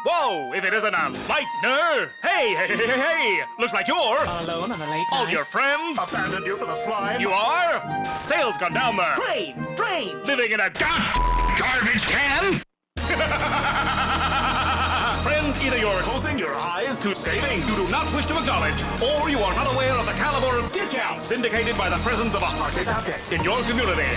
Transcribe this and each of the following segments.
Whoa, if it isn't a lightener! Hey! Looks like you're Alone on a late all night. your friends Abandoned you for the slime. You are? Sales gone down there. Drain! Living in a garbage can? Friend, either you're Closing your eyes to saving you do not wish to acknowledge, or you are not aware of the caliber of discounts indicated by the presence of a in your community.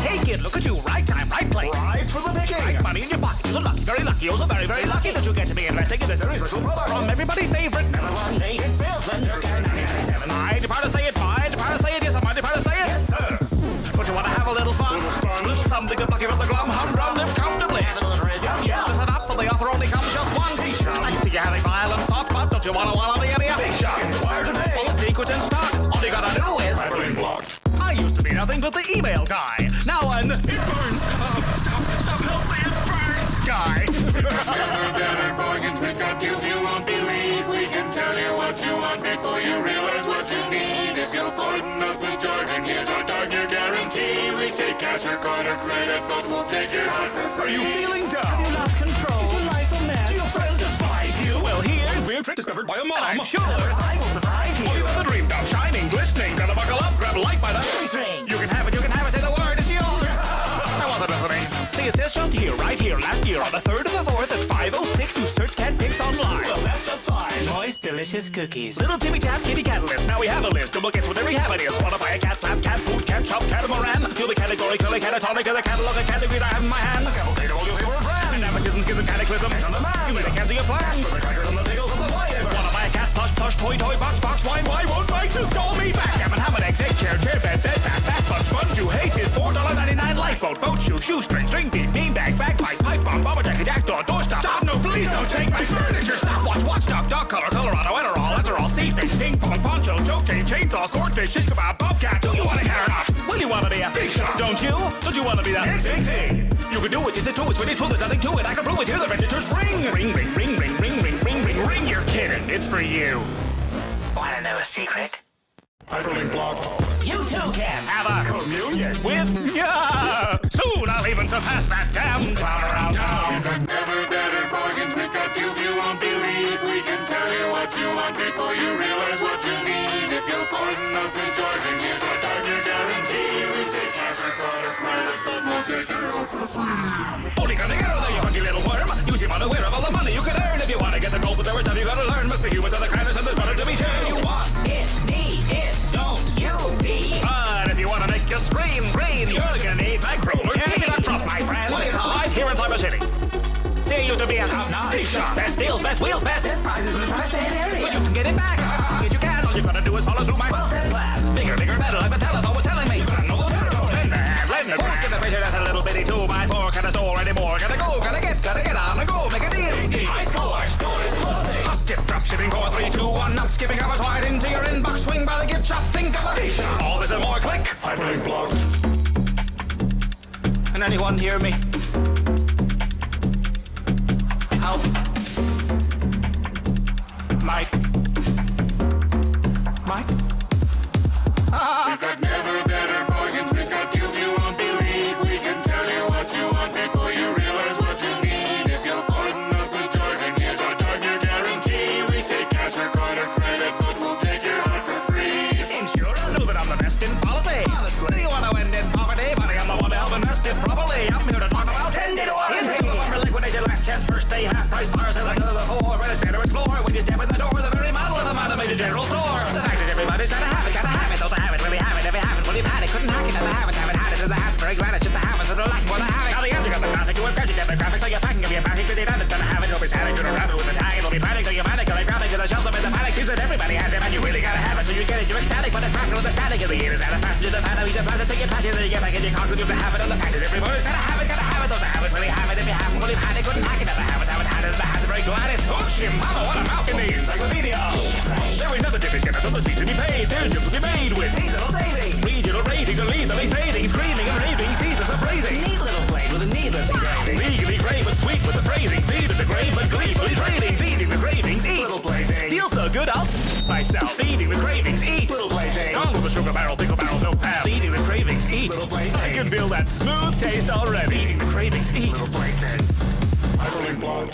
Hey kid, look at you. Right time, right place. Rise for the picking. Right money in your pocket. You're lucky, very lucky. Also very, very lucky that you get to be investing in this from everybody's favorite number one dated salesman. I depart to say it, yes, I'm depart to say it. Yes, sir. But you want to have a little fun? A little something good lucky from the glum, humdrum, live comfortably. Yeah. Listen up, for the author only comes just once. I see you having violent thoughts, but don't you wanna be any Big shot. Inquire today. All the secrets in stock. All you gotta do is Hyperlink blocked. I used to be nothing but the email guy. Now I'm the it burns. Stop, help me, it burns guy. Better bargains, we've got deals you won't believe. We can tell you what you want before you realize what you need. If you'll pardon us the jargon, here's our darn near guarantee. We take cash or card or credit, but we'll take your heart for free. Are you feeling down? Have you lost control? Is your life a mess? Do your friends despise you? Well, here's weird trick discovered by a mom. I'm sure. I will surprise you. All you've ever dreamed of, shining, glistening. Gotta buckle up, grab a light by the String. You can have it, say the word, it's yours. I wasn't listening. See, it's this just here, right here, last year, on the 3rd of the 4th at 5:06, you search cat pics online. Well, that's just fine. Moist, delicious cookies. Little Timmy Tap Kitty Cat list. Now we have a list. Double gets with every habit is. Wanna buy a cat flap, cat food, cat shop, catamaran? You'll be categorically catatonic of the catalog of categories I have in my hand. A cavalcade of all your favorite brands. Nepotism, schism, cataclysm. On the man. You made a cancel your plans. For the crackers and the pickles of the fire. Wanna buy a cat, plush, toy, box, wine, why won't Mike just call me back? Ham and eggs, egg chair, bed, bath, sponge, sponge. You hate his $4.99 lifeboat, boat shoe, shoestring, string bean, beanbag, bagpipe, pipe bomb, bomber jacket, jackdaw, doorstop. Stop, no, please don't take my furniture. Stop, watch, dog color, Colorado, Adderall, Ezerol, seed fish, ping pong, poncho, joke chain, chainsaw, swordfish, shish kebab, bobcat. Do you want to care or not? Will you want to be a big shot? Don't you? Don't you want to be that big thing? You can do it, is it true? It's really true, there's nothing to it. I can prove it, here the registers ring. Ring, you're kidding. It's for you. Wanna know a secret? Hyperlink blocked. You too can Have a Communion. with ya. Soon I'll even surpass that damn clown around town. We've got never better bargains, we've got deals you won't believe. We can tell you what you want before you realize what you need. If you'll pardon us the jargon, here's our darn near guarantee. We take cash or card or credit, but we'll take your heart for free. Only gonna get there, you funky little worm. You seem unaware of all the money you can earn. If you wanna get the gold, but there is stuff you gotta learn. Must the humans and the kindness and there's better to be sure. You want it, need it, don't you need? but if you wanna make you scream green, you're gonna need my roller. Give me that drop, my friend. What is it? Right here in Cyber City. See, used to be a top-notch Big shot. best deals, best wheels, best. Prizes in the tri-state area. But you can get it back. Yes, you can. All you gotta do is follow through my Well-said plan. Bigger, better, like the telephone was telling me. You gotta know the turtles. Lend the horse, get the picture, that's a little bitty 2x4. Can't store anymore. Gotta go, gotta get on the go. Make a deal. High score, store is closing. Hot tip, drop shipping, 4, 3, 2, 1. Not skipping hours wide into your inbox. Swing by the gift shop. Think of the big shop. All this and more. Click. Hyperlink blocked. Can anyone hear me? Help. Mike. We've got never better bargains, we've got deals you won't believe. We can tell you what you want before you realize what you need. If you'll pardon us the jargon, here's our darn near guarantee. We take cash or card or credit, but we'll take your heart for free. Sure, I know that I'm the best in policy. Honestly, you want to end in poverty, but I'm the one to help invest it properly. I'm here to talk about 10 to 1. It's the one for liquidation, last chance, first day, half price, fire sale, like never before. Ready to explore when you step in the door, the very model of a automated general store. The fact is everybody's gotta have it, don't have it, really have it. If you haven't, well, you've had it, couldn't hack it, never haven't had it. In the hats for advantage, just the habits that are lacking for the habit. Now the answer got the traffic, you have got your demographics, so you're packing, give you a basic, but you don't understand the habit. You'll be static, you're rabbit with the tag, it'll be panic, till you panic, till they grab it to the shelves up in the panic. Seems that everybody has it, and you really gotta have it, so you get it, you're ecstatic, but it's fractal of the static of the years. Out of fashion to the fan, he's a plastic, take it flashy, then you get back in your concrete, you have it, and the fact is everybody's gotta have it, don't the habits, really have it. If you haven't, well, you've had it, couldn't hack it, never haven't had it, the hat's very glad it's hoosh, mama, what a mouth in the encyclopedia. There ain't nothing different, get us on the seat to be paid, there's deals to be made with seasonal savings, regional ratings, and legally fading, screaming and raving, seasons of praising. Neat little blade with a needless engraving, legally grave but sweet with the phrasing, feed at the grave but gleefully trading, feeding the cravings, eat little plaything. Deal so good, I'll myself, feeding the cravings, eat little plaything. Gone with the sugar barrel, pickle barrel, no pal, feeding the cravings, eat little plaything. I can feel that smooth taste already, feeding the cravings, eat little plaything. Idling blog.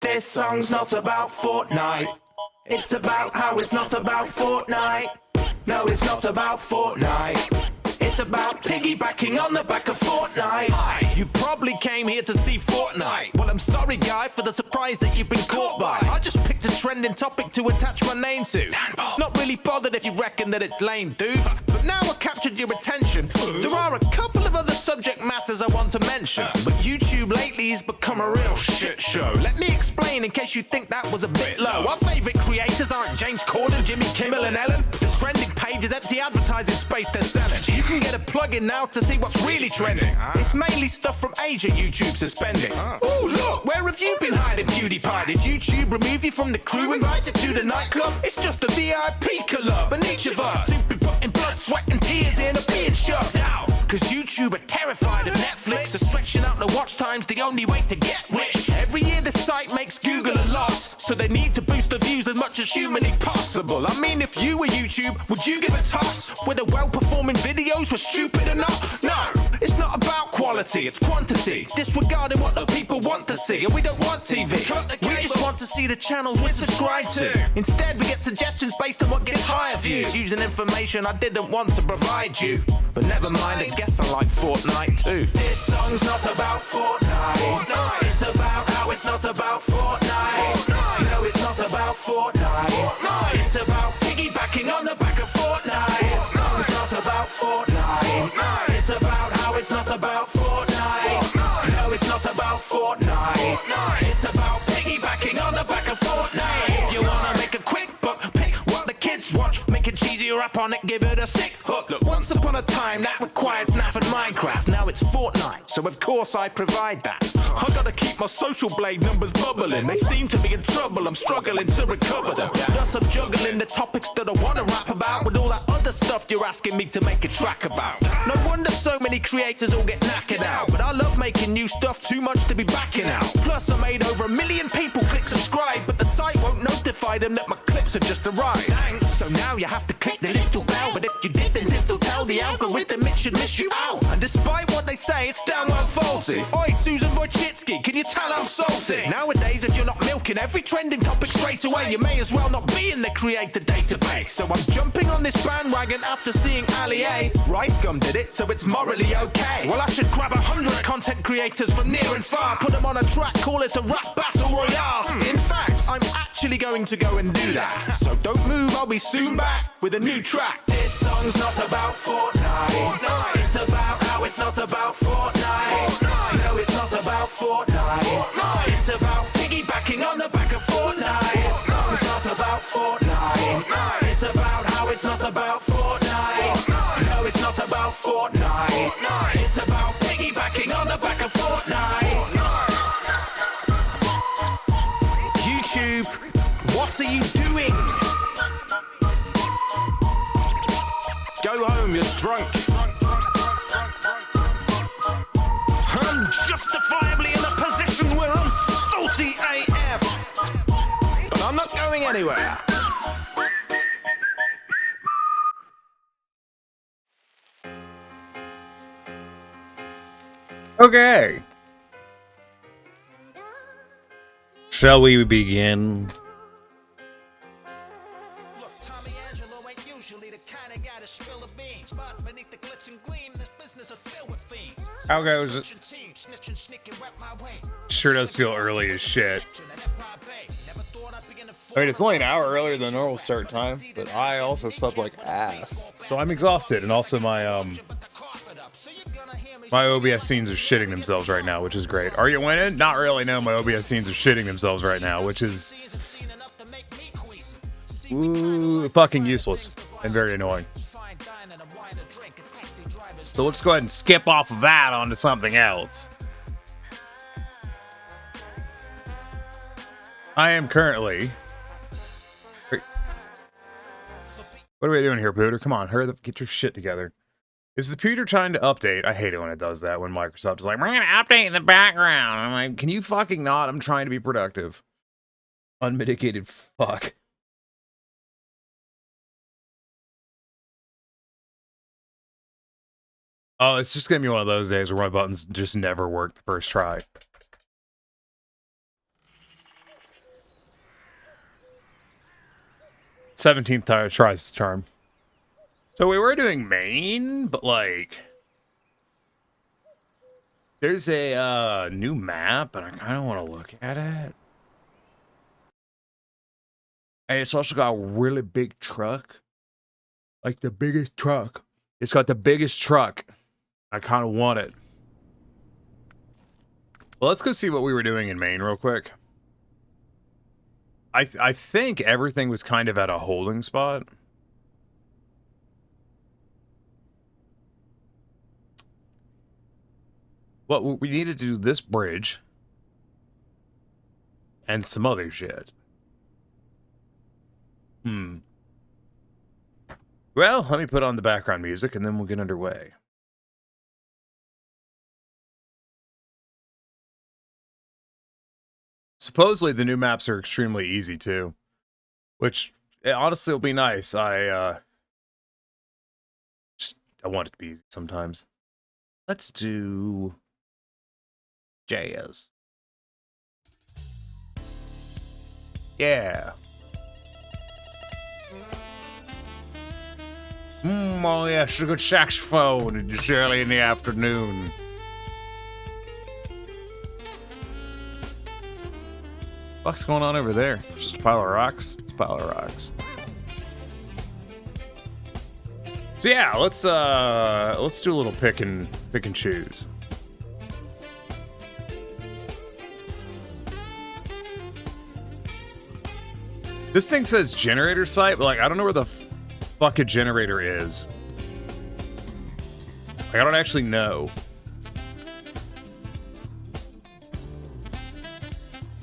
This song's not about Fortnite. It's about how it's not about Fortnite. No, it's not about Fortnite. It's about piggybacking on the back of Fortnite. Hi, you probably came here to see Fortnite. Well, I'm sorry, guy, for the surprise that you've been caught by. I just picked a trending topic to attach my name to. Not really bothered if you reckon that it's lame, dude. But now I've captured your attention. There are a couple of other subject matters I want to mention. But YouTube lately has become a real shit show. Let me explain in case you think that was a bit low. Our favourite creators aren't James Corden, Jimmy Kimmel and Ellen. The trending page is empty advertising space they're selling. You can get a plug-in now to see what's really trending. It's mainly stuff from Asia YouTube suspending. Oh, look, where have you been hiding, PewDiePie? Did YouTube remove you from the crew, invite you to the nightclub? It's just a VIP club, and each of us simply putting blood, sweat and tears in a being shoved out. Cause YouTube are terrified of Netflix, so stretching out the watch time's the only way to get rich. Every year the site makes Google a loss, so they need to boost the views as much as humanly possible. I mean, if you were YouTube, would you give a toss whether well-performing videos were stupid or not? No, it's not about quality, it's quantity. Disregarding what the people want to see, and we don't want TV. We just want to see the channels we're subscribed to. Instead, we get suggestions based on what gets higher views, using information I didn't want to provide you. But never mind, I guess I like Fortnite too. This song's not about Fortnite. It's about how it's not about Fortnite. No, it's not about Fortnite. It's about piggybacking on the back of Fortnite. This song's not about Fortnite. It's about how it's not about Fortnite. No, it's not about Fortnite. It's about piggybacking on the back of Fortnite. If you wanna make a quick buck, pick what the kids watch. Make a cheesy rap on it, give it a sick hook. Look, once upon a time that required FNAF and Minecraft. Now it's Fortnite, so of course I provide that. I gotta keep my social blade numbers bubbling. They seem to be in trouble, I'm struggling to recover them. Thus I'm juggling the topics that I wanna rap about with all that other stuff you're asking me to make a track about. No wonder so many creators all get knackered out, but I love making new stuff too much to be backing out. Plus I made over 1 million people click subscribe, but the site won't notify them that my clips have just arrived. Thanks. So now you have to click the little bell, but if you didn't, it'll tell the algorithm it should miss you out. And despite what they say, it's damn well faulty. Oi, Susan Wojcicki, can you tell I'm salty? Nowadays, if you're not milking every trending topic straight away, you may as well not be in the creator database. So I'm jumping on this bandwagon after seeing Ali A. Rice Gum did it, so it's morally okay. Well, I should grab 100 content creators from near and far, put them on a track, call it a rap battle royale. In fact, I'm actually going to go and do that. So don't move, I'll be soon back with a new track. This This song's not about Fortnite. It's about how it's not about Fortnite. No, it's not about Fortnite. It's about piggybacking on the back of Fortnite. This song's not about Fortnite. It's about how it's not about Fortnite. No, it's not about Fortnite. It's about piggybacking on the back of Fortnite. YouTube, what are you doing? Go home, you're drunk. I'm justifiably in a position where I'm salty AF. But I'm not going anywhere. Okay. Shall we begin? Look, Tommy Angelo ain't usually the kind of guy to spill the beans, but beneath the glitz and gleam, this business is filled with fiends. How goes it? Sure does feel early as shit. I mean, it's only an hour earlier than normal start time, but I also slept like ass. So I'm exhausted, and also my OBS scenes are shitting themselves right now, which is great. Are you winning? Not really. No, my OBS scenes are shitting themselves right now, which is fucking useless and very annoying. So let's go ahead and skip off of that onto something else. I am currently... What are we doing here, Pooter? Come on, hurry up, get your shit together. Is the computer trying to update? I hate it when it does that, when Microsoft is like, we're going to update in the background. I'm like, can you fucking not? I'm trying to be productive. Unmitigated fuck. Oh, it's just going to be one of those days where my buttons just never work the first try. Seventeenth tries the charm. So we were doing Maine, but like, there's a new map, and I kind of want to look at it. And it's also got a really big truck, like the biggest truck. It's got the biggest truck. I kind of want it. Well, let's go see what we were doing in Maine real quick. I think everything was kind of at a holding spot. Well, we needed to do this bridge. And some other shit. Well, let me put on the background music and then we'll get underway. Supposedly the new maps are extremely easy too, which honestly will be nice. I want it to be easy sometimes. Let's do jazz. Yeah. Oh yes, a good saxophone just early in the afternoon. What's going on over there? Just a pile of rocks? It's a pile of rocks. So yeah, let's do a little pick and choose. This thing says generator site, but like I don't know where the fuck a generator is. Like, I don't actually know.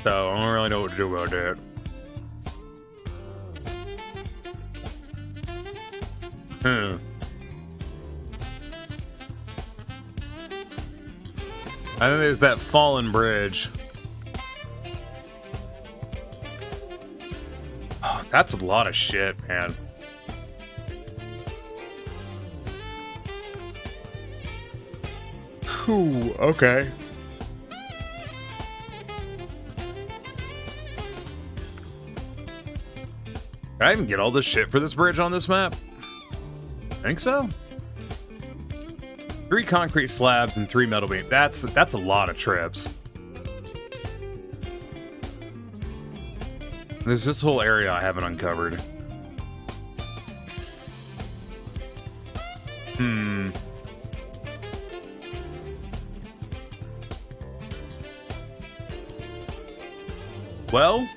So I don't really know what to do about that. I think there's that fallen bridge. Oh, that's a lot of shit, man. Ooh, okay. Can I even get all this shit for this bridge on this map? I think so. 3 concrete slabs and 3 metal beams. That's a lot of trips. There's this whole area I haven't uncovered. Hmm. Well,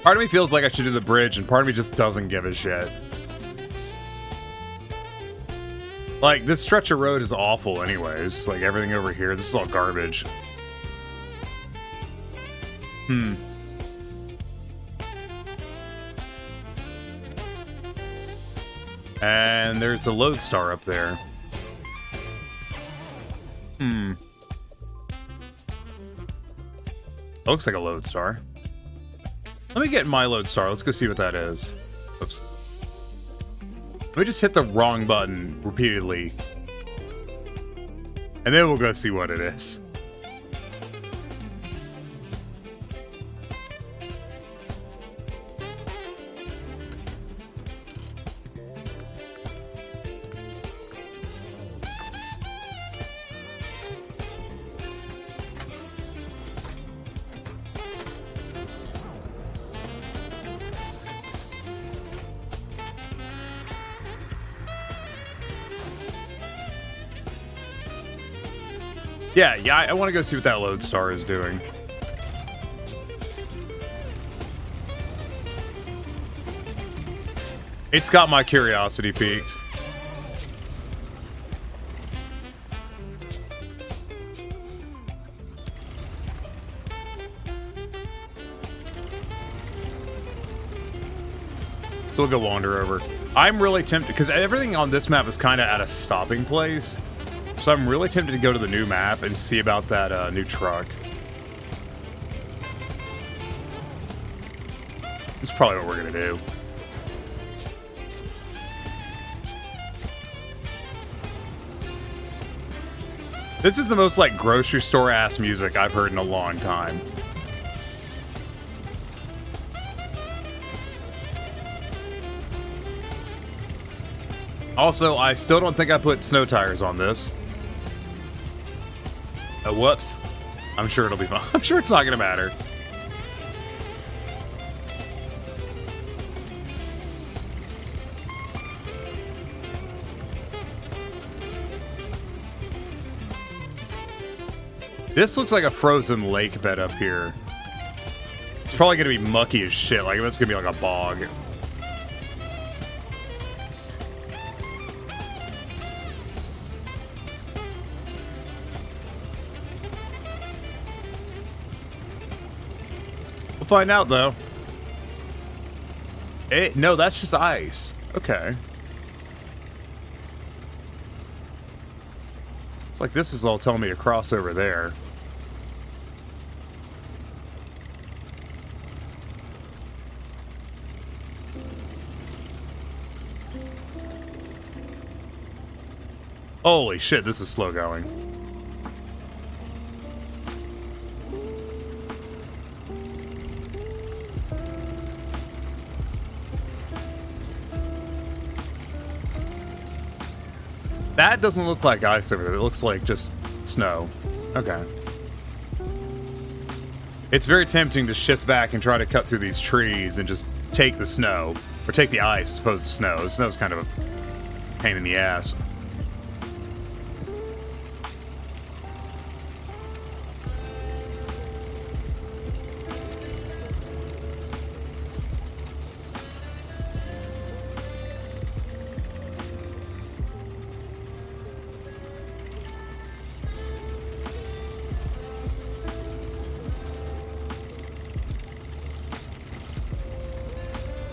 part of me feels like I should do the bridge, and part of me just doesn't give a shit. Like, this stretch of road is awful anyways. Like, everything over here, this is all garbage. Hmm. And there's a lodestar up there. Hmm. Looks like a lodestar. Let me get my lodestar. Let's go see what that is. Oops. Let me just hit the wrong button repeatedly. And then we'll go see what it is. Yeah, I want to go see what that lodestar is doing. It's got my curiosity piqued. So we'll go wander over. I'm really tempted, because everything on this map is kind of at a stopping place. So I'm really tempted to go to the new map and see about that new truck. That's probably what we're gonna do. This is the most like grocery store ass music I've heard in a long time. Also, I still don't think I put snow tires on this. Whoops. I'm sure it'll be fine. I'm sure it's not gonna matter. This looks like a frozen lake bed up here. It's probably gonna be mucky as shit. Like, it's gonna be like a bog. Find out though. No, that's just ice. Okay. It's like this is all telling me to cross over there. Holy shit, this is slow going. That doesn't look like ice over there. It looks like just snow. Okay. It's very tempting to shift back and try to cut through these trees and just take the snow. Or take the ice as opposed to snow. The snow's kind of a pain in the ass.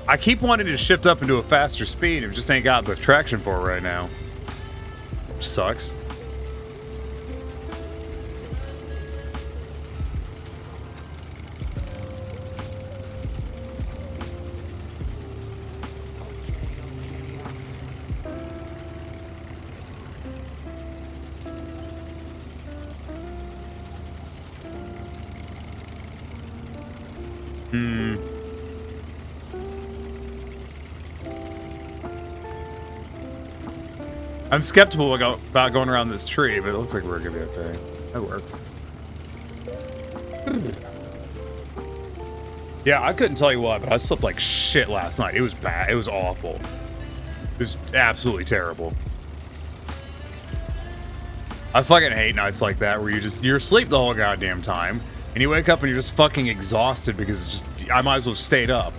I keep wanting to shift up into a faster speed, and just ain't got the traction for it right now. Which sucks. I'm skeptical about going around this tree, but it looks like we're gonna be okay. That works. Yeah, I couldn't tell you what, but I slept like shit last night. It was bad. It was awful. It was absolutely terrible. I fucking hate nights like that where you're asleep the whole goddamn time and you wake up and you're just fucking exhausted because it's just, I might as well have stayed up.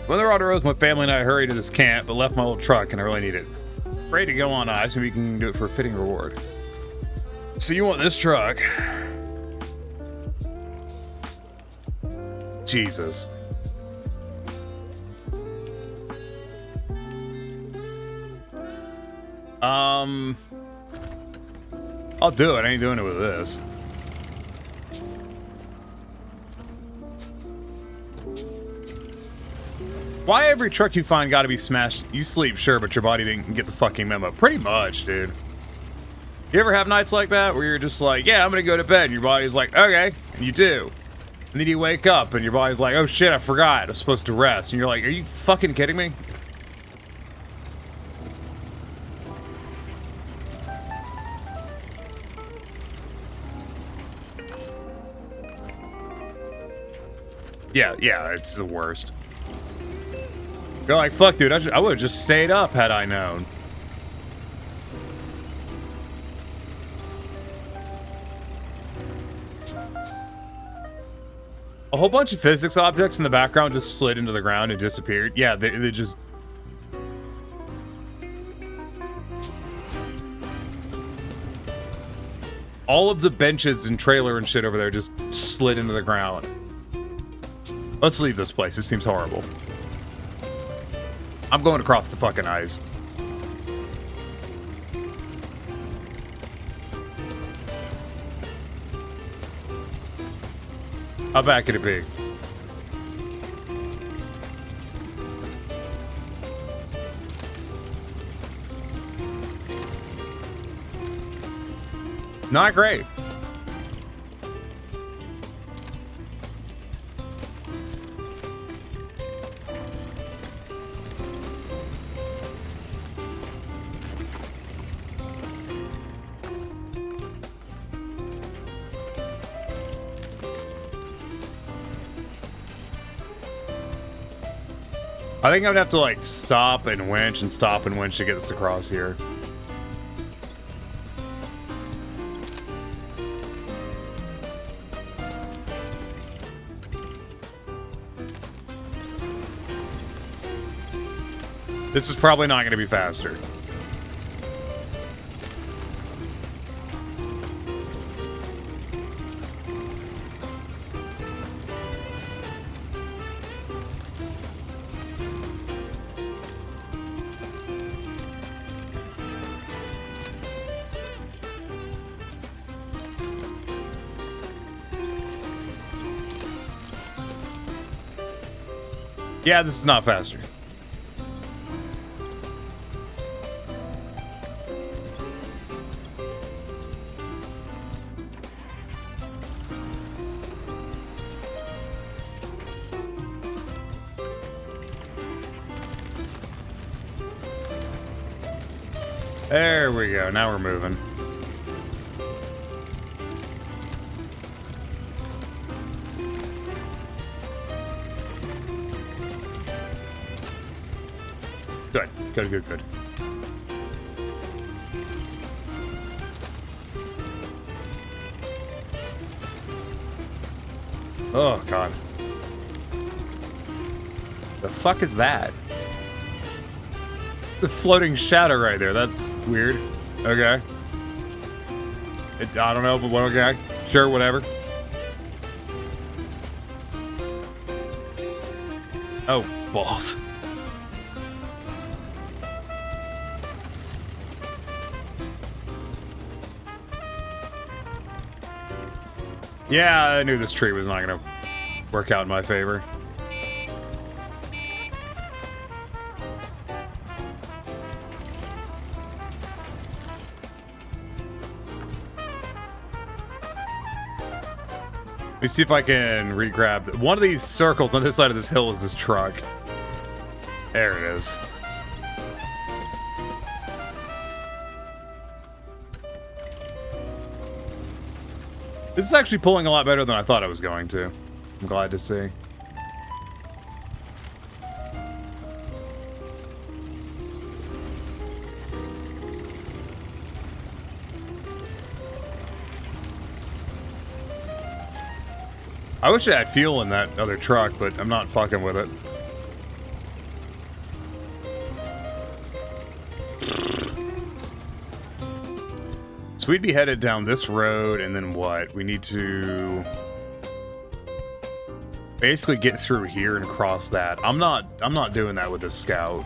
When the road arose, my family and I hurried to this camp, but left my little truck and I really need it. Ready to go on ice, and we can do it for a fitting reward. So you want this truck? Jesus. I'll do it. I ain't doing it with this. Why every truck you find gotta be smashed? You sleep, sure, but your body didn't get the fucking memo. Pretty much, dude. You ever have nights like that where you're just like, yeah, I'm gonna go to bed, and your body's like, okay, and you do. And then you wake up, and your body's like, oh shit, I forgot. I was supposed to rest. And you're like, are you fucking kidding me? Yeah, it's the worst. You're like, fuck, dude, I would have just stayed up had I known. A whole bunch of physics objects in the background just slid into the ground and disappeared. Yeah, they just... All of the benches and trailer and shit over there just slid into the ground. Let's leave this place. It seems horrible. I'm going across the fucking ice. How bad could it be? Not great. I think I'm gonna have to like stop and winch to get us across here. This is probably not gonna be faster. Yeah, this is not faster. There we go. Now we're moving. Good. Oh, God. The fuck is that? The floating shadow right there. That's weird. Okay. I don't know, but okay. Sure, whatever. Oh, balls. Yeah, I knew this tree was not going to work out in my favor. Let me see if I can re-grab one of these circles on this side of this hill. Is this truck? There it is. This is actually pulling a lot better than I thought it was going to. I'm glad to see. I wish I had fuel in that other truck, but I'm not fucking with it. So we'd be headed down this road, and then what? We need to basically get through here and cross that. I'm not doing that with this scout.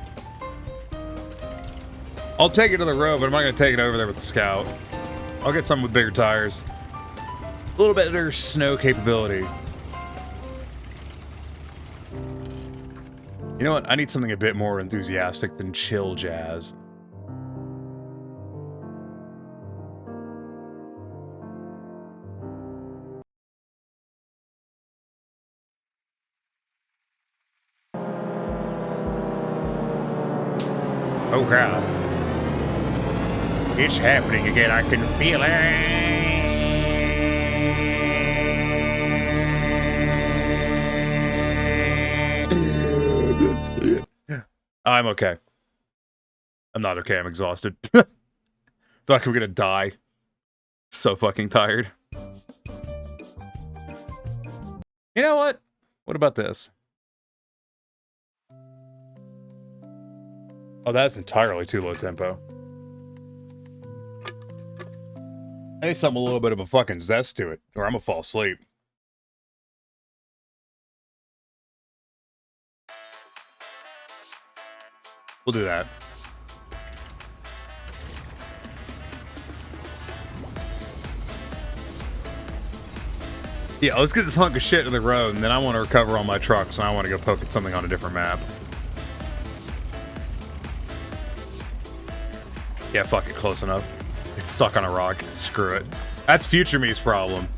I'll take it to the road, but I'm not gonna take it over there with the scout. I'll get something with bigger tires. A little better snow capability. You know what? I need something a bit more enthusiastic than chill jazz. Oh crap. It's happening again. I can feel it. I'm okay. I'm not okay. I'm exhausted. I feel like I'm gonna die. So fucking tired. You know what? What about this? Oh, that's entirely too low tempo. I need something a little bit of a fucking zest to it, or I'm gonna fall asleep. We'll do that. Yeah, let's get this hunk of shit to the road, and then I want to recover all my trucks, and I want to go poke at something on a different map. Yeah, fuck it, close enough. It's stuck on a rock. Screw it. That's future me's problem.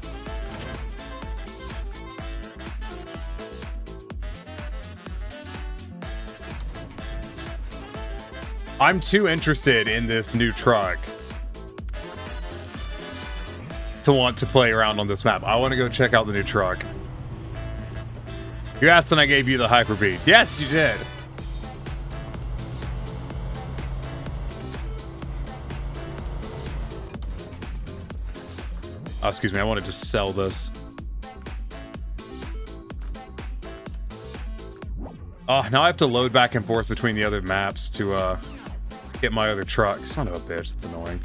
I'm too interested in this new truck to want to play around on this map. I want to go check out the new truck. You asked and I gave you the hyperbeat. Yes, you did. Oh, excuse me, I wanted to sell this. Oh, now I have to load back and forth between the other maps to get my other truck. Son of a bitch, that's annoying.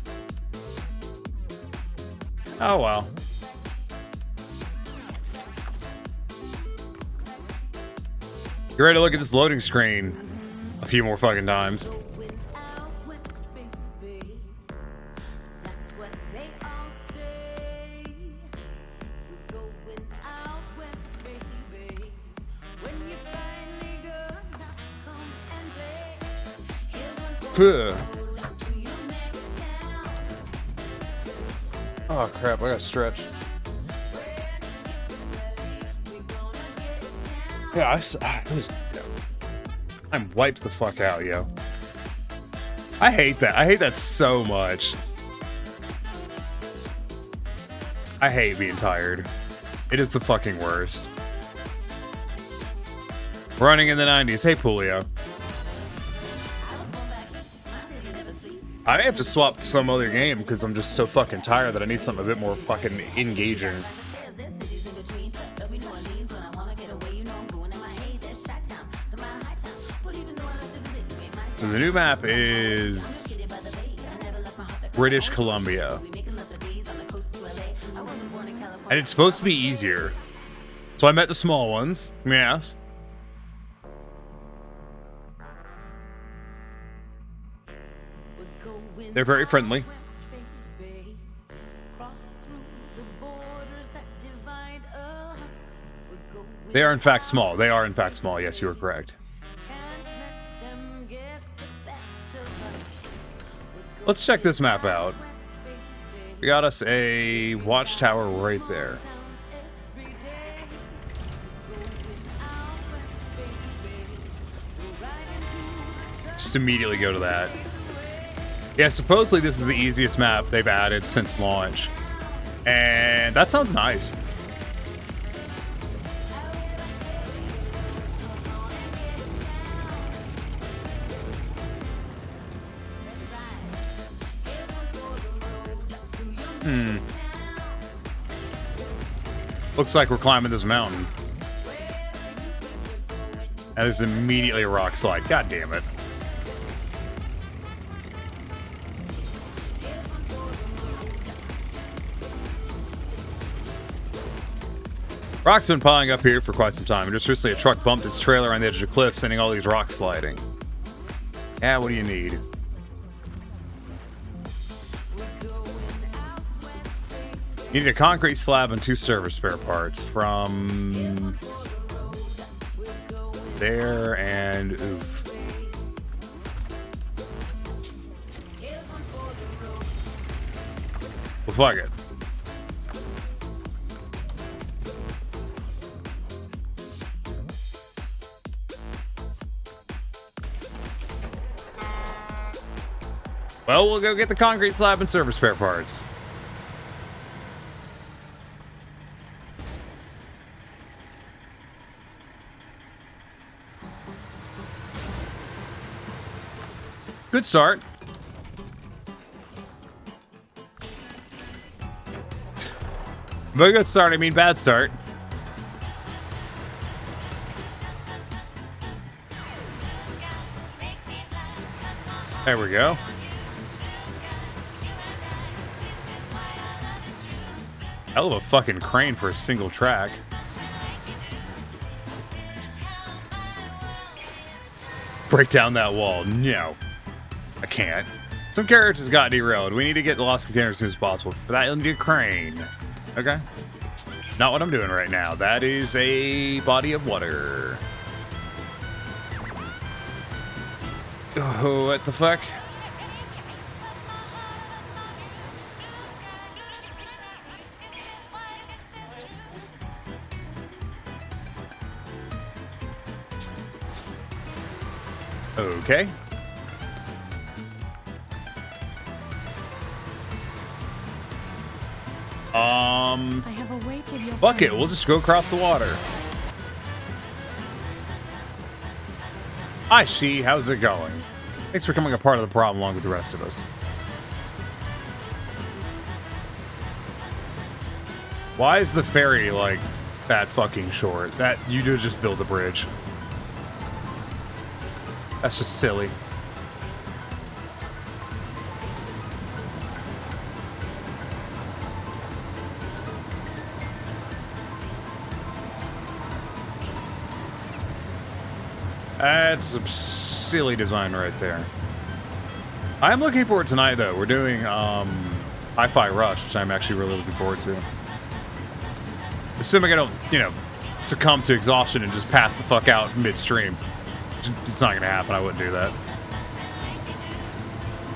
Oh well. You ready to look at this loading screen a few more fucking times? Oh crap, I gotta stretch. Yeah, I'm wiped the fuck out, yo. I hate that. I hate that so much. I hate being tired. It is the fucking worst. Running in the 90s. Hey, Pulio. I may have to swap to some other game because I'm just so fucking tired that I need something a bit more fucking engaging. So the new map is British Columbia. And it's supposed to be easier. So I met the small ones. Yes. They're very friendly. They are in fact small. They are in fact small. Yes, you are correct. Let's check this map out. We got us a watchtower right there. Just immediately go to that. Yeah, supposedly this is the easiest map they've added since launch. And that sounds nice. Looks like we're climbing this mountain. That is immediately a rock slide. God damn it. Rocks been piling up here for quite some time. And just recently a truck bumped its trailer on the edge of the cliff, sending all these rocks sliding. Yeah, what do you need? Needed a concrete slab and 2 service spare parts from there and oof. Well, fuck it. Well, we'll go get the concrete slab and service spare parts. Good start. Very good start. I mean, bad start. There we go. Hell of a fucking crane for a single track. Break down that wall. No. I can't. Some carriage has got derailed. We need to get the lost container as soon as possible. For that, you'll need a crane. Okay. Not what I'm doing right now. That is a body of water. Oh, what the fuck? Okay. I have awaited your Fuck it, we'll just go across the water. Hi, She. How's it going? Thanks for becoming a part of the problem along with the rest of us. Why is the ferry, like, that fucking short? That, you do just build a bridge. That's just silly. That's some silly design right there. I'm looking forward tonight, though. We're doing Hi-Fi Rush, which I'm actually really looking forward to. Assuming I don't, you know, succumb to exhaustion and just pass the fuck out midstream. It's not going to happen. I wouldn't do that.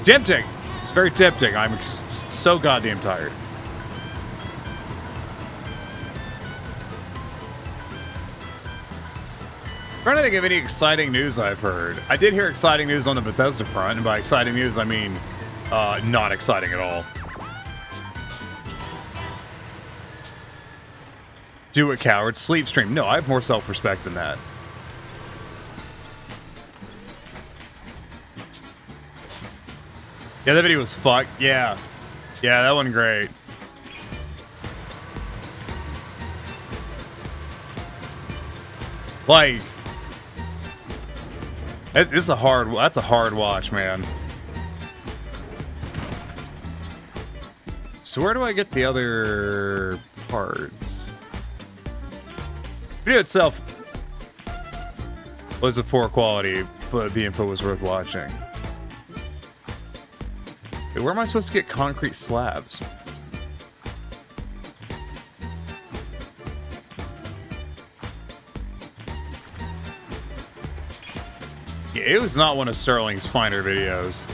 Tempting. It's very tempting. I'm just so goddamn tired. I'm trying to think of any exciting news I've heard. I did hear exciting news on the Bethesda front, and by exciting news, I mean not exciting at all. Do it, coward. Sleep stream. No, I have more self-respect than that. Yeah, that video was fucked. Yeah. Yeah, that wasn't great. Like, it's a hard, that's a hard watch, man. So where do I get the other parts? The video itself was of poor quality, but the info was worth watching. Wait, where am I supposed to get concrete slabs? Yeah, it was not one of Sterling's finer videos.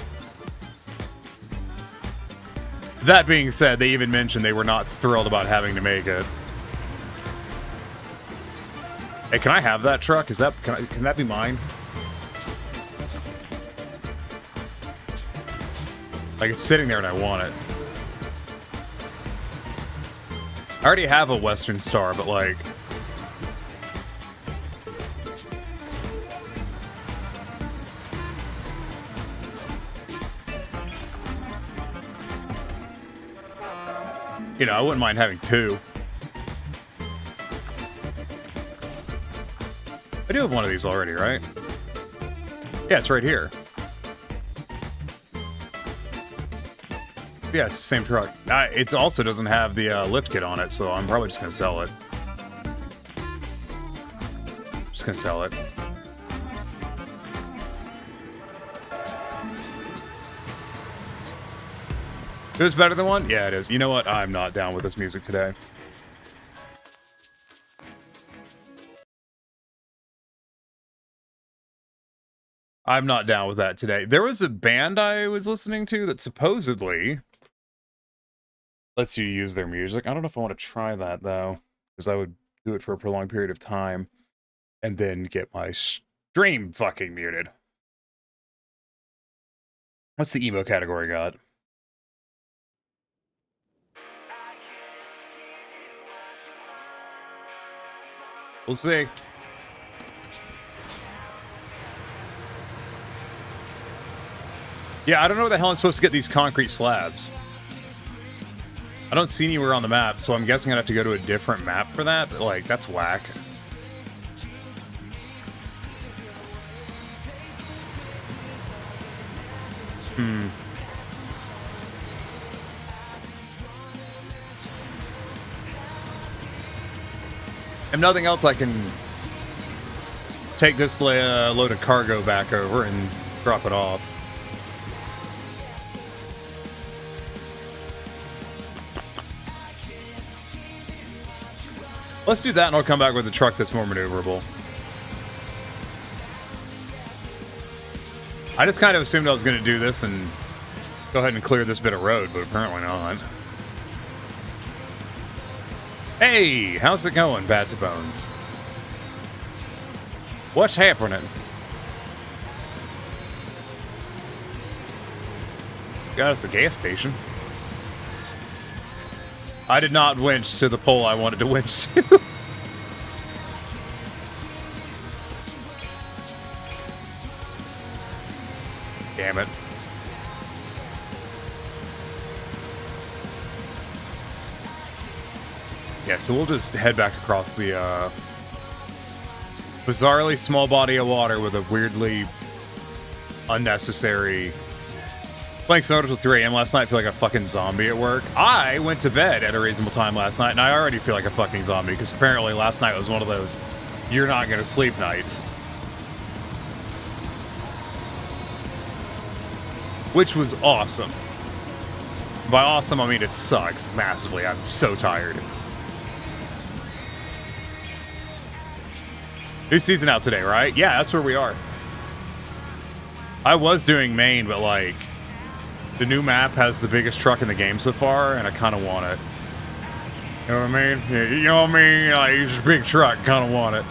That being said, they even mentioned they were not thrilled about having to make it. Hey, can I have that truck? Is that can that be mine? Like, it's sitting there and I want it. I already have a Western Star, but like... You know, I wouldn't mind having two. I do have one of these already, right? Yeah, it's right here. Yeah, it's the same truck. It also doesn't have the lift kit on it, so I'm probably just going to sell it. Just going to sell it. It was better than one? Yeah, it is. You know what? I'm not down with this music today. I'm not down with that today. There was a band I was listening to that supposedly lets you use their music. I don't know if I want to try that, though, because I would do it for a prolonged period of time and then get my stream fucking muted. What's the emo category got? We'll see. Yeah, I don't know where the hell I'm supposed to get these concrete slabs. I don't see anywhere on the map, so I'm guessing I'd have to go to a different map for that. But, like, that's whack. If nothing else, I can take this load of cargo back over and drop it off. Let's do that and I'll come back with a truck that's more maneuverable. I just kind of assumed I was going to do this and go ahead and clear this bit of road, but apparently not. Hey, how's it going, Bad to Bones? What's happening? Got us a gas station. I did not winch to the pole I wanted to winch to. Damn it. Yeah, so we'll just head back across the bizarrely small body of water with a weirdly unnecessary... Playing Snowrunner till 3 a.m. last night, I feel like a fucking zombie at work. I went to bed at a reasonable time last night, and I already feel like a fucking zombie, because apparently last night was one of those you're not gonna sleep nights. Which was awesome. By awesome, I mean it sucks massively. I'm so tired. New season out today, right? Yeah, that's where we are. I was doing Maine, but like... The new map has the biggest truck in the game so far, and I kind of want it. You know what I mean? Yeah, you know what I mean? Like, it's a big truck, kind of want it.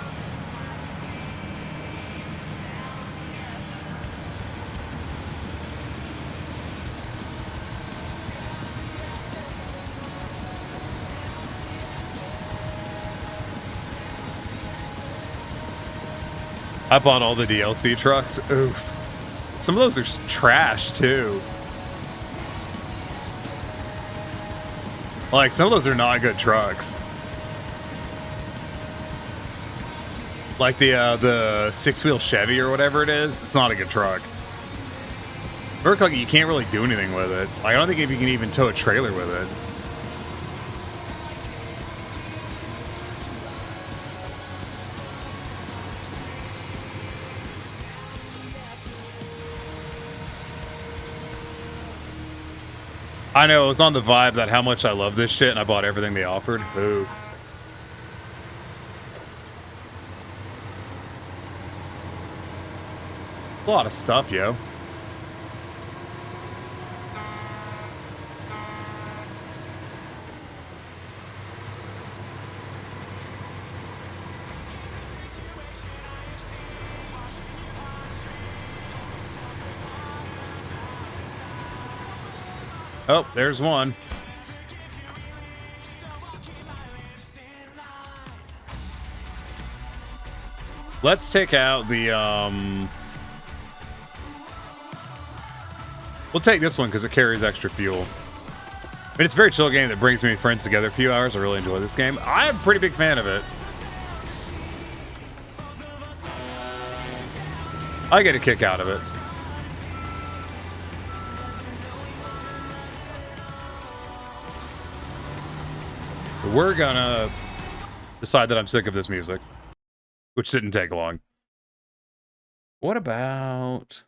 I bought all the DLC trucks. Oof. Some of those are trash, too. Like, some of those are not good trucks. Like the six-wheel Chevy or whatever it is, it's not a good truck. Like, you can't really do anything with it. Like, I don't think if you can even tow a trailer with it. I know, it was on the vibe that how much I love this shit, and I bought everything they offered. Boo. A lot of stuff, yo. Oh, there's one. Let's take out the, we'll take this one because it carries extra fuel. I mean, it's a very chill game that brings me and friends together a few hours. I really enjoy this game. I'm a pretty big fan of it. I get a kick out of it. So we're gonna decide that I'm sick of this music, which didn't take long. What about...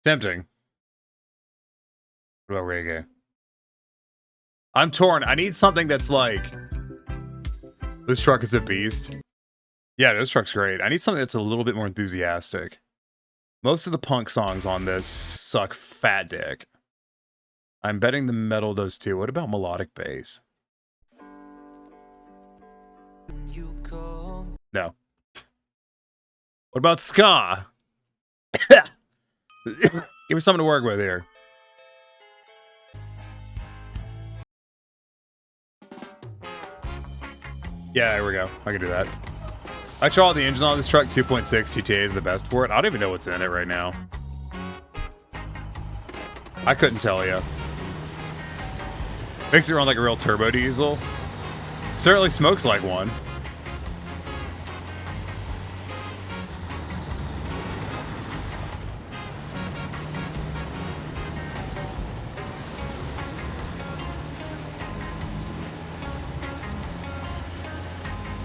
Tempting. What about reggae? I'm torn. I need something that's like... This truck is a beast. Yeah, this truck's great. I need something that's a little bit more enthusiastic. Most of the punk songs on this suck fat dick. I'm betting the metal does too. What about melodic bass? No. What about ska? Give me something to work with here. Yeah, there we go. I can do that. Actually, all the engines on this truck, 2.6 TTA is the best for it. I don't even know what's in it right now. I couldn't tell you. Makes it run like a real turbo diesel. Certainly smokes like one.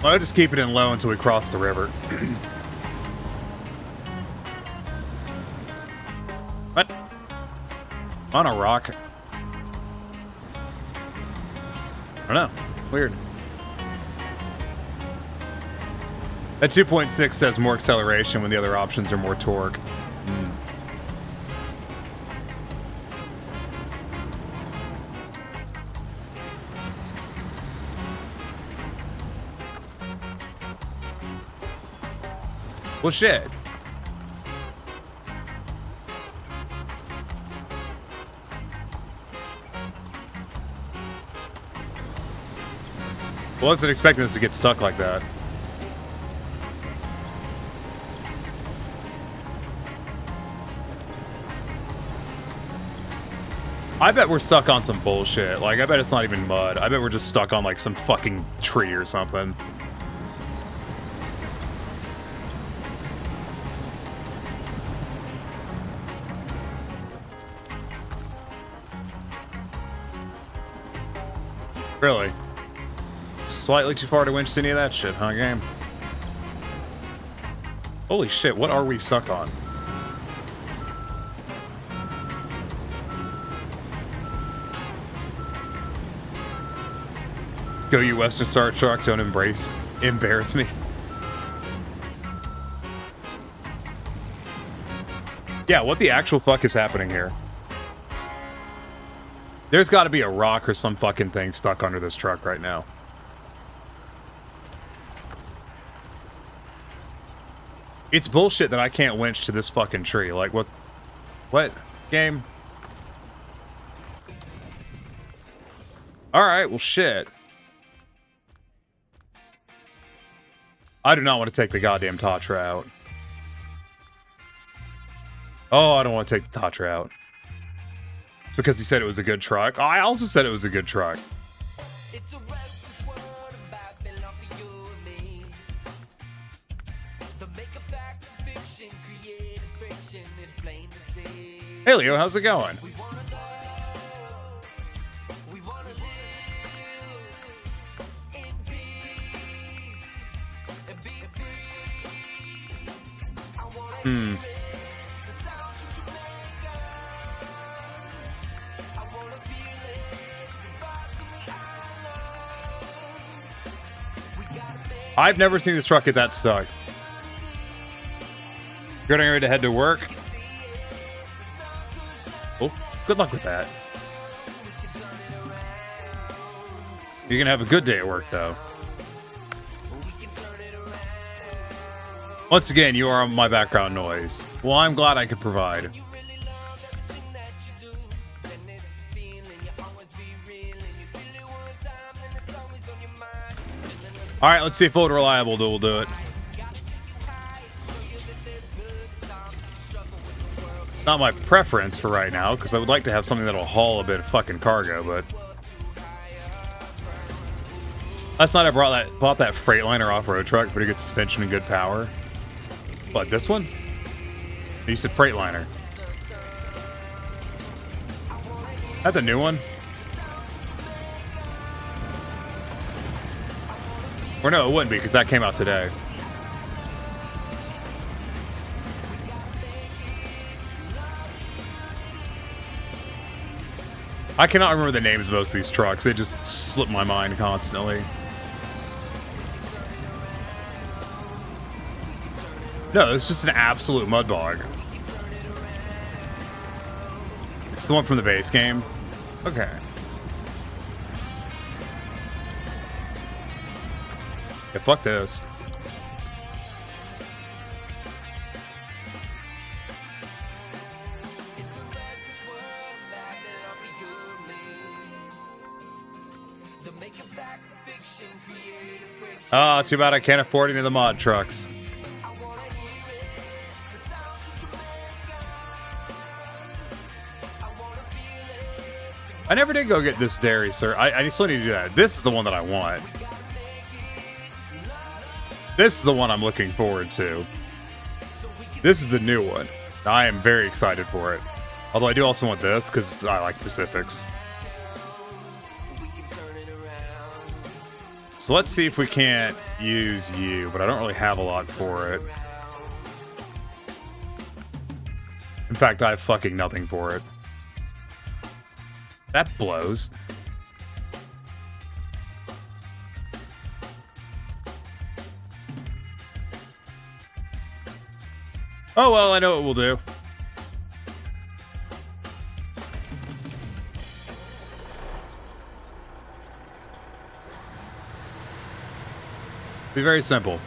I'll just keep it in low until we cross the river. What? On a rock. I don't know. Weird. That 2.6 says more acceleration when the other options are more torque. Well, shit. Well, I wasn't expecting this to get stuck like that. I bet we're stuck on some bullshit. Like, I bet it's not even mud. I bet we're just stuck on, like, some fucking tree or something. Really? Slightly too far to winch to any of that shit, huh, game? Holy shit, what are we stuck on? Go you Western Star truck, don't embarrass me. Yeah, what the actual fuck is happening here? There's got to be a rock or some fucking thing stuck under this truck right now. It's bullshit that I can't winch to this fucking tree. Like, what? What? Game? Alright, well, shit. I do not want to take the goddamn Tatra out. Oh, I don't want to take the Tatra out. It's because he said it was a good truck. I also said it was a good truck. Hey Leo, how's it going? I've never seen this truck get that stuck. Getting ready to head to work. Oh, good luck with that. You're gonna have a good day at work, though. Once again, you are my background noise. Well, I'm glad I could provide. Alright, let's see if Old Reliable will do it. Not my preference for right now, because I would like to have something that'll haul a bit of fucking cargo, but... Last night I bought that Freightliner off-road truck, pretty good suspension and good power. What, this one? You said Freightliner. That the new one? Or no, it wouldn't be, because that came out today. I cannot remember the names of most of these trucks. They just slip my mind constantly. No, it's just an absolute mud bog. It's the one from the base game. Okay. Yeah, fuck this. Oh, too bad I can't afford any of the mod trucks. I never did go get this dairy, sir. I still need to do that. This is the one that I want. This is the one I'm looking forward to. This is the new one. I am very excited for it. Although I do also want this, because I like Pacifics. So let's see if we can't use you, but I don't really have a lot for it. In fact, I have fucking nothing for it. That blows. Oh well, I know what we'll do. Be very simple.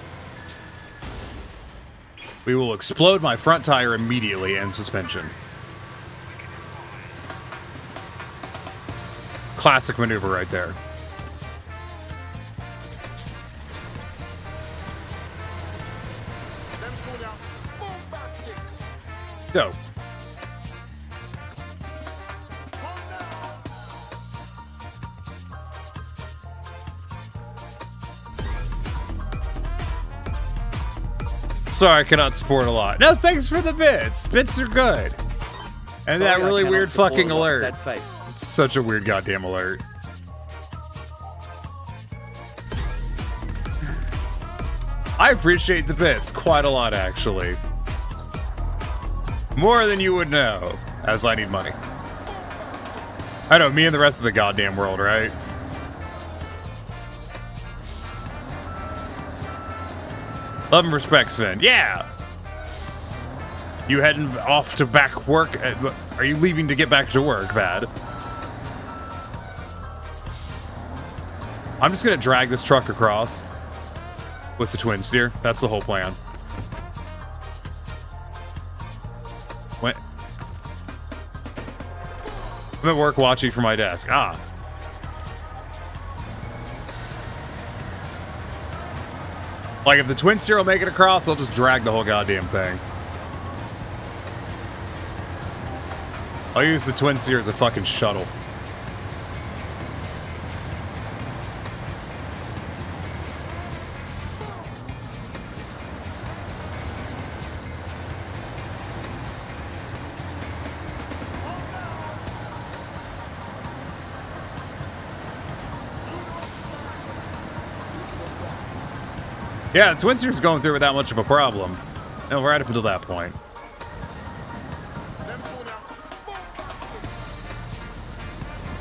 We will explode my front tire immediately and suspension. Classic maneuver right there. Go. Sorry, I cannot support a lot. No, thanks for the bits. Bits are good. And that really weird fucking alert. Such a weird goddamn alert. I appreciate the bits quite a lot, actually. More than you would know, as I need money. I know, me and the rest of the goddamn world, right? Love and respect, Sven. Yeah! You heading off to back work? Are you leaving to get back to work, Bad? I'm just gonna drag this truck across with the twin steer. That's the whole plan. Wait. I'm at work watching from my desk. Ah. Like, if the twin steer will make it across, I'll just drag the whole goddamn thing. I'll use the twin steer as a fucking shuttle. Yeah, the twin steer's going through without much of a problem. No, right up until that point.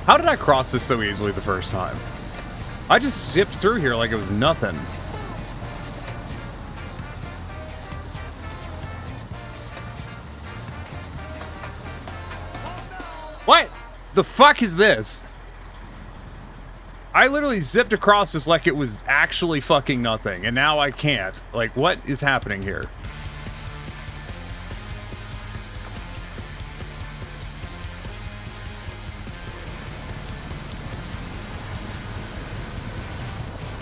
How did I cross this so easily the first time? I just zipped through here like it was nothing. What the fuck is this? I literally zipped across this like it was actually fucking nothing, and now I can't. Like, what is happening here?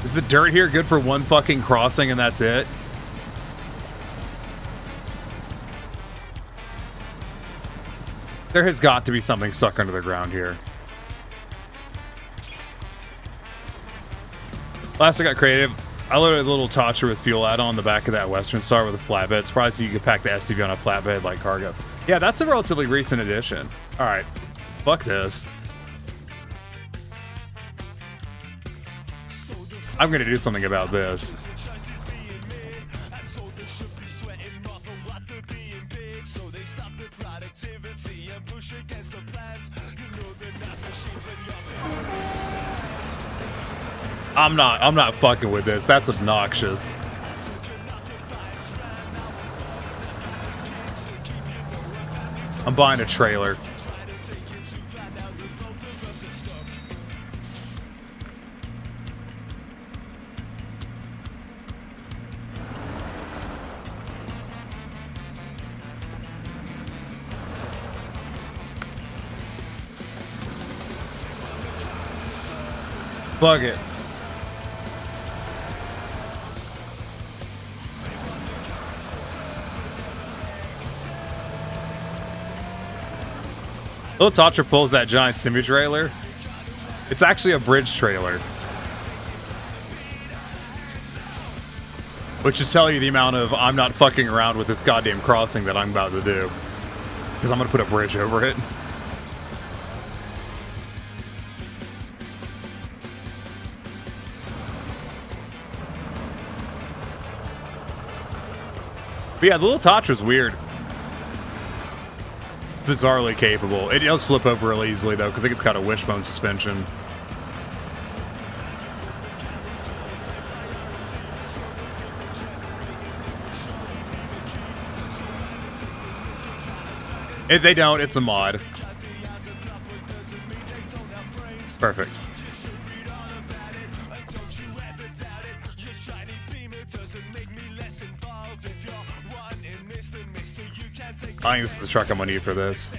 Is the dirt here good for one fucking crossing and that's it? There has got to be something stuck under the ground here. Last I got creative, I loaded a little Tatcha with fuel add-on on the back of that Western Star with a flatbed. Surprised you could pack the SUV on a flatbed like cargo. Yeah, that's a relatively recent addition. All right, fuck this. I'm gonna do something about this. I'm not fucking with this. That's obnoxious. I'm buying a trailer. Bug it. Little Tatcha pulls that giant semi-trailer. It's actually a bridge trailer. Which should tell you the amount of I'm not fucking around with this goddamn crossing that I'm about to do. Because I'm going to put a bridge over it. But yeah, the little Tatcha's weird. Bizarrely capable. It does flip over really easily though, because I think it's got a wishbone suspension. If they don't, it's a mod. Perfect. I think this is the truck I'm gonna need for this.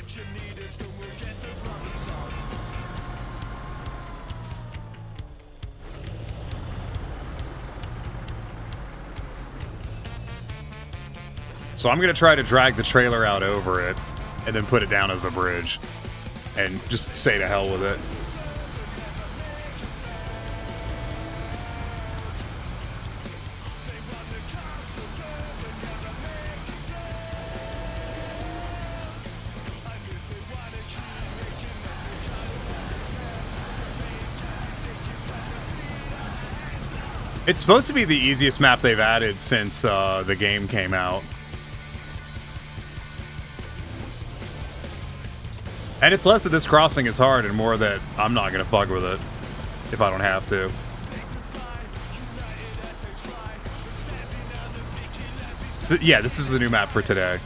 So I'm gonna try to drag the trailer out over it and then put it down as a bridge and just say to hell with it. It's supposed to be the easiest map they've added since the game came out. And it's less that this crossing is hard and more that I'm not going to fuck with it if I don't have to. So, yeah, this is the new map for today.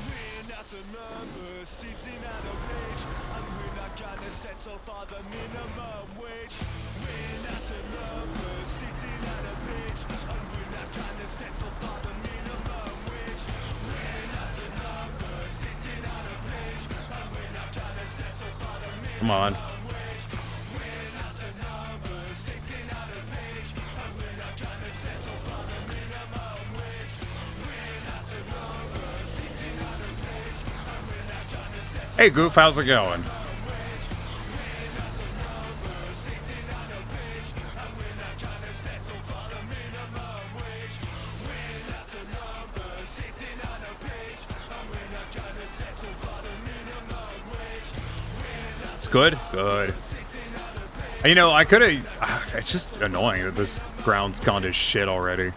Come on. Hey Goof, how's it going? It's good? Good. You know, I could have... It's just annoying that this ground's gone to shit already.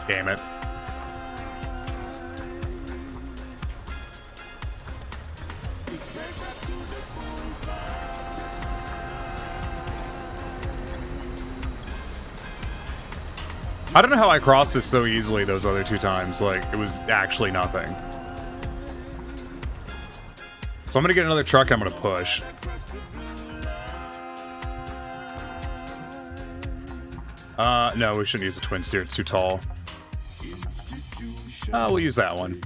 Damn it. I don't know how I crossed this so easily those other 2 times. Like, it was actually nothing. So I'm gonna get another truck and I'm gonna push. No, we shouldn't use the twin steer. It's too tall. We'll use that one.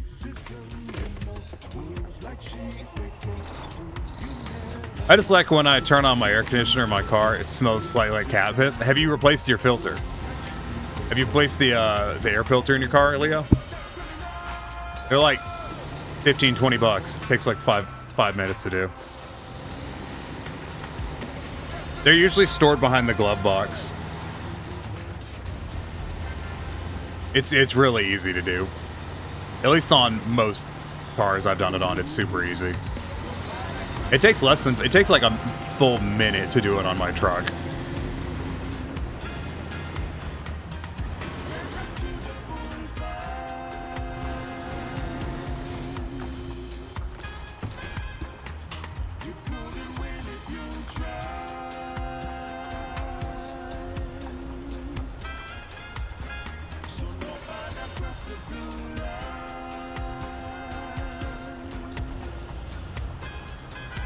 I just like when I turn on my air conditioner in my car, it smells slightly like cat piss. Have you replaced your filter? Have you replaced the air filter in your car, Leo? They're like 15, 20 bucks. It takes like five minutes to do. They're usually stored behind the glove box. It's really easy to do. At least on most cars I've done it on, it's super easy. It takes like a full minute to do it on my truck.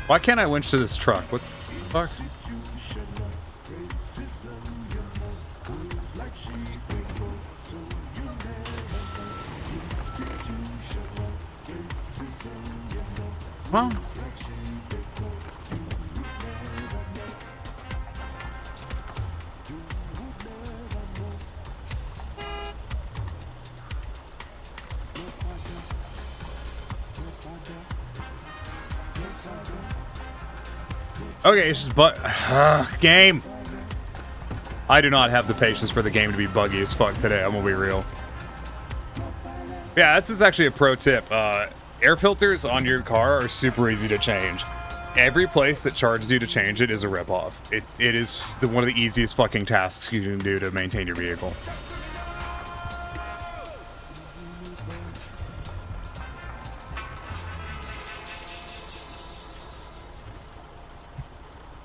Why can't I winch to this truck? What the fuck? Huh? Okay, it's just game. I do not have the patience for the game to be buggy as fuck today. I'm gonna be real. Yeah, this is actually a pro tip. Air filters on your car are super easy to change. Every place that charges you to change it is a ripoff. It is one of the easiest fucking tasks you can do to maintain your vehicle.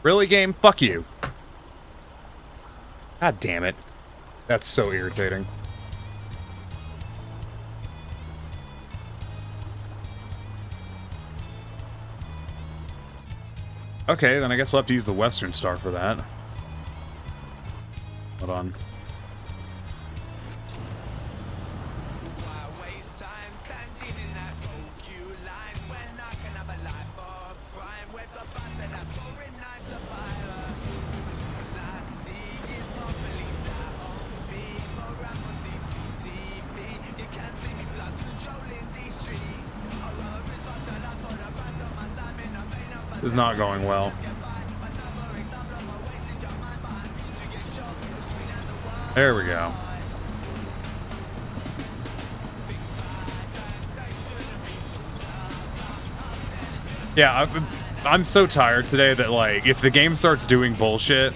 Really, game? Fuck you. God damn it. That's so irritating. Okay, then I guess we'll have to use the Western Star for that. Hold on. This is not going well. There we go. Yeah, I'm so tired today that, like, if the game starts doing bullshit,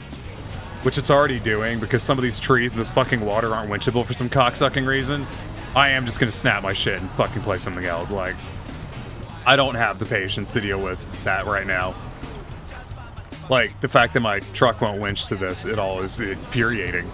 which it's already doing because some of these trees in this fucking water aren't winchable for some cocksucking reason, I am just gonna snap my shit and fucking play something else. Like, I don't have the patience to deal with that right now. Like, the fact that my truck won't winch to this at all is infuriating.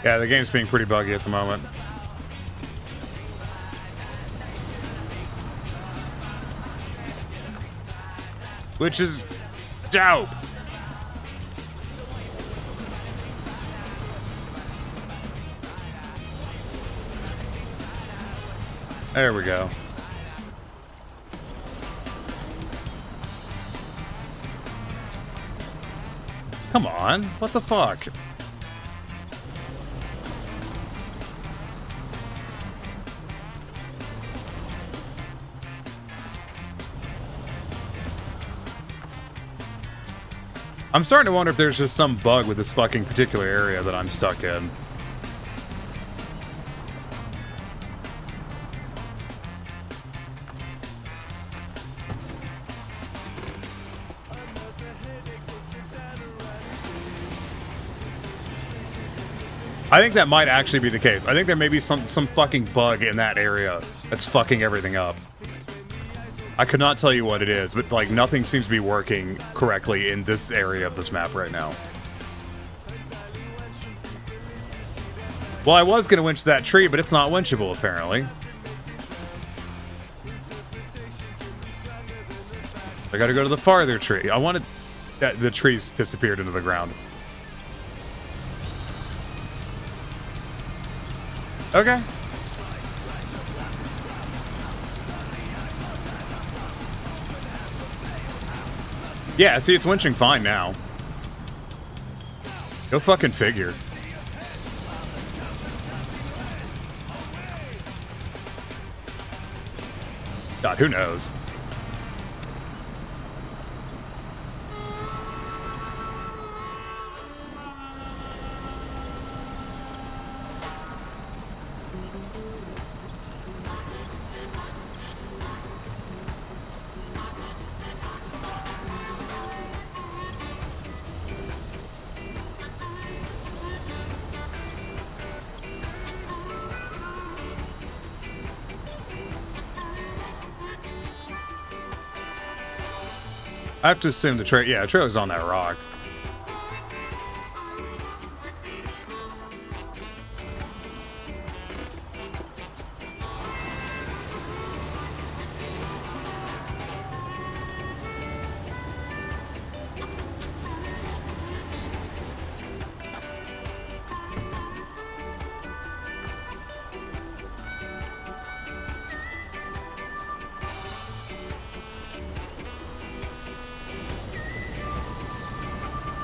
Yeah, the game's being pretty buggy at the moment. Which is dope. There we go. Come on. What the fuck? I'm starting to wonder if there's just some bug with this fucking particular area that I'm stuck in. I think that might actually be the case. I think there may be some fucking bug in that area that's fucking everything up. I could not tell you what it is, but like nothing seems to be working correctly in this area of this map right now. Well, I was gonna winch that tree, but it's not winchable apparently. I gotta go to the farther tree. I wanted that the trees disappeared into the ground. Okay. Yeah, see, it's winching fine now. Go fucking figure. God, who knows? I have to assume the trailer's on that rock.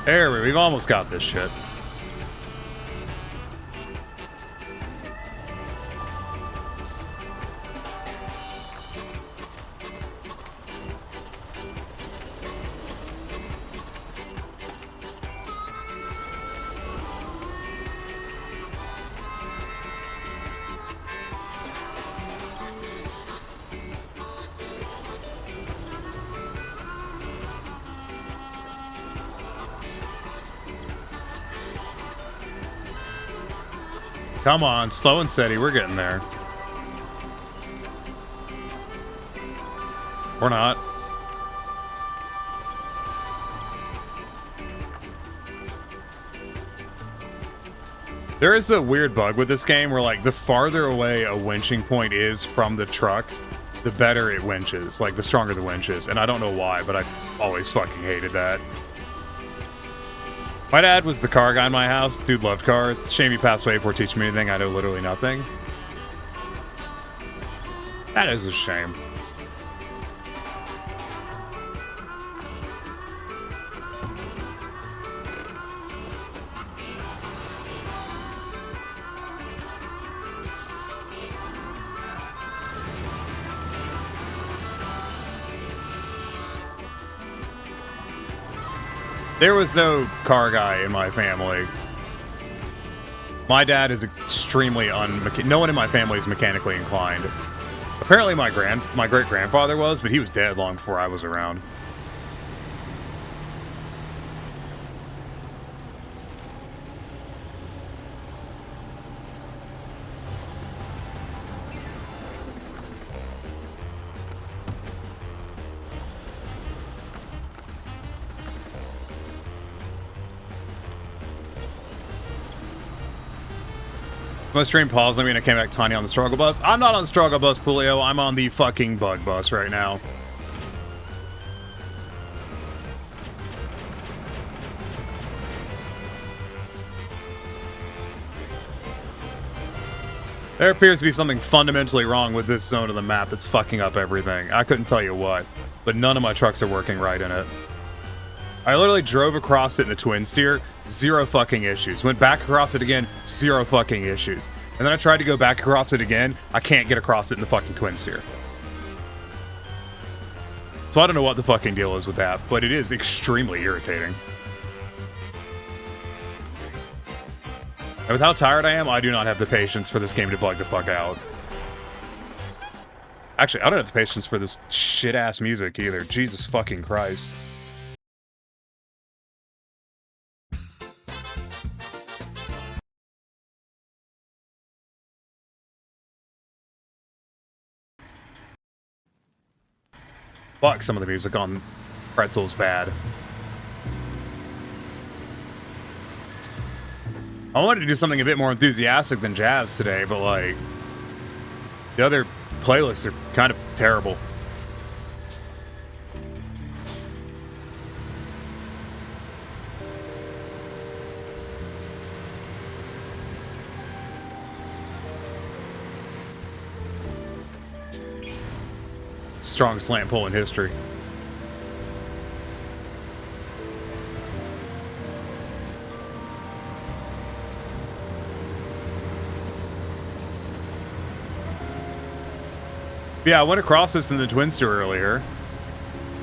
There, we've almost got this shit. Come on, slow and steady, we're getting there. Or not. There is a weird bug with this game where, like, the farther away a winching point is from the truck, the better it winches. Like, the stronger the winch is. And I don't know why, but I've always fucking hated that. My dad was the car guy in my house. Dude loved cars. Shame he passed away before teaching me anything. I know literally nothing. That is a shame. There was no car guy in my family. My dad is extremely no one in my family is mechanically inclined. Apparently my great-grandfather was, but he was dead long before I was around. My stream paused. I mean, I came back tiny on the struggle bus. I'm not on the struggle bus, Pulio. I'm on the fucking bug bus right now. There appears to be something fundamentally wrong with this zone of the map that's fucking up everything. I couldn't tell you what, but none of my trucks are working right in it. I literally drove across it in the twin steer, 0 fucking issues. Went back across it again, 0 fucking issues. And then I tried to go back across it again, I can't get across it in the fucking twin steer. So I don't know what the fucking deal is with that, but it is extremely irritating. And with how tired I am, I do not have the patience for this game to bug the fuck out. Actually, I don't have the patience for this shit-ass music either. Jesus fucking Christ. Fuck, some of the music on Pretzel's bad. I wanted to do something a bit more enthusiastic than jazz today, but like, the other playlists are kind of terrible. Strongest slant pull in history. Yeah, I went across this in the twin steer earlier.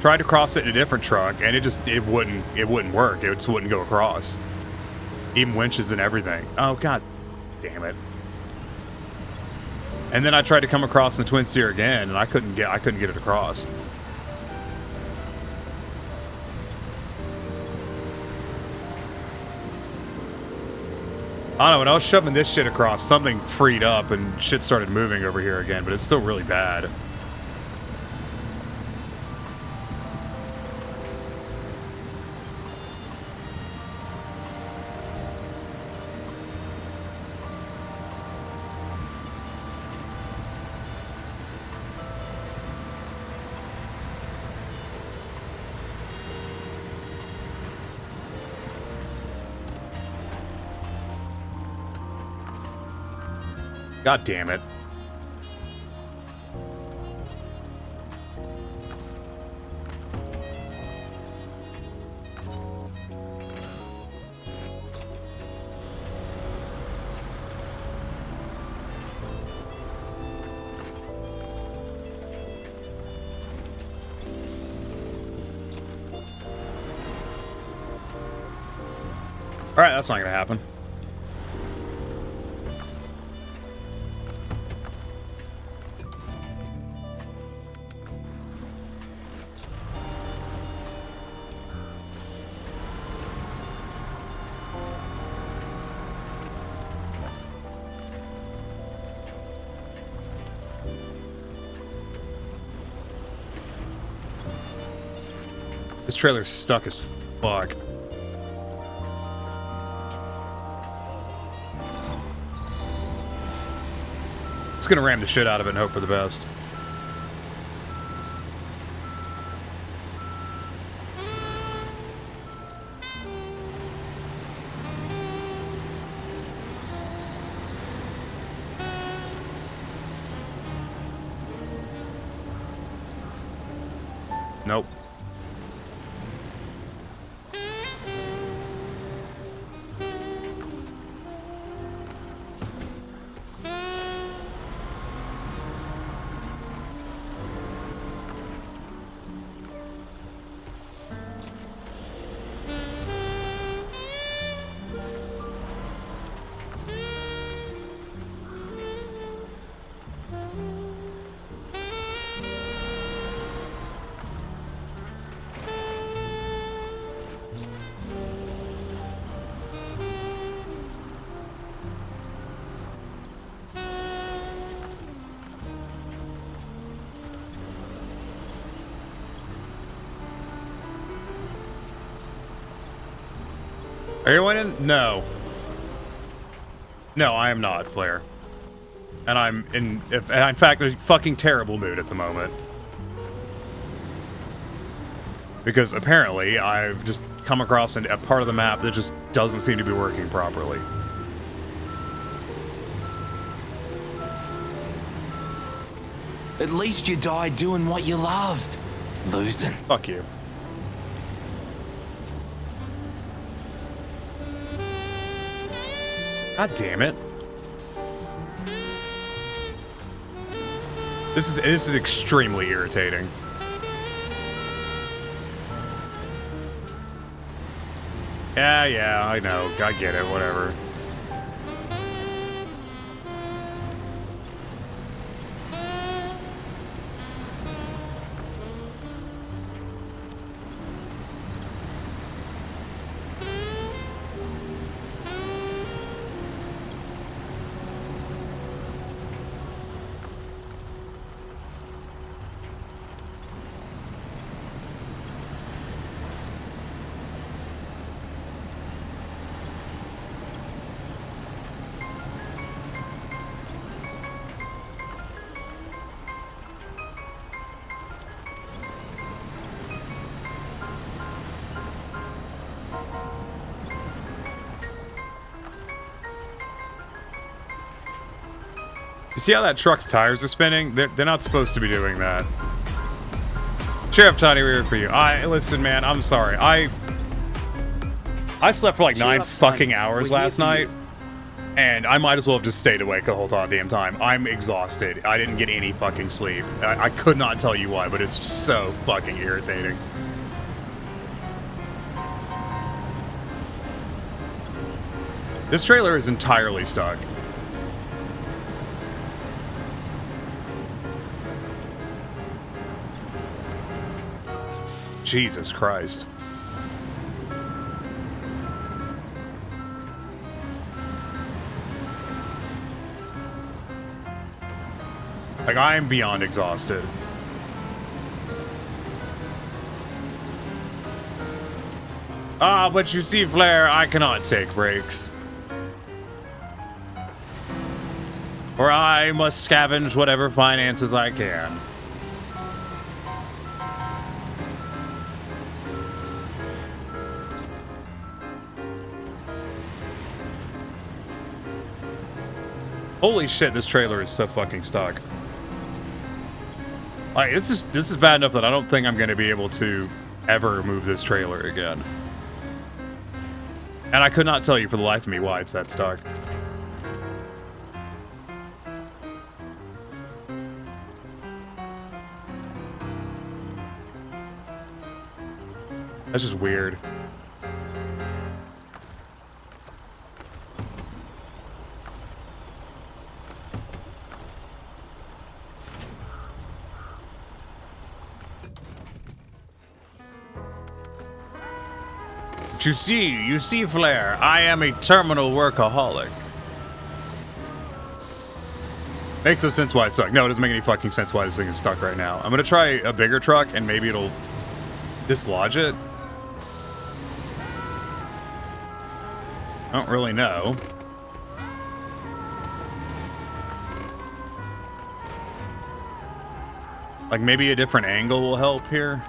Tried to cross it in a different truck, and it wouldn't work. It just wouldn't go across. Even winches and everything. Oh god damn it. And then I tried to come across in the twin steer again, and I couldn't get it across. I don't know, when I was shoving this shit across, something freed up and shit started moving over here again, but it's still really bad. God damn it. All right, that's not gonna happen. This trailer's stuck as fuck. Just gonna ram the shit out of it and hope for the best. Nope. Are you winning? No. No, I am not, Flair. And I'm in fact, a fucking terrible mood at the moment. Because apparently, I've just come across a part of the map that just doesn't seem to be working properly. At least you died doing what you loved. Losing. Fuck you. God damn it. This is extremely irritating. Yeah, I know. I get it, whatever. You see how that truck's tires are spinning? They're not supposed to be doing that. Cheer up, Tiny, we're here for you. Listen, man, I'm sorry. I slept for like 9 fucking hours last night, and I might as well have just stayed awake the whole damn time. I'm exhausted. I didn't get any fucking sleep. I could not tell you why, but it's so fucking irritating. This trailer is entirely stuck. Jesus Christ. Like, I am beyond exhausted. But you see, Flair, I cannot take breaks. Or I must scavenge whatever finances I can. Holy shit, this trailer is so fucking stuck. Like, this is bad enough that I don't think I'm going to be able to ever move this trailer again. And I could not tell you for the life of me why it's that stuck. That's just weird. You see, Flair, I am a terminal workaholic. Makes no sense why it's stuck. No, it doesn't make any fucking sense why this thing is stuck right now. I'm gonna try a bigger truck and maybe it'll dislodge it. I don't really know. Like, maybe a different angle will help here.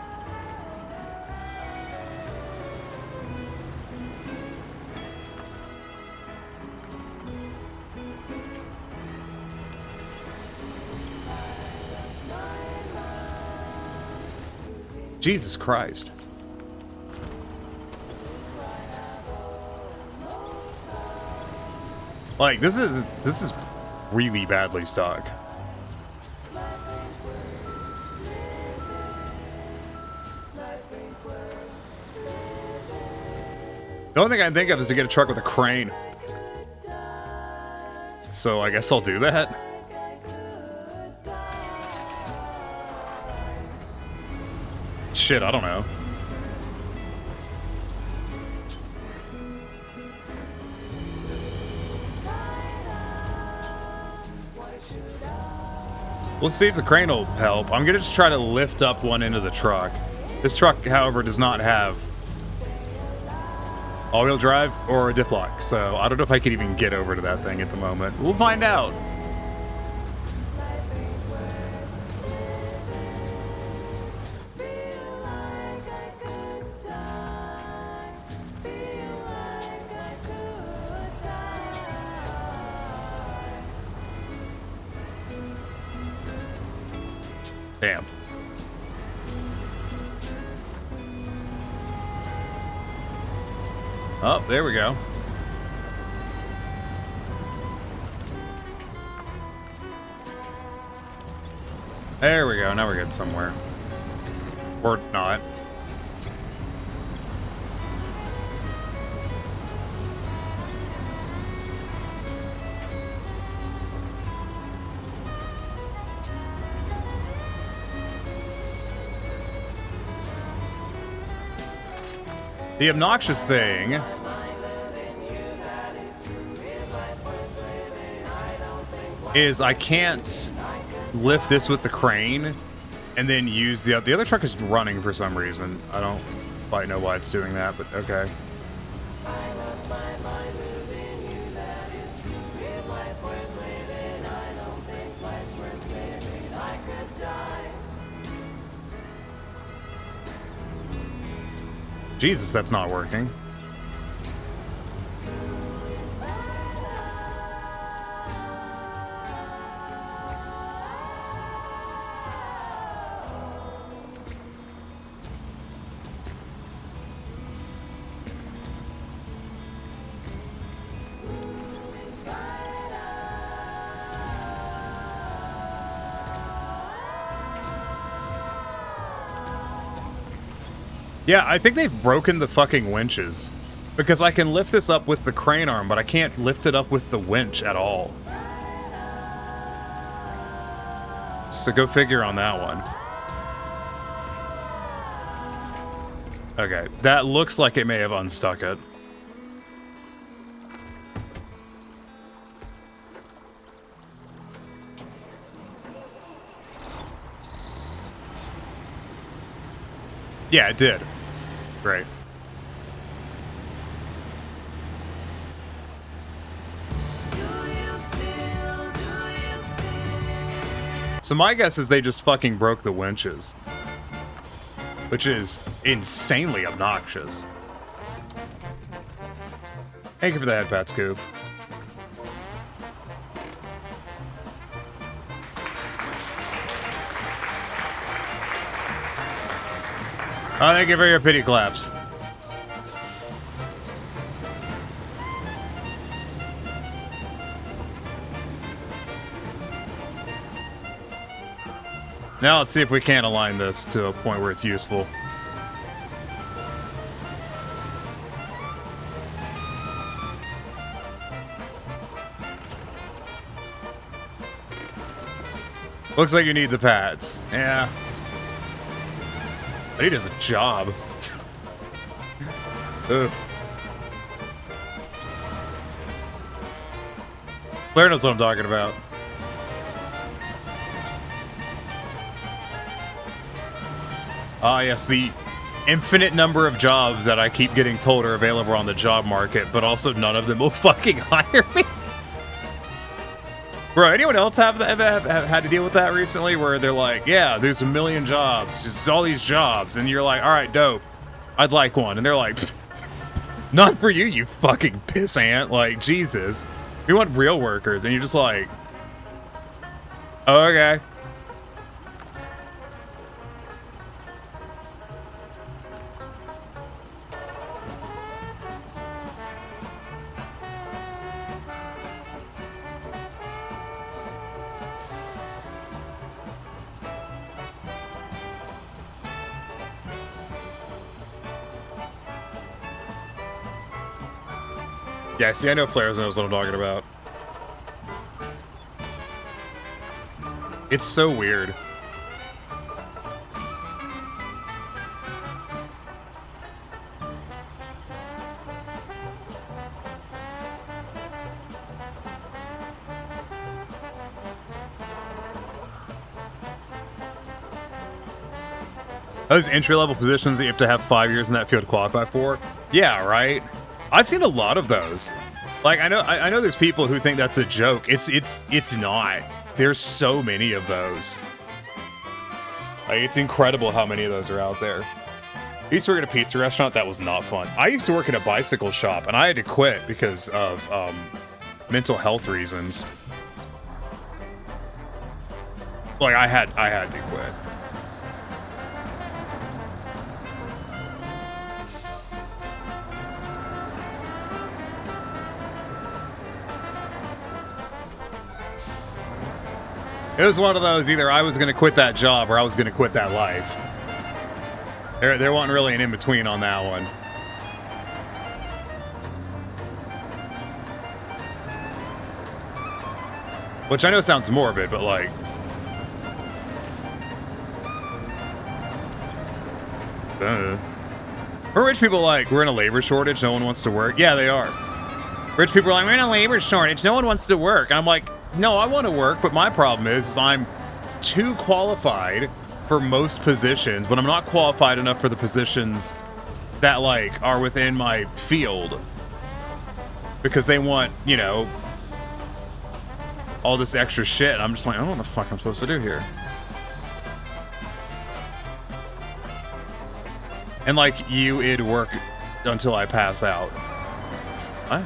Jesus Christ. Like, this is really badly stuck. The only thing I can think of is to get a truck with a crane. So I guess I'll do that. Shit, I don't know. We'll see if the crane will help. I'm gonna just try to lift up one end of the truck. This truck, however, does not have all-wheel drive or a diff lock, so I don't know if I can even get over to that thing at the moment. We'll find out. Damn. Oh, there we go. There we go. Now we're getting somewhere. Or not. The obnoxious thing is I can't lift this with the crane and then use the other truck is running for some reason. I don't quite know why it's doing that, but okay. Jesus, that's not working. Yeah, I think they've broken the fucking winches. Because I can lift this up with the crane arm, but I can't lift it up with the winch at all. So go figure on that one. Okay, that looks like it may have unstuck it. Yeah, it did. Great. So my guess is they just fucking broke the winches. Which is insanely obnoxious. Thank you for the head pat, Scoop. Oh, thank you for your pity claps. Now let's see if we can't align this to a point where it's useful. Looks like you need the pads. Yeah. But he does a job. Ugh. Claire knows what I'm talking about. Ah, yes, the infinite number of jobs that I keep getting told are available on the job market, but also none of them will fucking hire me. Bro, anyone else have had to deal with that recently where they're like, yeah, there's a million jobs, just all these jobs, and you're like, all right, dope, I'd like one, and they're like, not for you, you fucking pissant, like, Jesus, we want real workers, and you're just like, oh, okay. Yeah, see, I know Flares knows what I'm talking about. It's so weird. Those entry-level positions that you have to have 5 years in that field to qualify for? Yeah, right? I've seen a lot of those. Like, I know there's people who think that's a joke. It's not. There's so many of those. Like, it's incredible how many of those are out there. I used to work at a pizza restaurant. That was not fun. I used to work at a bicycle shop, and I had to quit because of mental health reasons. Like, I had to quit. It was one of those, either I was going to quit that job or I was going to quit that life. There wasn't really an in-between on that one. Which I know sounds morbid, but like... Are rich people like, we're in a labor shortage, no one wants to work? Yeah, they are. Rich people are like, we're in a labor shortage, no one wants to work. And I'm like, no, I want to work, but my problem is I'm too qualified for most positions, but I'm not qualified enough for the positions that, like, are within my field. Because they want, you know, all this extra shit. I'm just like, I don't know what the fuck I'm supposed to do here. And like you, it'd work until I pass out. What?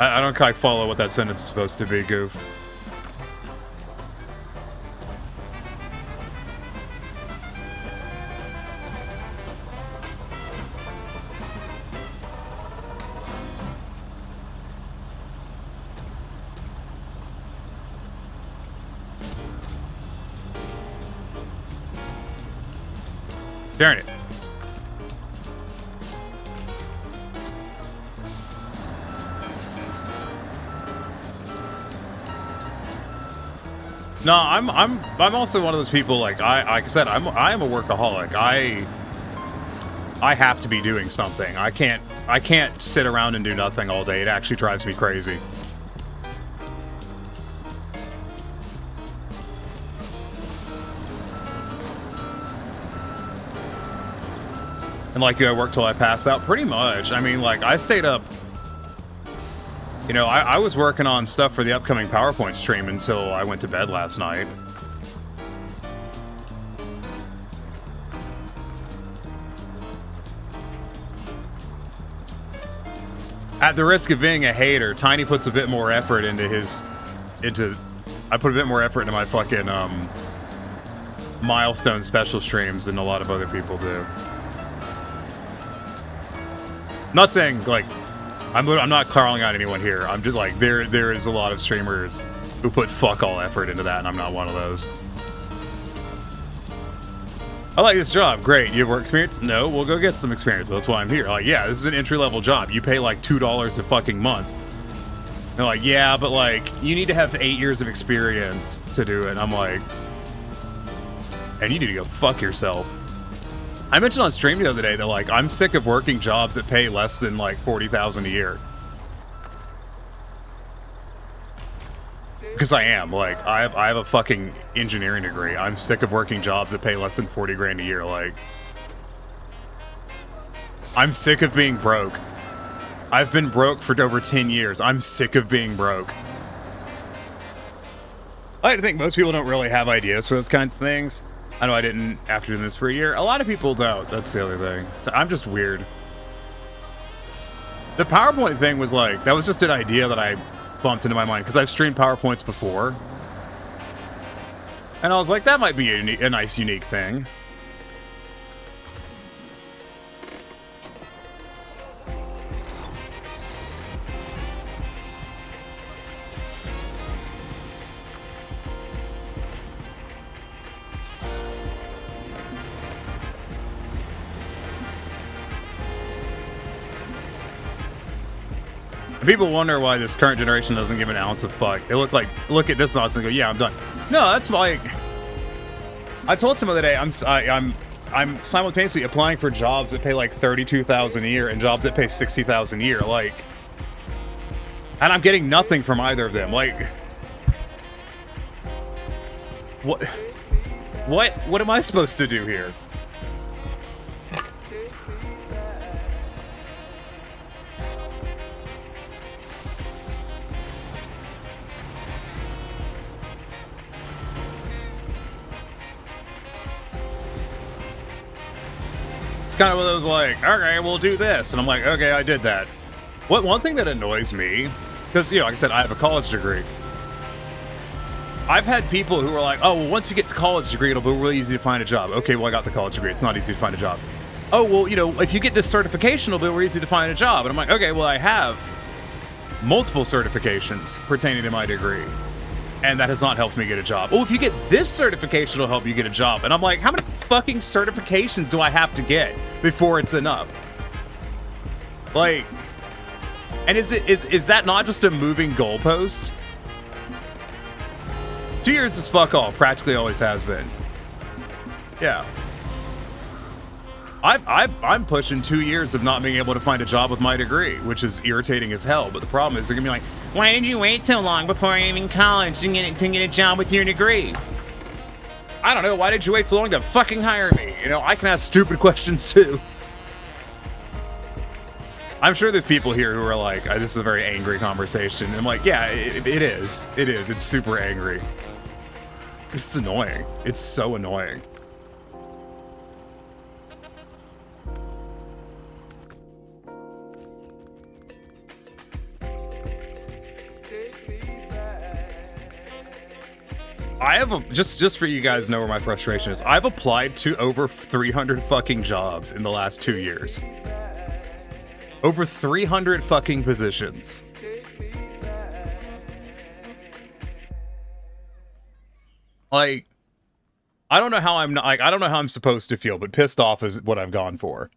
I don't quite follow what that sentence is supposed to be, Goof. Darn it. No, I'm also one of those people, like I said, I am a workaholic. I have to be doing something. I can't sit around and do nothing all day. It actually drives me crazy. And like, I work till I pass out, pretty much. I mean, like, I stayed up. You know, I was working on stuff for the upcoming PowerPoint stream until I went to bed last night. At the risk of being a hater, Tiny puts a bit more effort into I put a bit more effort into my fucking milestone special streams than a lot of other people do. I'm not saying, like, I'm not calling out anyone here. I'm just like, there is a lot of streamers who put fuck all effort into that, and I'm not one of those. I like this job. Great. You have work experience? No, we'll go get some experience. But that's why I'm here. Like, yeah, this is an entry-level job. You pay like $2 a fucking month. They're like, yeah, but like, you need to have 8 years of experience to do it. And I'm like, and you need to go fuck yourself. I mentioned on stream the other day that, like, I'm sick of working jobs that pay less than, like, $40,000 a year. Because I am. Like, I have a fucking engineering degree. I'm sick of working jobs that pay less than 40 grand a year. Like, I'm sick of being broke. I've been broke for over 10 years. I'm sick of being broke. I think most people don't really have ideas for those kinds of things. I know I didn't after doing this for a year. A lot of people don't. That's the other thing. So I'm just weird. The PowerPoint thing was like, that was just an idea that I bumped into my mind because I've streamed PowerPoints before. And I was like, that might be a nice, unique thing. People wonder why this current generation doesn't give an ounce of fuck. They look at this nonsense and go, yeah, I'm done. No, that's like, I told someone the other day, I'm simultaneously applying for jobs that pay like $32,000 a year and jobs that pay $60,000 a year, like, and I'm getting nothing from either of them. Like, what am I supposed to do here? Kind of one of those like, okay, we'll do this, and I'm like, okay, I did that. One thing that annoys me, because, you know, like I said, I have a college degree. I've had people who are like, oh, well, once you get to college degree, it'll be really easy to find a job. Okay, well, I got the college degree. It's not easy to find a job. Oh, well, you know, if you get this certification, it'll be really easy to find a job. And I'm like, okay, well, I have multiple certifications pertaining to my degree, and that has not helped me get a job. Oh, if you get this certification, it'll help you get a job. And I'm like, how many fucking certifications do I have to get before it's enough? Like, and is that not just a moving goalpost? 2 years is fuck all. Practically always has been. Yeah. I'm pushing 2 years of not being able to find a job with my degree, which is irritating as hell. But the problem is they're gonna be like, why did you wait so long before you're in college to get a job with your degree? I don't know. Why did you wait so long to fucking hire me? You know, I can ask stupid questions too. I'm sure there's people here who are like, this is a very angry conversation. And I'm like, yeah, it is. It is. It's super angry. This is annoying. It's so annoying. I have just for you guys to know where my frustration is. I've applied to over 300 fucking jobs in the last 2 years. Over 300 fucking positions. Like, I don't know how I'm not, like, I don't know how I'm supposed to feel, but pissed off is what I've gone for.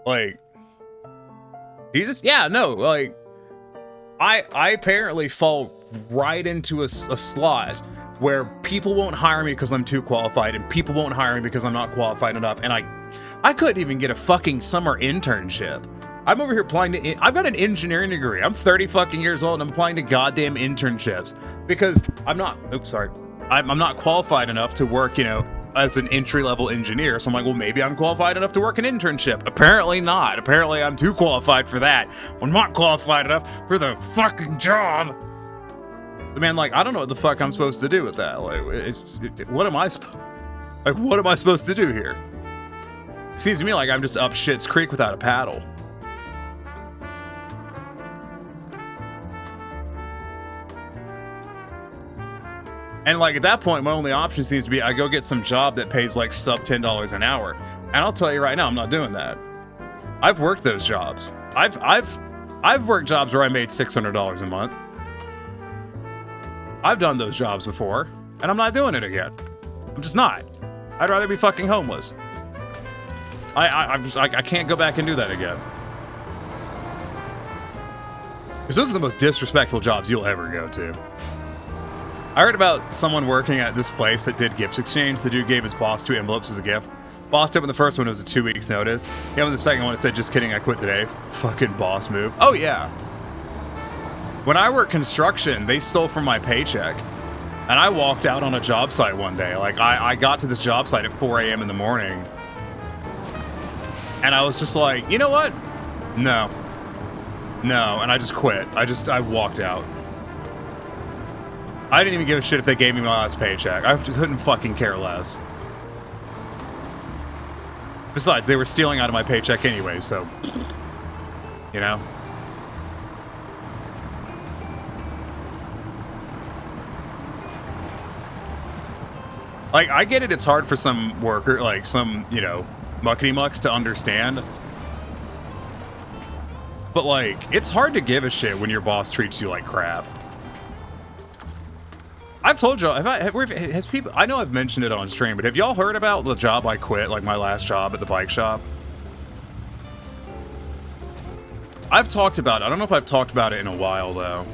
Like, Jesus, yeah, no, like, I apparently fall right into a slot where people won't hire me because I'm too qualified, and people won't hire me because I'm not qualified enough, and I couldn't even get a fucking summer internship. I'm over here applying to, I've got an engineering degree. I'm 30 fucking years old, and I'm applying to goddamn internships because I'm not, I'm not qualified enough to work, you know, as an entry-level engineer. So I'm like, well, maybe I'm qualified enough to work an internship. Apparently not. Apparently I'm too qualified for that. I'm not qualified enough for the fucking job. But man, like, I don't know what the fuck I'm supposed to do with that. Like, what am I supposed to do here? It seems to me like I'm just up shit's creek without a paddle. And like at that point, my only option seems to be I go get some job that pays like sub $10 an hour. And I'll tell you right now, I'm not doing that. I've worked those jobs. I've worked jobs where I made $600 a month. I've done those jobs before, and I'm not doing it again. I'm just not. I'd rather be fucking homeless. I can't go back and do that again. Because those are the most disrespectful jobs you'll ever go to. I heard about someone working at this place that did gifts exchange. The dude gave his boss 2 envelopes as a gift. Boss opened the first one, it was a 2 weeks notice. He opened the second one, it said, just kidding, I quit today. Fucking boss move. Oh yeah. When I worked construction, they stole from my paycheck. And I walked out on a job site one day. Like I got to this job site at 4 a.m. in the morning. And I was just like, you know what? No. No, and I just quit. I walked out. I didn't even give a shit if they gave me my last paycheck. I couldn't fucking care less. Besides, they were stealing out of my paycheck anyway, so... You know? Like, I get it, it's hard for some worker, like some, you know, muckety-mucks to understand. But, like, it's hard to give a shit when your boss treats you like crap. I've told y'all, has people, I know I've mentioned it on stream, but have y'all heard about the job I quit, like my last job at the bike shop? I've talked about it. I don't know if I've talked about it in a while, though.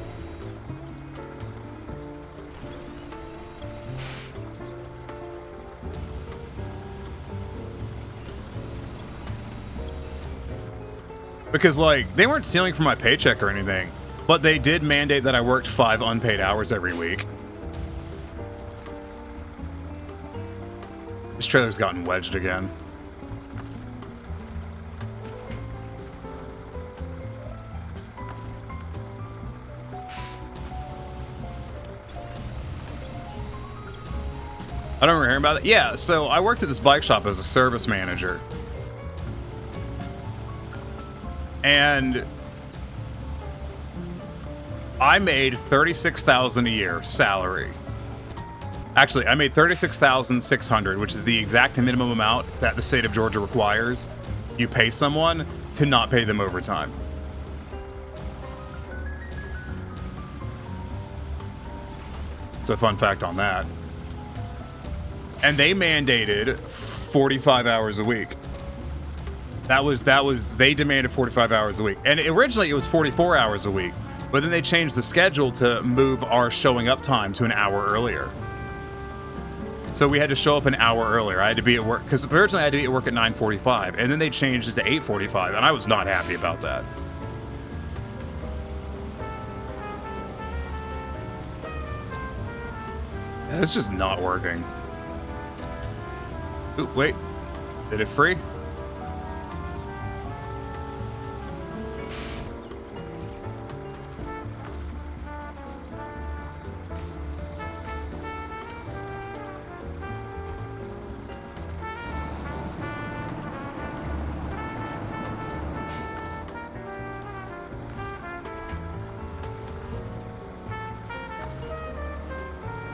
Because, like, they weren't stealing from my paycheck or anything, but they did mandate that I worked 5 unpaid hours every week. This trailer's gotten wedged again. I don't remember hearing about it. Yeah, so I worked at this bike shop as a service manager. And I made $36,000 a year salary. Actually, I made $36,600, which is the exact minimum amount that the state of Georgia requires you pay someone to not pay them overtime. It's a fun fact on that. And they mandated 45 hours a week. They demanded 45 hours a week. And originally it was 44 hours a week, but then they changed the schedule to move our showing up time to an hour earlier. So we had to show up an hour earlier. I had to be at work, because originally I had to be at work at 9:45, and then they changed it to 8:45, and I was not happy about that. It's just not working. Ooh, wait. Did it free?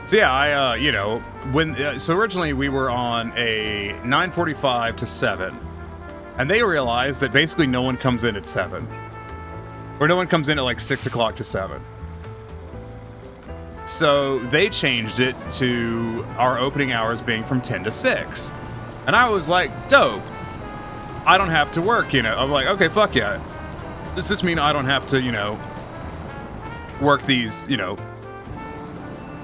So yeah, so originally we were on a 9:45 to 7, and they realized that basically no one comes in at 7, or no one comes in at like 6 o'clock to 7. So they changed it to our opening hours being from 10 to 6, and I was like, dope. I don't have to work, I'm like, okay, fuck yeah. Does this mean I don't have to, work these,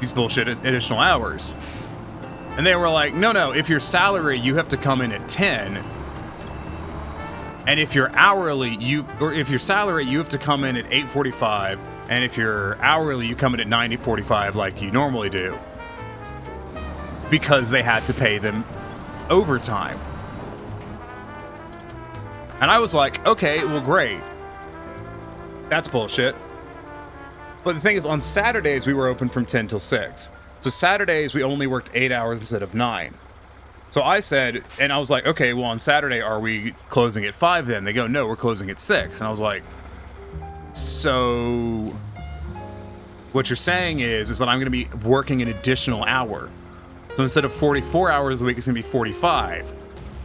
these bullshit additional hours? And they were like, no, if you're salary, you have to come in at 10. And if you're hourly, if you're salary, you have to come in at 8:45. And if you're hourly, you come in at 9:45 like you normally do. Because they had to pay them overtime. And I was like, okay, well, great. That's bullshit. But the thing is, on Saturdays, we were open from 10 till 6. So Saturdays, we only worked 8 hours instead of 9. So I said, and I was like, okay, well, on Saturday, are we closing at 5 then? They go, no, we're closing at 6. And I was like, so what you're saying is that I'm going to be working an additional hour. So instead of 44 hours a week, it's going to be 45.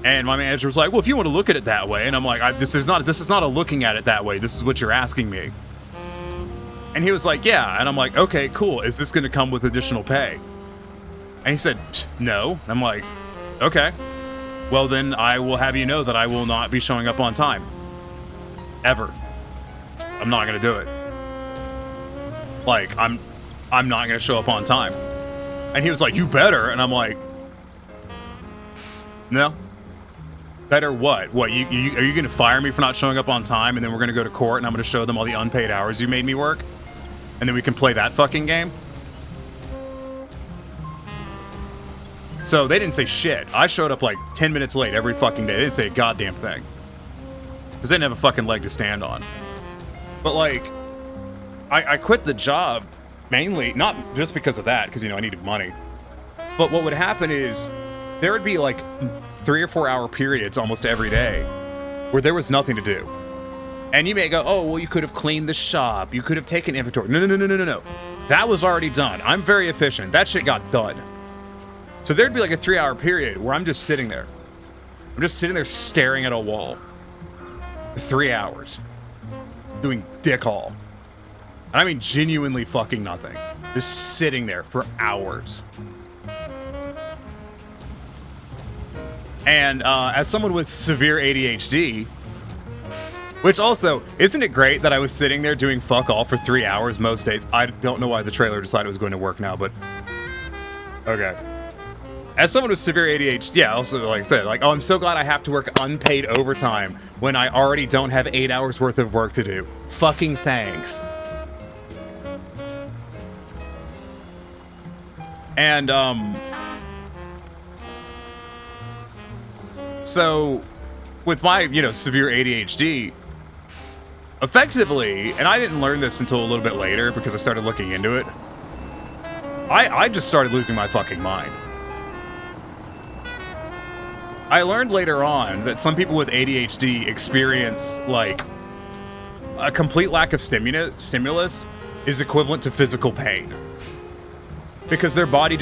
And my manager was like, well, if you want to look at it that way. And I'm like, this is not a looking at it that way. This is what you're asking me. And he was like, yeah. And I'm like, okay, cool. Is this going to come with additional pay? And he said, no. I'm like, okay. Well, then I will have you know that I will not be showing up on time. Ever. I'm not going to do it. Like, I'm not going to show up on time. And he was like, you better. And I'm like, no. Better what? What, are you going to fire me for not showing up on time, and then we're going to go to court and I'm going to show them all the unpaid hours you made me work? And then we can play that fucking game? So they didn't say shit. I showed up like 10 minutes late every fucking day. They didn't say a goddamn thing. Because they didn't have a fucking leg to stand on. But like, I quit the job mainly, not just because of that, because, I needed money. But what would happen is, there would be like 3 or 4 hour periods almost every day where there was nothing to do. And you may go, oh, well, you could have cleaned the shop. You could have taken inventory. No. That was already done. I'm very efficient. That shit got done. So there'd be like a 3 hour period where I'm just sitting there. I'm just sitting there staring at a wall. For 3 hours. Doing dick all. And I mean genuinely fucking nothing. Just sitting there for hours. And as someone with severe ADHD, which also, isn't it great that I was sitting there doing fuck all for 3 hours most days? I don't know why the trailer decided it was going to work now, but okay. As someone with severe ADHD, yeah, also, like I said, like, oh, I'm so glad I have to work unpaid overtime when I already don't have 8 hours worth of work to do. Fucking thanks. And, so, with my, severe ADHD, effectively, and I didn't learn this until a little bit later because I started looking into it, I just started losing my fucking mind. I learned later on that some people with ADHD experience, like, a complete lack of stimulus is equivalent to physical pain. Because their brain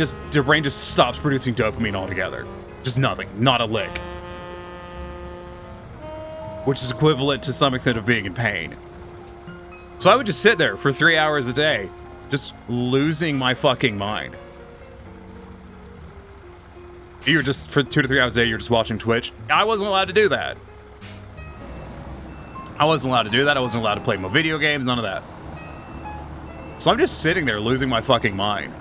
just stops producing dopamine altogether. Just nothing. Not a lick. which is equivalent to some extent of being in pain. So I would just sit there for 3 hours a day, just losing my fucking mind. You're just, for 2 to 3 hours a day, you're just watching Twitch. I wasn't allowed to do that. I wasn't allowed to do that. I wasn't allowed to play my video games, none of that. So I'm just sitting there losing my fucking mind.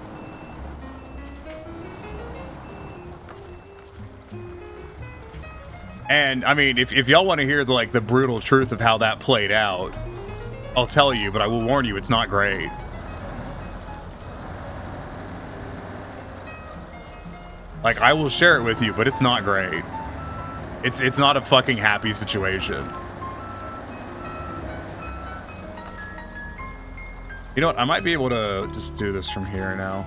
And, I mean, if y'all want to hear, the brutal truth of how that played out, I'll tell you, but I will warn you, it's not great. Like, I will share it with you, but it's not great. It's not a fucking happy situation. You know what? I might be able to just do this from here now.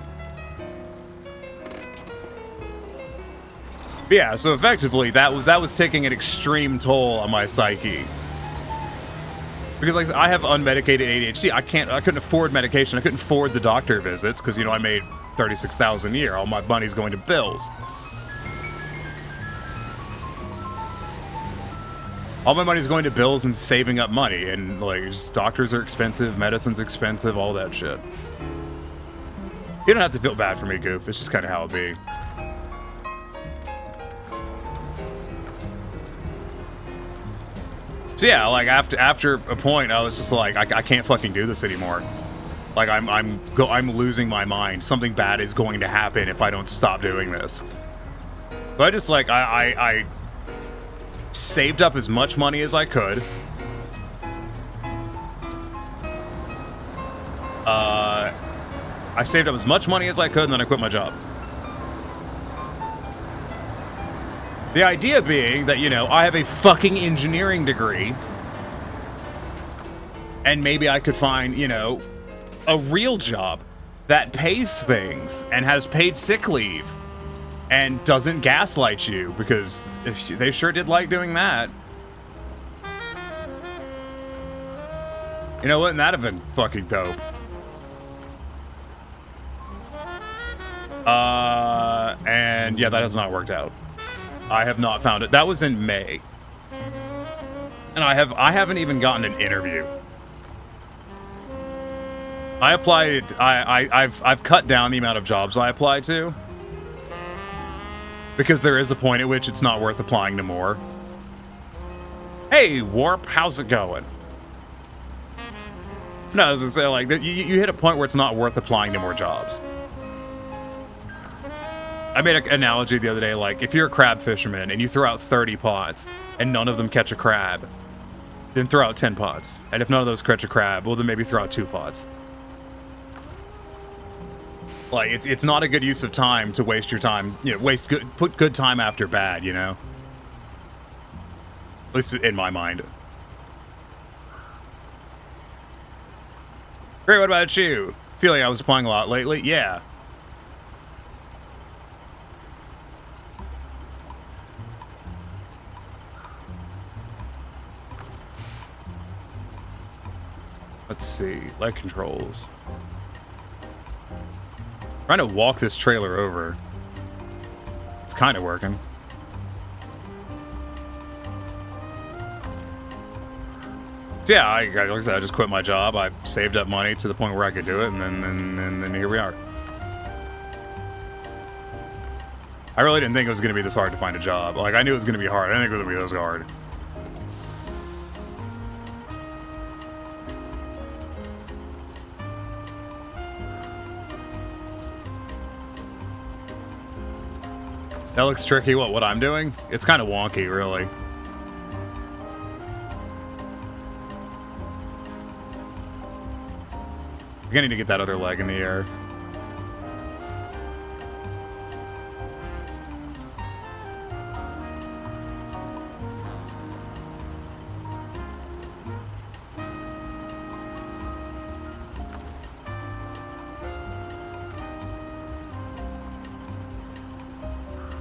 But yeah, so effectively, that was taking an extreme toll on my psyche. Because like I have unmedicated ADHD. I couldn't afford medication. I couldn't afford the doctor visits because, you know, I made $36,000 a year. All my money's going to bills. All my money's going to bills and saving up money, and like just doctors are expensive, medicine's expensive, all that shit. You don't have to feel bad for me, Goof. It's just kind of how it be. So yeah, like after a point, I was just like, I can't fucking do this anymore. Like I'm losing my mind. Something bad is going to happen if I don't stop doing this. But I just like I saved up as much money as I could. I saved up as much money as I could, and then I quit my job. The idea being that, you know, I have a fucking engineering degree, and maybe I could find, you know, a real job that pays things and has paid sick leave and doesn't gaslight you, because they sure did like doing that. You know, wouldn't that have been fucking dope? And yeah, that has not worked out. I have not found it. That was in May. And I haven't even gotten an interview. I applied, I've cut down the amount of jobs I apply to, because there is a point at which it's not worth applying to more. Hey, Warp, how's it going? No, I was gonna say, like, you hit a point where it's not worth applying to more jobs. I made an analogy the other day, like, if you're a crab fisherman and you throw out 30 pots and none of them catch a crab, then throw out 10 pots. And if none of those catch a crab, well, then maybe throw out 2 pots. Like, it's not a good use of time to waste your time, you know, put good time after bad, you know? At least in my mind. Great, what about you? Feel like I was applying a lot lately? Yeah. Let's see, leg controls. Trying to walk this trailer over. It's kind of working. So yeah, like I said, I just quit my job. I saved up money to the point where I could do it, and then here we are. I really didn't think it was going to be this hard to find a job. Like, I knew it was going to be hard. I didn't think it was going to be this hard. That looks tricky. What I'm doing? It's kind of wonky, really. You're gonna need to get that other leg in the air.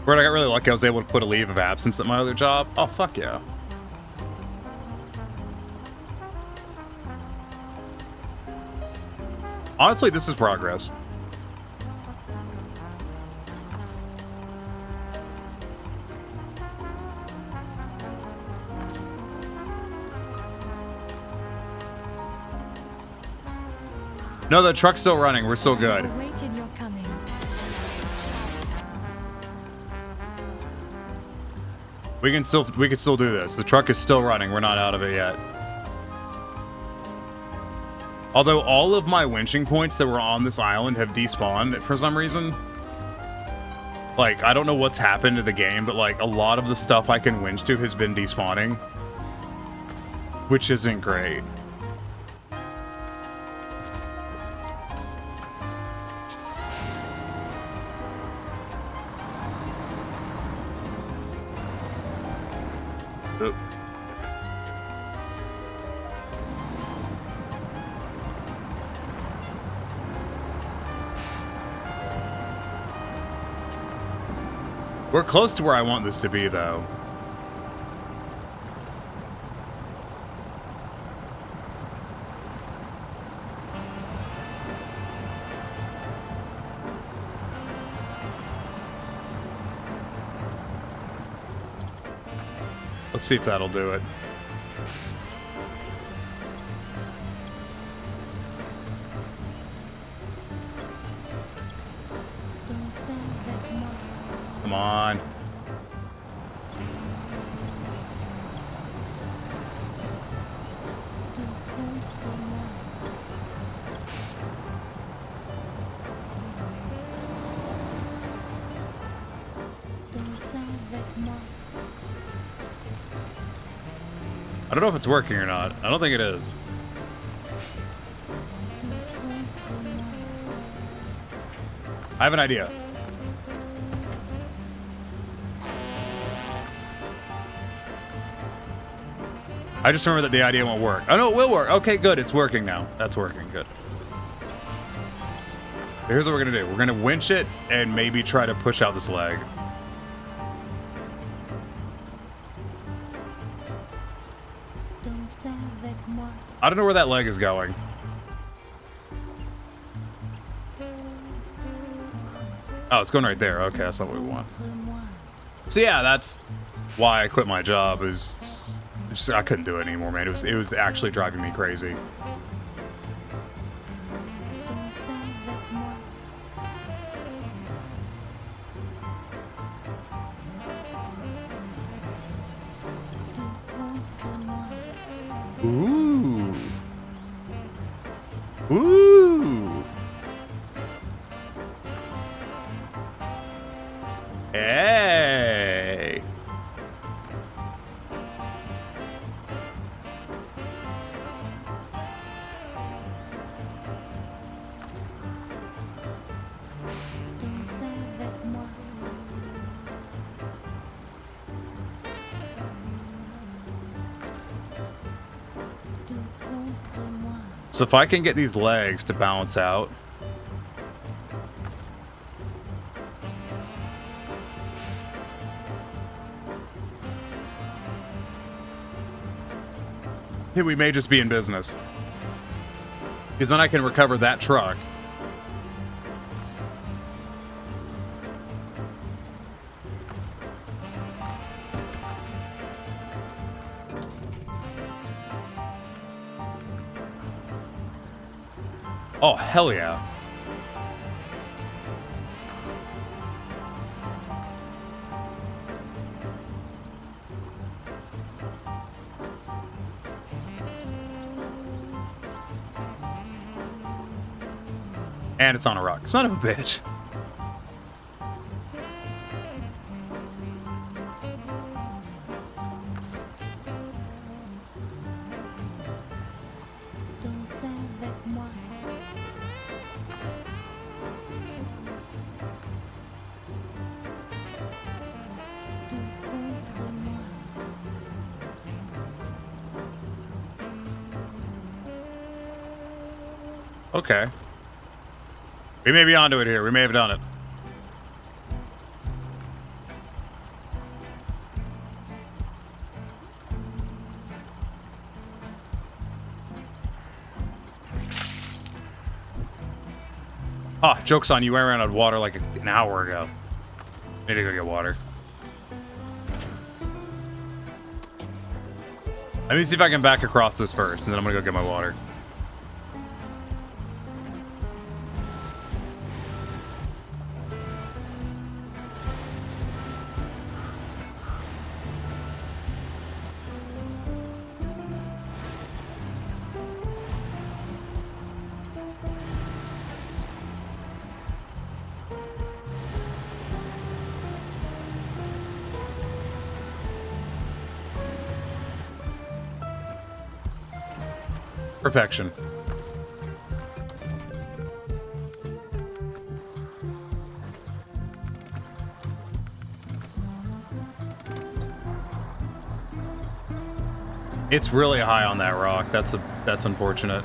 Where I got really lucky, I was able to put a leave of absence at my other job. Oh, fuck yeah. Honestly, this is progress. No, the truck's still running. We're still good. Awaited your coming. We can still do this. The truck is still running. We're not out of it yet. Although all of my winching points that were on this island have despawned for some reason. Like, I don't know what's happened to the game, but like a lot of the stuff I can winch to has been despawning. Which isn't great. Oop. We're close to where I want this to be, though. Let's see if that'll do it. Come on. I don't know if it's working or not. I don't think it is. I have an idea. I just remember that the idea won't work. Oh, no, it will work. Okay, good. It's working now. That's working. Good. Here's what we're going to do. We're going to winch it and maybe try to push out this leg. I don't know where that leg is going. Oh, it's going right there. Okay, that's not what we want. So yeah, that's why I quit my job. Is just, I couldn't do it anymore, man. It was actually driving me crazy. Ooh. Ooh. Hey. So if I can get these legs to balance out. Then we may just be in business. Because then I can recover that truck. Oh, hell yeah. And it's on a rock. Son of a bitch. Okay. We may be onto it here. We may have done it. Ah, joke's on you. I ran out of water like an hour ago. Need to go get water. Let me see if I can back across this first, and then I'm gonna go get my water. Perfection. It's really high on that rock. That's unfortunate.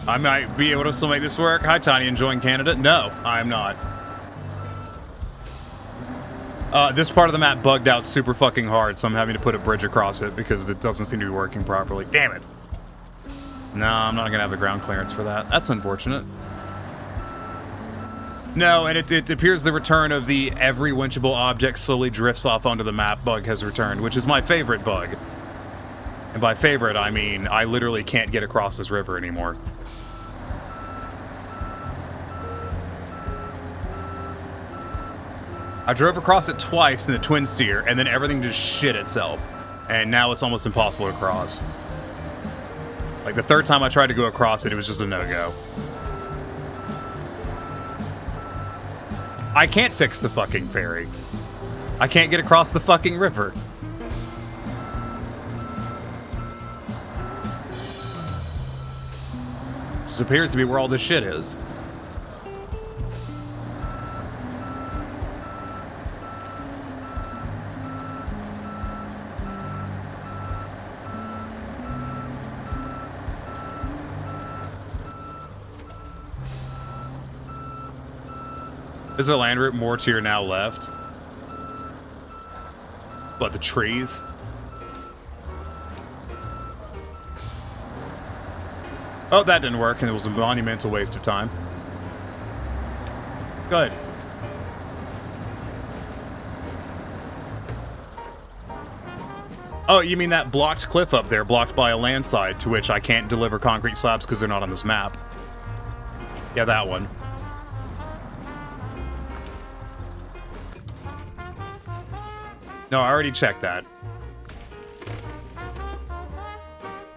I might be able to still make this work. Hi, Tiny, enjoying Canada? No, I'm not. This part of the map bugged out super fucking hard, so I'm having to put a bridge across it because it doesn't seem to be working properly. Damn it. No, I'm not gonna have the ground clearance for that. That's unfortunate. No, and it appears the return of the every winchable object slowly drifts off onto the map bug has returned, which is my favorite bug. And by favorite, I mean I literally can't get across this river anymore. I drove across it twice in the twin steer, and then everything just shit itself. And now it's almost impossible to cross. Like, the third time I tried to go across it, it was just a no-go. I can't fix the fucking ferry. I can't get across the fucking river. This appears to be where all this shit is. Is the land route more to your now left? But the trees? Oh, that didn't work, and it was a monumental waste of time. Good. Oh, you mean that blocked cliff up there, blocked by a landslide, to which I can't deliver concrete slabs because they're not on this map. Yeah, that one. No, I already checked that.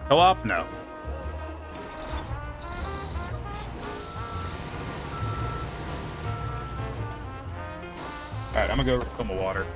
Co-op? No. Alright, I'm gonna go fill my water.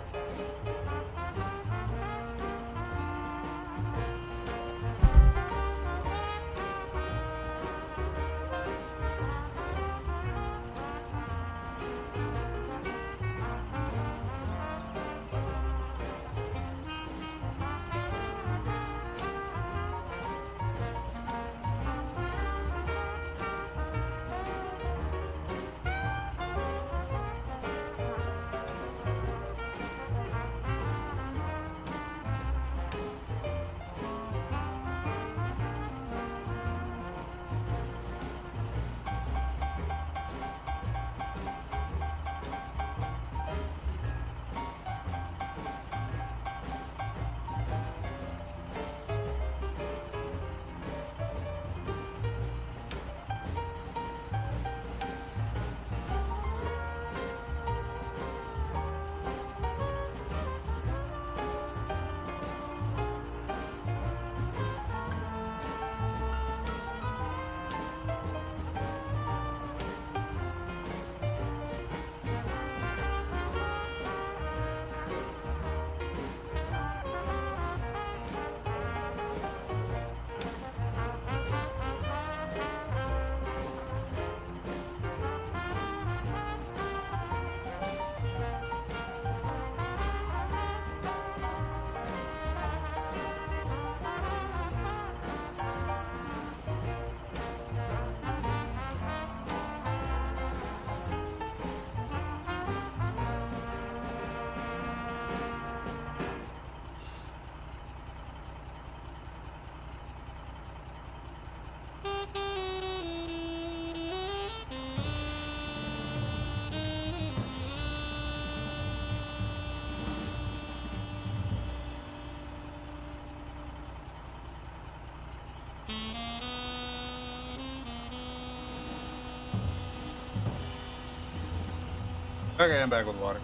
Okay, I'm back with water.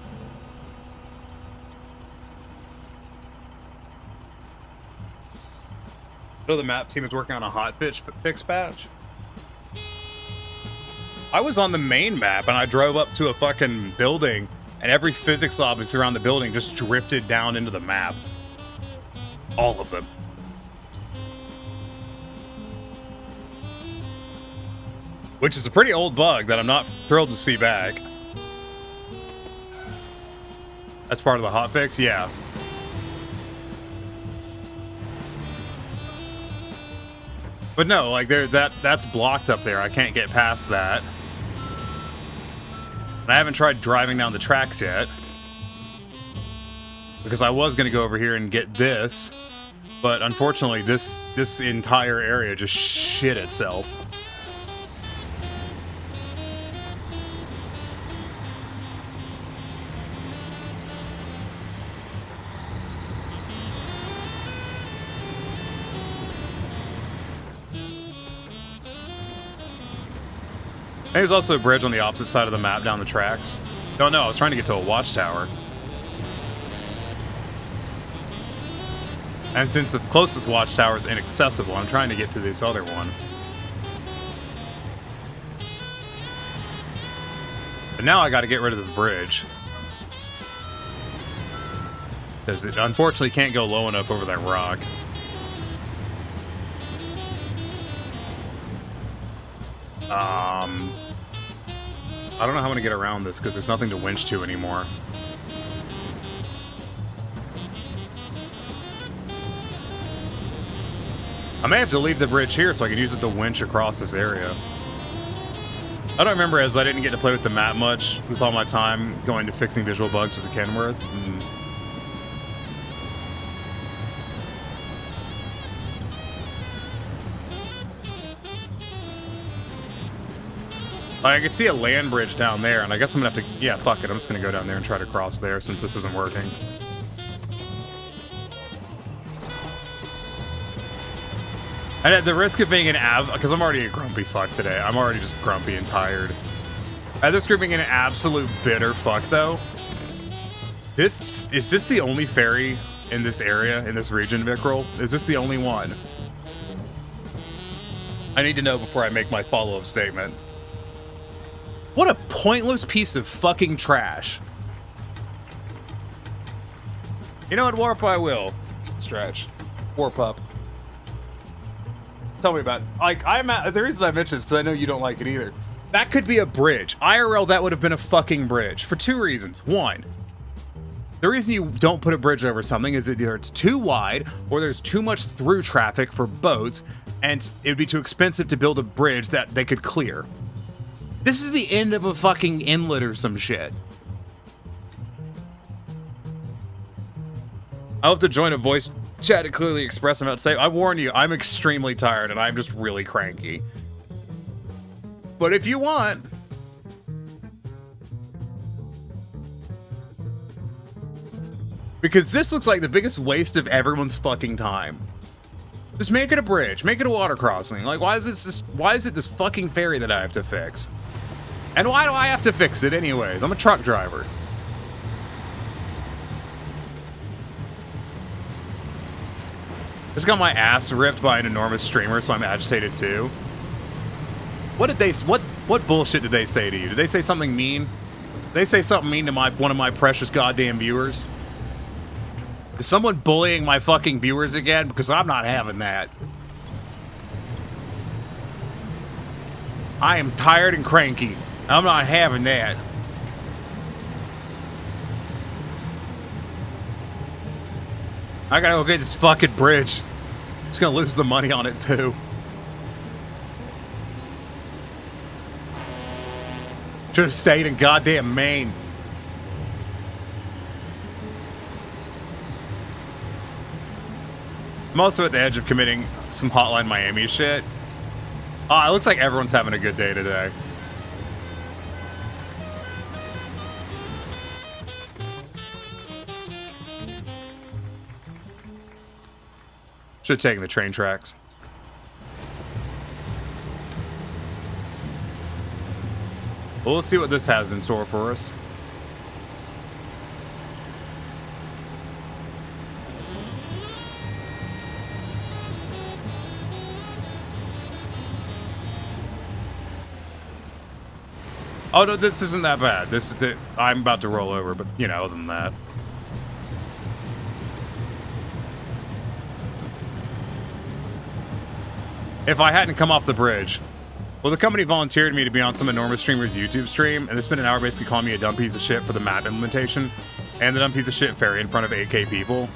So the map team is working on a hot fix patch. I was on the main map and I drove up to a fucking building and every physics object around the building just drifted down into the map. All of them. Which is a pretty old bug that I'm not thrilled to see back. That's part of the hotfix? Yeah. But no, like that's blocked up there. I can't get past that. And I haven't tried driving down the tracks yet. Because I was gonna go over here and get this, but unfortunately this entire area just shit itself. There's also a bridge on the opposite side of the map down the tracks. Oh no, I was trying to get to a watchtower. And since the closest watchtower is inaccessible, I'm trying to get to this other one. But now I gotta get rid of this bridge. Because it unfortunately can't go low enough over that rock. I don't know how I'm gonna get around this because there's nothing to winch to anymore. I may have to leave the bridge here so I can use it to winch across this area. I don't remember as I didn't get to play with the map much with all my time going to fixing visual bugs with the Kenworth. I could see a land bridge down there, and I guess I'm gonna have to... Yeah, fuck it. I'm just gonna go down there and try to cross there since this isn't working. And at the risk of being an because I'm already a grumpy fuck today. I'm already just grumpy and tired. At the risk of being an absolute bitter fuck, though, is this the only ferry in this area, in this region, Vickrell? Is this the only one? I need to know before I make my follow-up statement. What a pointless piece of fucking trash. You know what? Warp I will. Stretch. Warp up. Tell me about it. Like, the reason I mentioned this is because I know you don't like it either. That could be a bridge. IRL, that would have been a fucking bridge. For two reasons. One, the reason you don't put a bridge over something is either it's too wide or there's too much through traffic for boats, and it would be too expensive to build a bridge that they could clear. This is the end of a fucking inlet or some shit. I'll have to join a voice chat to clearly express I'm about to say. I warn you, I'm extremely tired and I'm just really cranky. But if you want... Because this looks like the biggest waste of everyone's fucking time. Just make it a bridge. Make it a water crossing. Like, why is it this fucking ferry that I have to fix? And why do I have to fix it anyways? I'm a truck driver. Just got my ass ripped by an enormous streamer, so I'm agitated too. What bullshit did they say to you? Did they say something mean? Did they say something mean to one of my precious goddamn viewers? Is someone bullying my fucking viewers again? Because I'm not having that. I am tired and cranky. I'm not having that. I gotta go get this fucking bridge. Just gonna lose the money on it too. Should have stayed in goddamn Maine. I'm also at the edge of committing some Hotline Miami shit. It looks like everyone's having a good day today. Should have taken the train tracks. Well, let's see what this has in store for us. Oh, no, this isn't that bad. This is I'm about to roll over, but, you know, other than that. If I hadn't come off the bridge... Well, the company volunteered me to be on some enormous streamer's YouTube stream, and they spent an hour basically calling me a dumb piece of shit for the map implementation, and the dumb piece of shit ferry in front of 8K people.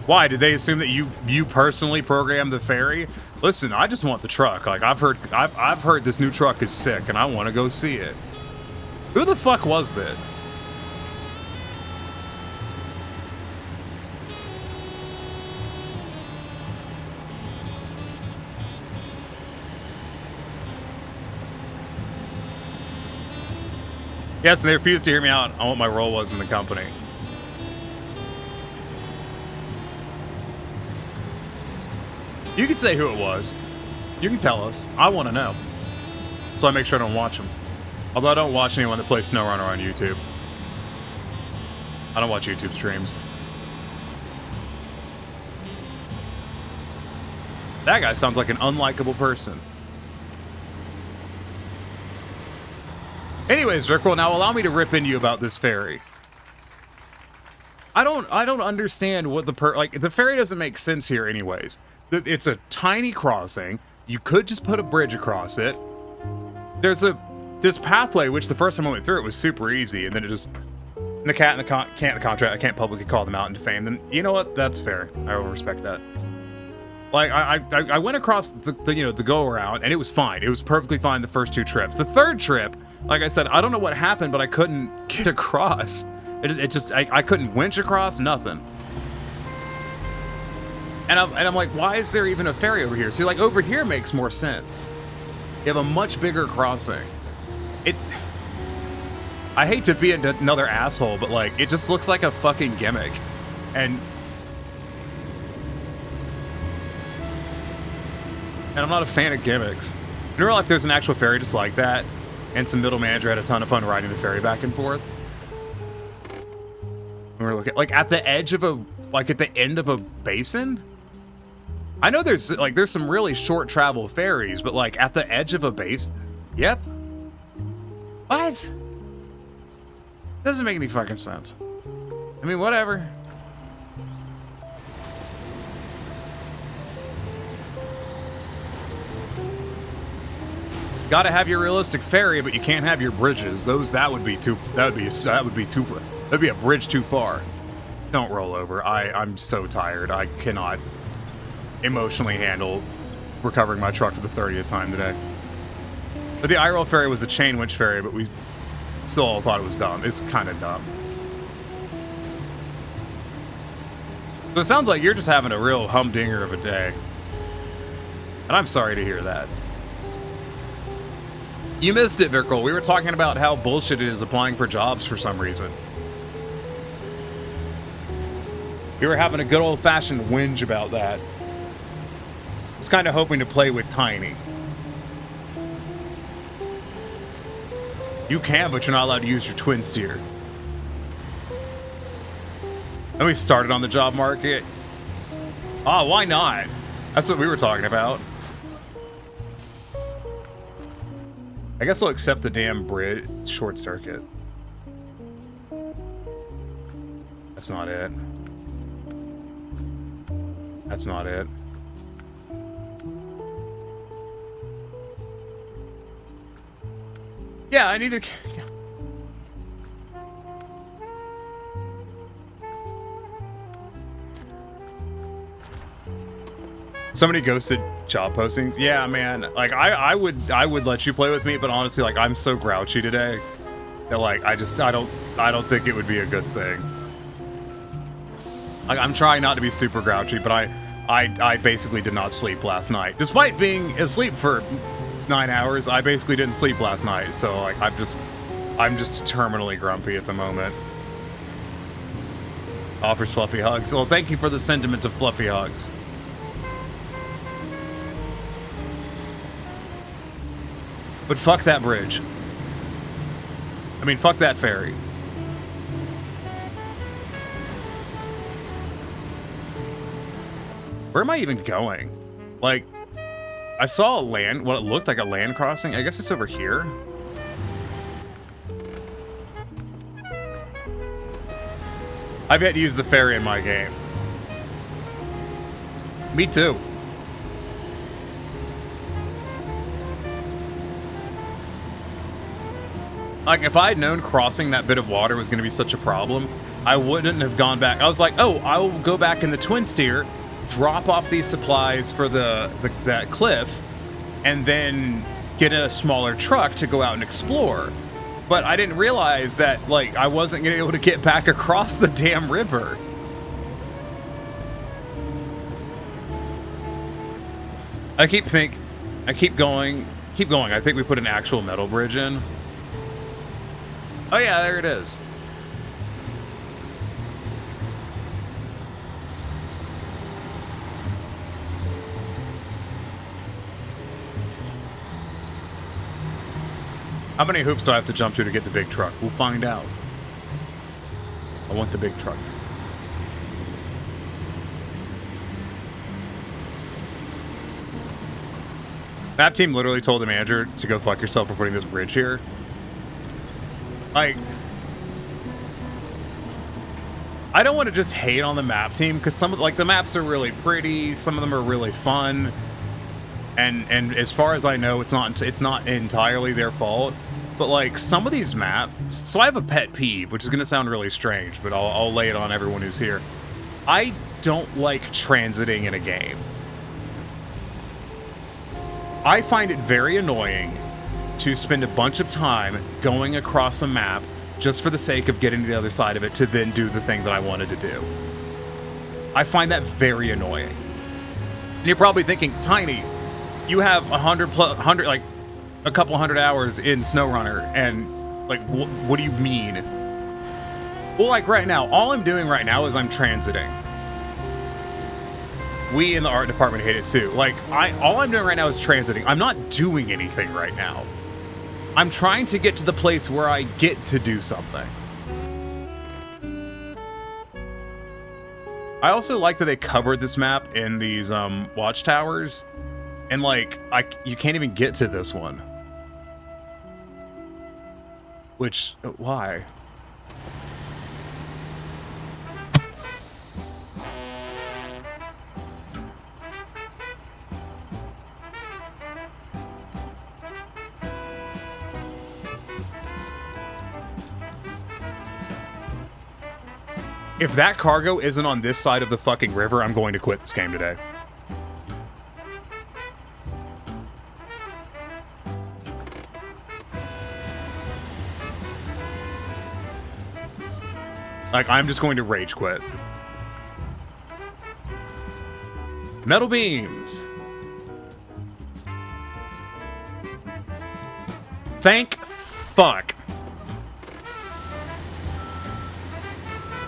Why? Did they assume that you personally programmed the ferry? Listen, I just want the truck. Like, I've heard this new truck is sick, and I want to go see it. Who the fuck was that? Yes, and they refused to hear me out on what my role was in the company. You can say who it was. You can tell us. I want to know. So I make sure I don't watch them. Although I don't watch anyone that plays Snowrunner on YouTube. I don't watch YouTube streams. That guy sounds like an unlikable person. Anyways, Rickroll, now allow me to rip into you about this ferry. I don't understand what the ferry doesn't make sense here anyways. It's a tiny crossing. You could just put a bridge across it. There's this pathway, which the first time I went through it was super easy, and then it just the cat and the contract. I can't publicly call them out into fame. Then you know what? That's fair. I will respect that. Like I went across the go around, and it was fine. It was perfectly fine the first two trips. The third trip, like I said, I don't know what happened, but I couldn't get across. I couldn't winch across, nothing. And I'm like, why is there even a ferry over here? See, like, over here makes more sense. You have a much bigger crossing. I hate to be another asshole, but, like, it just looks like a fucking gimmick. And I'm not a fan of gimmicks. In real life, there's an actual ferry just like that, and some middle manager had a ton of fun riding the ferry back and forth. And we're looking, like, at the edge of at the end of a basin? I know there's some really short travel ferries, but like at the edge of a base. Yep. What? Doesn't make any fucking sense. I mean, whatever. Gotta have your realistic ferry, but you can't have your bridges. That would be a bridge too far. Don't roll over. I'm so tired. I cannot emotionally handle recovering my truck for the 30th time today. But the IRL ferry was a chain winch ferry, but we still all thought it was dumb. It's kind of dumb. So it sounds like you're just having a real humdinger of a day. And I'm sorry to hear that. You missed it, Virkol. We were talking about how bullshit it is applying for jobs for some reason. We were having a good old-fashioned whinge about that. I was kind of hoping to play with Tiny. You can, but you're not allowed to use your twin steer. And we started on the job market. Ah, why not? That's what we were talking about. I guess I'll accept the damn bridge short circuit. That's not it. That's not it. Yeah, I need to... Somebody ghosted job postings. Yeah, man. Like I would let you play with me, but honestly, like I'm so grouchy today that like I don't think it would be a good thing. Like I'm trying not to be super grouchy, but I basically did not sleep last night. Despite being asleep for 9 hours, I basically didn't sleep last night. So like I'm just terminally grumpy at the moment. Offers fluffy hugs. Well, thank you for the sentiment of fluffy hugs. But fuck that bridge. I mean, fuck that ferry. Where am I even going? Like, I saw a land, what it looked like a land crossing. I guess it's over here. I've yet to use the ferry in my game. Me too. Like, if I had known crossing that bit of water was going to be such a problem, I wouldn't have gone back. I was like, oh, I will go back in the Twin Steer, drop off these supplies for that cliff, and then get a smaller truck to go out and explore. But I didn't realize that, like, I wasn't going to be able to get back across the damn river. I keep going. I think we put an actual metal bridge in. Oh yeah, there it is. How many hoops do I have to jump to get the big truck? We'll find out. I want the big truck. That team literally told the manager to go fuck yourself for putting this bridge here. Like, I don't want to just hate on the map team because some of the maps are really pretty, some of them are really fun, and as far as I know, it's not entirely their fault. But like some of these maps, so I have a pet peeve, which is going to sound really strange, but I'll lay it on everyone who's here. I don't like transiting in a game. I find it very annoying to spend a bunch of time going across a map just for the sake of getting to the other side of it to then do the thing that I wanted to do. I find that very annoying. And you're probably thinking, Tiny, you have like a couple hundred hours in Snowrunner, and like, what do you mean? Well, like right now, all I'm doing right now is I'm transiting. We in the art department hate it too. Like, all I'm doing right now is transiting. I'm not doing anything right now. I'm trying to get to the place where I get to do something. I also like that they covered this map in these watchtowers, and like you can't even get to this one. Which, why? If that cargo isn't on this side of the fucking river, I'm going to quit this game today. Like, I'm just going to rage quit. Metal beams. Thank fuck.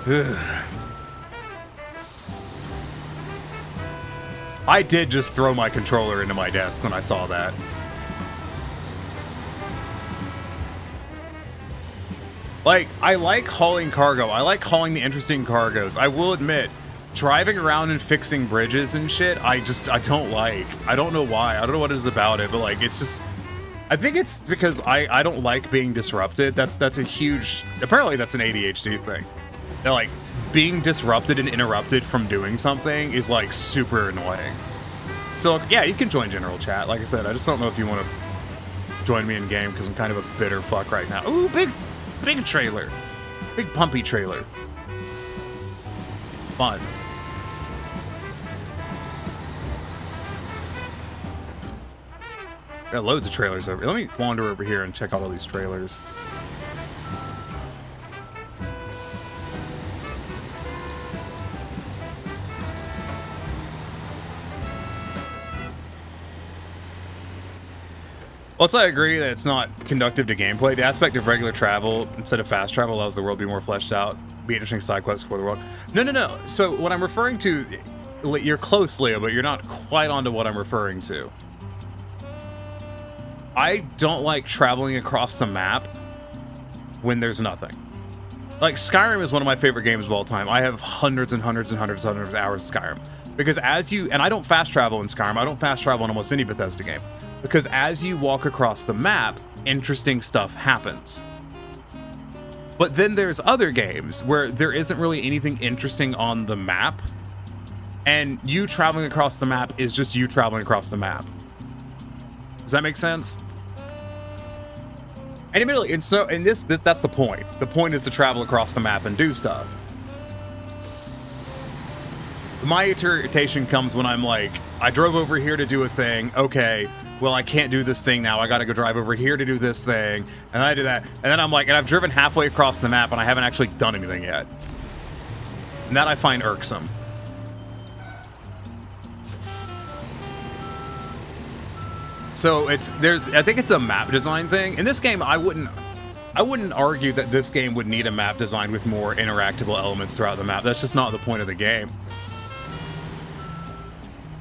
Ugh. I did just throw my controller into my desk when I saw that. Like, I like hauling cargo. I like hauling the interesting cargoes. I will admit, driving around and fixing bridges and shit, I don't like. I don't know why. I don't know what it is about it, but like, it's just... I think it's because I don't like being disrupted. That's a huge... Apparently that's an ADHD thing. They're like, being disrupted and interrupted from doing something is like super annoying. So yeah, you can join general chat. Like I said, I just don't know if you want to join me in game because I'm kind of a bitter fuck right now. Ooh, big trailer. Big pumpy trailer. Fun. Got loads of trailers over here. Let me wander over here and check out all these trailers. Whilst I agree that it's not conductive to gameplay, the aspect of regular travel instead of fast travel allows the world to be more fleshed out, be interesting side quests for the world. No. So what I'm referring to, you're close, Leo, but you're not quite onto what I'm referring to. I don't like traveling across the map when there's nothing. Like, Skyrim is one of my favorite games of all time. I have hundreds and hundreds and hundreds and hundreds of hours of Skyrim. Because as you, and I don't fast travel in Skyrim, I don't fast travel in almost any Bethesda game. Because as you walk across the map, interesting stuff happens. But then there's other games where there isn't really anything interesting on the map, and you traveling across the map is just you traveling across the map. Does that make sense? And admittedly, that's the point. The point is to travel across the map and do stuff. My irritation comes when I'm like, I drove over here to do a thing. Okay, well, I can't do this thing now. I got to go drive over here to do this thing. And I do that. And then I'm like, and I've driven halfway across the map and I haven't actually done anything yet. And that I find irksome. So I think it's a map design thing. In this game, I wouldn't argue that this game would need a map design with more interactable elements throughout the map. That's just not the point of the game.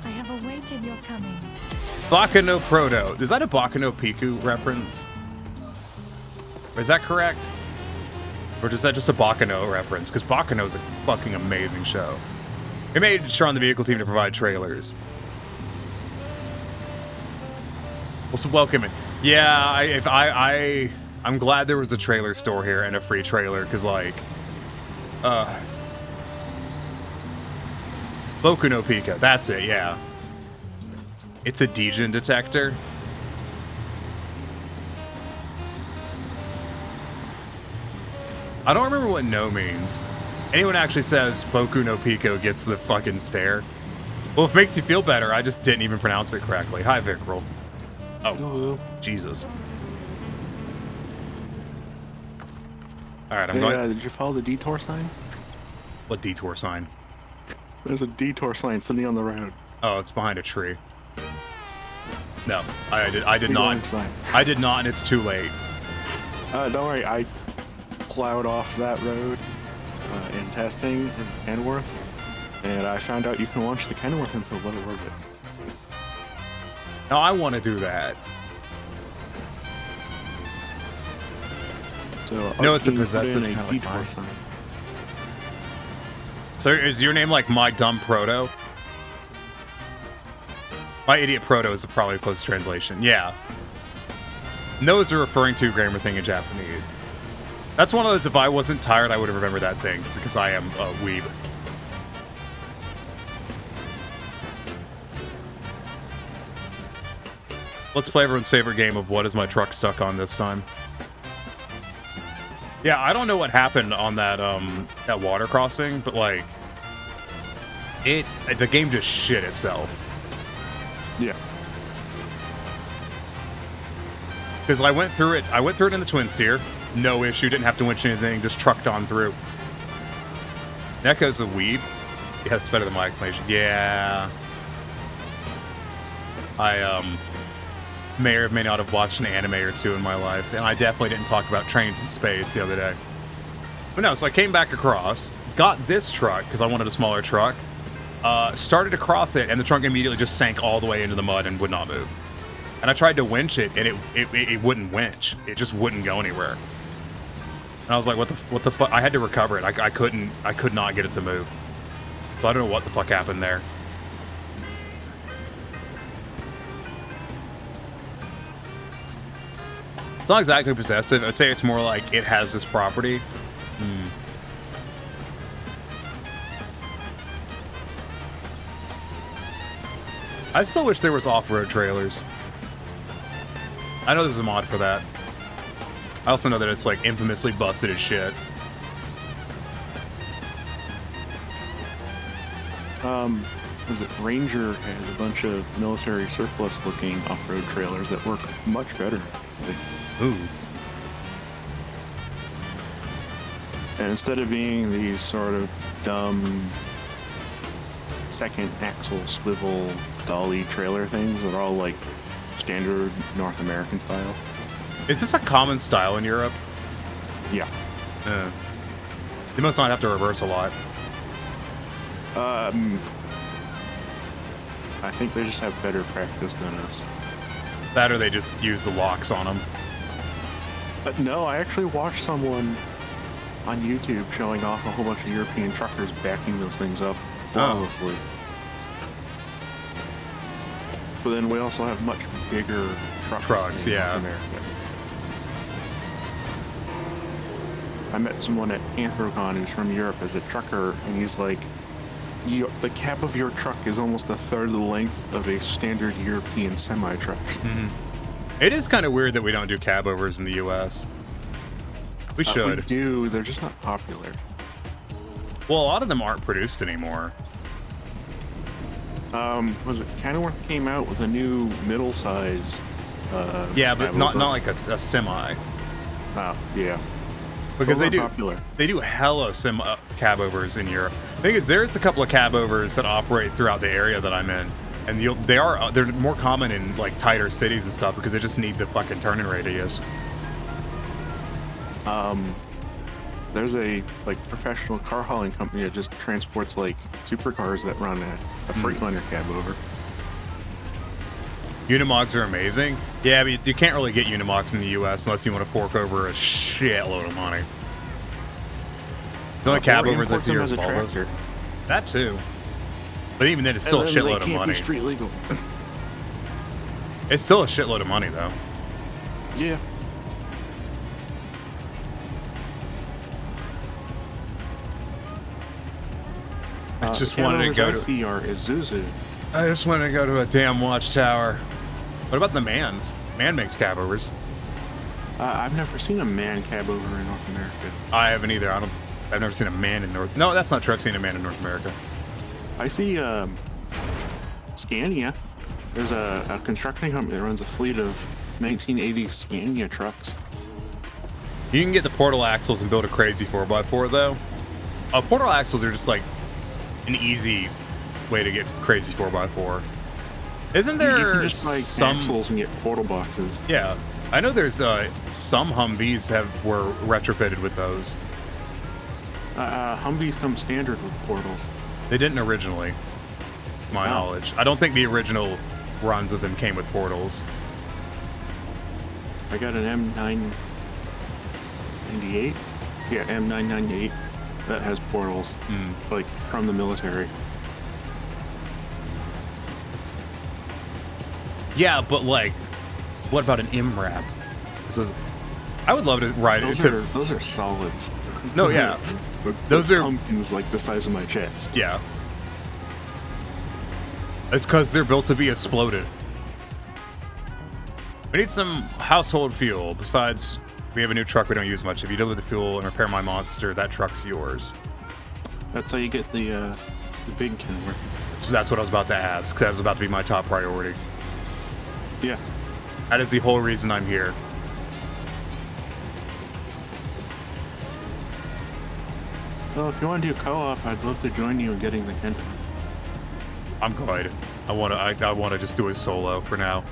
I have awaited your coming. Baka no Proto. Is that a Baka no Piku reference? Or is that correct? Or is that just a Baka no reference? Because Baka no is a fucking amazing show. It made sure on the vehicle team to provide trailers. Well, so welcome in. Yeah, I'm glad there was a trailer store here and a free trailer, because like, Boku no Pika, that's it, yeah. It's a Degen detector. I don't remember what no means. Anyone actually says Boku no Pico gets the fucking stare? Well, if it makes you feel better, I just didn't even pronounce it correctly. Hi, Vickrel. Oh, Jesus. Alright, I'm going... did you follow the detour sign? What detour sign? There's a detour sign sitting on the road. Oh, it's behind a tree. No, I did not. I did not, and it's too late. Don't worry, I plowed off that road in testing in Kenworth, and I found out you can launch the Kenworth into a low orbit. No, I want to do that. So no, it's a possessive kind of detour sign. So is your name like My Dumb Proto? My Idiot Proto is probably the closest translation. Yeah. Those are referring to grammar thing in Japanese. That's one of those, if I wasn't tired, I would have remembered that thing, because I am a weeb. Let's play everyone's favorite game of what is my truck stuck on this time. Yeah, I don't know what happened on that that water crossing, but like the game just shit itself. Yeah. Because I went through it in the Twin Seer, no issue, didn't have to winch anything, just trucked on through. Neko's a weeb. Yeah, that's better than my explanation. Yeah. I may or may not have watched an anime or two in my life, and I definitely didn't talk about trains in space the other day. But no, so I came back across, got this truck, because I wanted a smaller truck, started to cross it, and the truck immediately just sank all the way into the mud and would not move. And I tried to winch it, and it wouldn't winch. It just wouldn't go anywhere. And I was like, what the fuck? I had to recover it. I could not get it to move. So I don't know what the fuck happened there. It's not exactly possessive. I'd say it's more like it has this property. I still wish there was off-road trailers. I know there's a mod for that. I also know that it's like infamously busted as shit. Was it Ranger has a bunch of military surplus looking off-road trailers that work much better. Ooh. And instead of being these sort of dumb second axle swivel dolly trailer things that are all like standard North American style. Is this a common style in Europe? Yeah. They must not have to reverse a lot. I think they just have better practice than us. That or they just use the locks on them. But no, I actually watched someone on YouTube showing off a whole bunch of European truckers backing those things up flawlessly. But then we also have much bigger trucks in yeah. North America. I met someone at Anthrocon who's from Europe as a trucker, and he's like, the cab of your truck is almost a third of the length of a standard European semi-truck. It is kind of weird that we don't do cab overs in the U.S. We should. We do, they're just not popular. Well, a lot of them aren't produced anymore. Was it Kenworth came out with a new middle-size yeah, but cab not over? like a semi. Oh, yeah. Because Those they are do popular. they do hella cab overs in Europe. The thing is, there's a couple of cab overs that operate throughout the area that I'm in, and they're more common in like tighter cities and stuff because they just need the fucking turning radius. There's a like professional car hauling company that just transports like supercars that run a Freightliner cab over. Unimogs are amazing. Yeah, but you can't really get Unimogs in the U.S. unless you want to fork over a shitload of money. The only cab Or overs I import see them are as a Volvos. tractor. That too. But even then, it's still a And then shitload they can't of money. be street legal. It's still a shitload of money, though. Yeah. I just the wanted to go cab overs I to. see are Isuzu. I just wanted to go to a damn watchtower. What about the Mans? Man makes cab overs. I've never seen a man cab over in North America. I haven't either. I've never seen a man in North. No, that's not true. I've seen a man in North America. I see Scania. There's a construction company that runs a fleet of 1980s Scania trucks. You can get the portal axles and build a crazy 4x4 though. Portal axles are just like an easy way to get crazy 4x4. Isn't You there can just like some axles and get portal boxes. Yeah, I know there's some Humvees were retrofitted with those. Humvees come standard with portals. They didn't originally, to my knowledge. I don't think the original runs of them came with portals. I got an M998. Yeah, M998 that has portals, like from the military. Yeah, but like, what about an MRAP? I would love to ride it. Those are solids. No, yeah. Those are pumpkins like the size of my chest. Yeah. It's because they're built to be exploded. We need some household fuel. Besides, we have a new truck we don't use much. If you deliver the fuel and repair my monster, that truck's yours. That's how you get the big Kenworth. So that's what I was about to ask. 'Cause that was about to be my top priority. Yeah. That is the whole reason I'm here. Well, if you want to do co-op, I'd love to join you in getting the Kenworth. I'm good. I wanna just do it solo for now.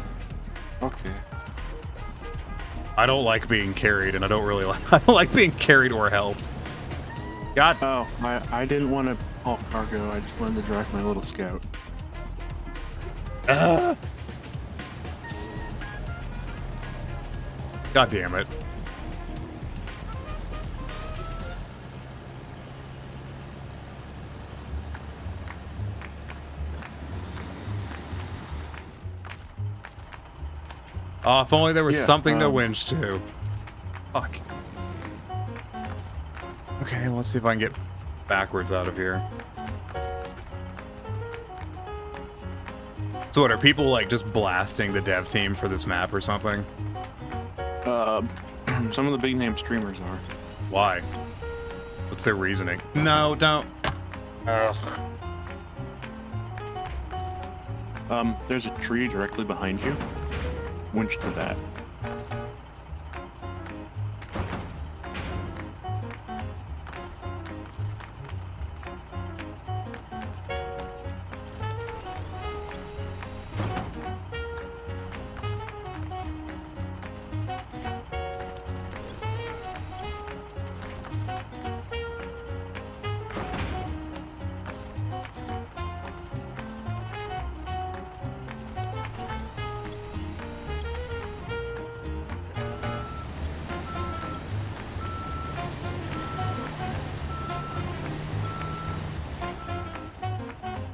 Okay. I don't like being carried, and I don't like being carried or helped. God. Oh, I didn't want to haul cargo. I just wanted to drive my little scout. God damn it. Oh, if only there was something to winch to. Fuck. Okay, let's see if I can get backwards out of here. So what, are people like just blasting the dev team for this map or something? Some of the big name streamers are. Why? What's their reasoning? No, don't. There's a tree directly behind you. Winch to that.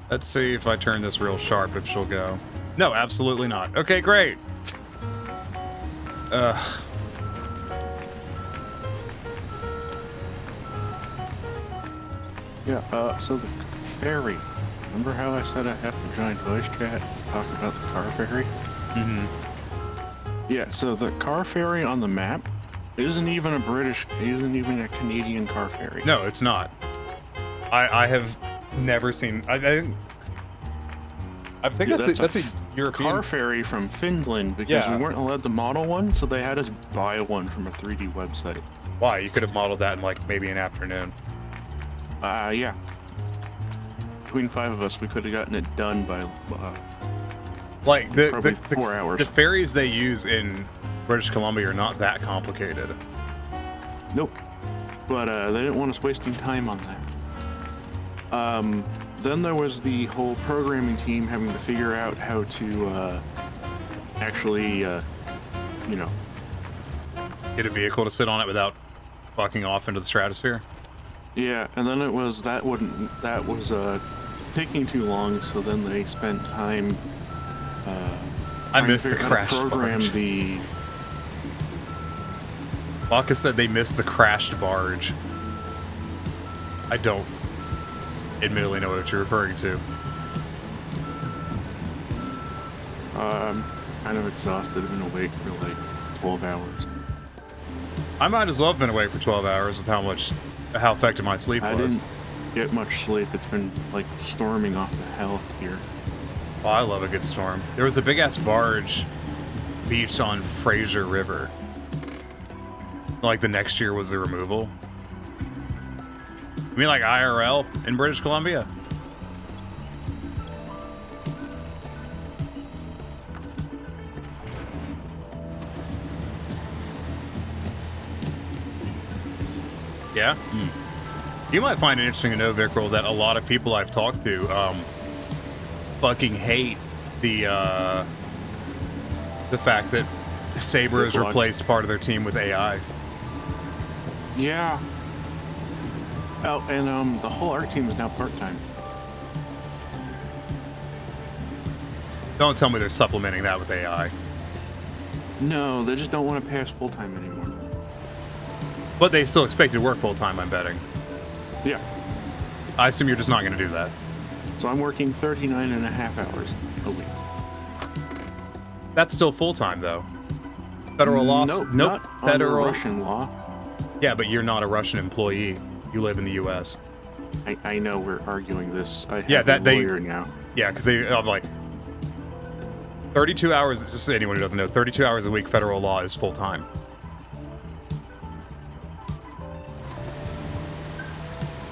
Let's see if I turn this real sharp if she'll go. No, absolutely not. Okay, great. Yeah, so the ferry. Remember how I said I have to join voice chat to talk about the car ferry? Mm-hmm. Yeah, so the car ferry on the map isn't even a Canadian car ferry. No, it's not. I have never seen. I think Yeah, that's a European car ferry from Finland because we weren't allowed to model one, so they had us buy one from a 3D website. Why? You could have modeled that in like maybe an afternoon. Yeah. Between 5 of us, we could have gotten it done by Like the probably 4 hours. The ferries they use in British Columbia are not that complicated. Nope. But they didn't want us wasting time on that. Then there was the whole programming team having to figure out how to actually, Get a vehicle to sit on it without fucking off into the stratosphere. Yeah, and then that was taking too long, so then they spent time I missed the trying to figure out how to crashed program barge. the Baka said they missed the crashed barge. I don't admittedly know what you're referring to. I'm kind of exhausted. I've been awake for like 12 hours. I might as well have been awake for 12 hours with how effective my sleep I was. didn't get much sleep. It's been like storming off the hell here. Oh, I love a good storm. There was a big ass barge beached on Fraser River. Like the next year was the removal. You mean like IRL in British Columbia? Yeah? You might find it interesting to know, Vickrell, that a lot of people I've talked to fucking hate the fact that Saber has replaced part of their team with AI. Yeah. Oh, and the whole art team is now part-time. Don't tell me they're supplementing that with AI. No, they just don't want to pay us full-time anymore. But they still expect you to work full-time, I'm betting. Yeah. I assume you're just not going to do that. So I'm working 39 and a half hours a week. That's still full-time, though. Federal law? Nope, Nope. not under Russian law. Yeah, but you're not a Russian employee. You live in the U.S. I know we're arguing this. I have Yeah, that a lawyer now. Yeah, because I'm like 32 hours. Just anyone who doesn't know, 32 hours a week. Federal law is full time.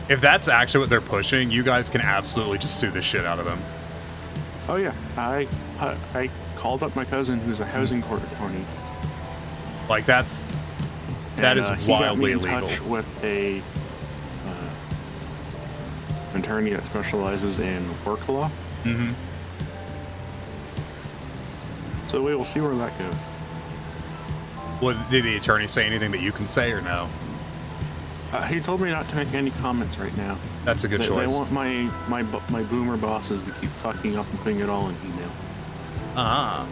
If that's actually what they're pushing, you guys can absolutely just sue the shit out of them. Oh yeah, I called up my cousin who's a housing court attorney. Like that is he got me wildly in illegal. touch with a attorney that specializes in work law. Mm-hmm. So we will see where that goes. Well, did the attorney say anything that you can say or no? He told me not to make any comments right now. That's a good choice. They want my boomer bosses to keep fucking up and putting it all in email. Ah.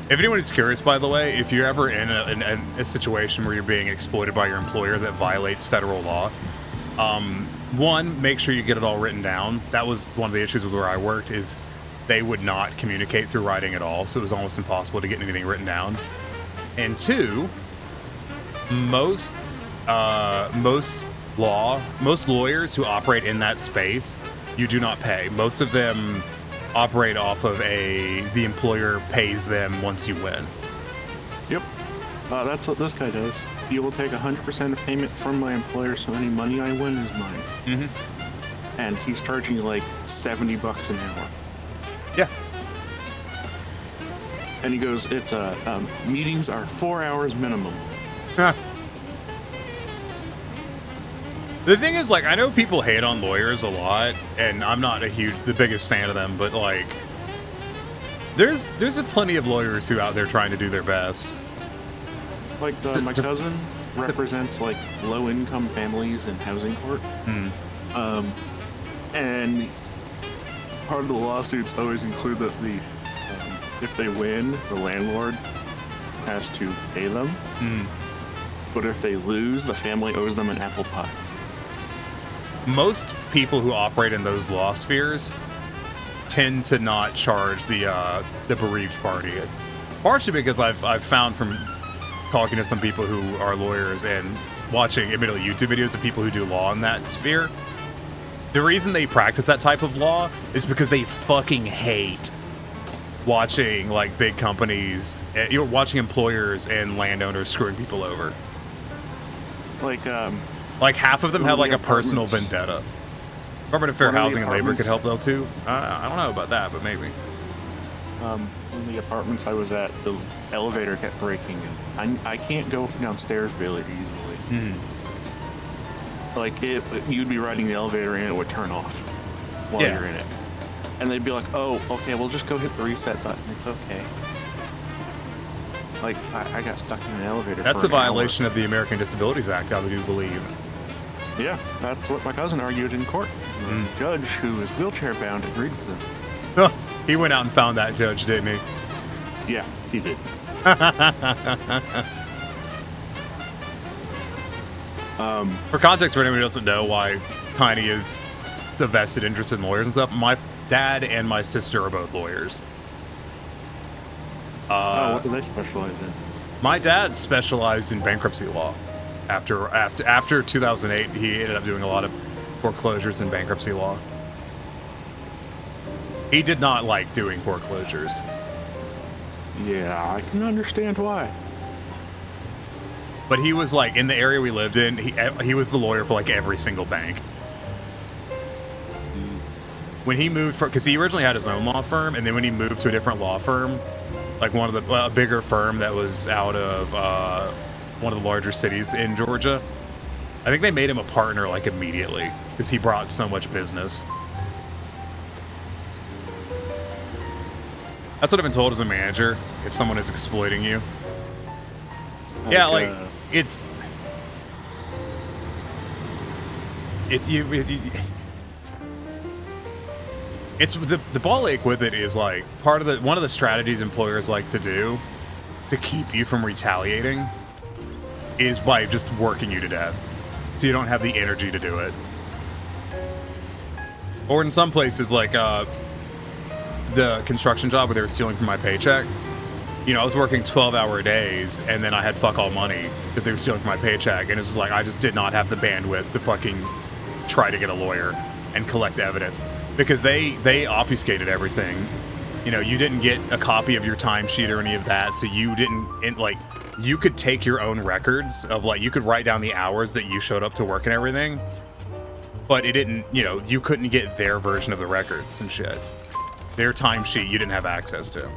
If anyone is curious, by the way, if you're ever in a situation where you're being exploited by your employer that violates federal law, one, make sure you get it all written down. That was one of the issues with where I worked, is they would not communicate through writing at all, so it was almost impossible to get anything written down. And two, most lawyers who operate in that space, you do not pay. Most of them operate off of the employer pays them once you win. Yep. That's what this guy does. He will take 100% of payment from my employer, so any money I win is mine. Mm-hmm. And he's charging like $70 an hour. Yeah. And he goes, it's meetings are 4 hours minimum. The thing is, like, I know people hate on lawyers a lot, and I'm not the biggest fan of them, but like, there's plenty of lawyers who out there trying to do their best. Like my cousin represents like low-income families in housing court, and part of the lawsuits always include that if they win, the landlord has to pay them. But if they lose, the family owes them an apple pie. Most people who operate in those law spheres tend to not charge the bereaved party. Partially because I've found from talking to some people who are lawyers and watching, admittedly, YouTube videos of people who do law in that sphere, the reason they practice that type of law is because they fucking hate watching like big companies, you're watching employers and landowners screwing people over. Like half of them have like a personal vendetta. Department of Fair One of the Housing and Labor could help apartments- though too. I don't know about that, but maybe. In the apartments I was at, the elevator kept breaking, and I can't go downstairs really easily. Like you'd be riding the elevator and it would turn off while Yeah. you're in it, and they'd be like, "Oh, okay, we'll just go hit the reset button. It's okay." Like I got stuck in an elevator. That's for a an hour. violation of the American Disabilities Act, I do believe. Yeah, that's what my cousin argued in court. The judge, who is wheelchair bound, agreed with him. He went out and found that judge, didn't he? Yeah, he did. For context, for anyone who doesn't know why Tiny is a vested interest in lawyers and stuff, my dad and my sister are both lawyers. What do they specialize in? My dad specialized in bankruptcy law. After 2008, he ended up doing a lot of foreclosures and bankruptcy law. He did not like doing foreclosures. Yeah, I can understand why. But he was like, in the area we lived in, he was the lawyer for like every single bank. When he moved, because he originally had his own law firm, and then when he moved to a different law firm, like one of the a bigger firm that was out of one of the larger cities in Georgia, I think they made him a partner like immediately because he brought so much business. That's what I've been told as a manager if someone is exploiting you. Yeah, like it's the ball ache with it is like one of the strategies employers like to do to keep you from retaliating is by just working you to death, so you don't have the energy to do it. Or in some places, like the construction job where they were stealing from my paycheck. You know, I was working 12-hour days, and then I had fuck all money because they were stealing from my paycheck, and it's just like I just did not have the bandwidth to fucking try to get a lawyer and collect evidence because they obfuscated everything. You know, you didn't get a copy of your timesheet or any of that, so you didn't like. You could take your own records of like you could write down the hours that you showed up to work and everything, but it didn't. You know, you couldn't get their version of the records and shit. Their timesheet you didn't have access to.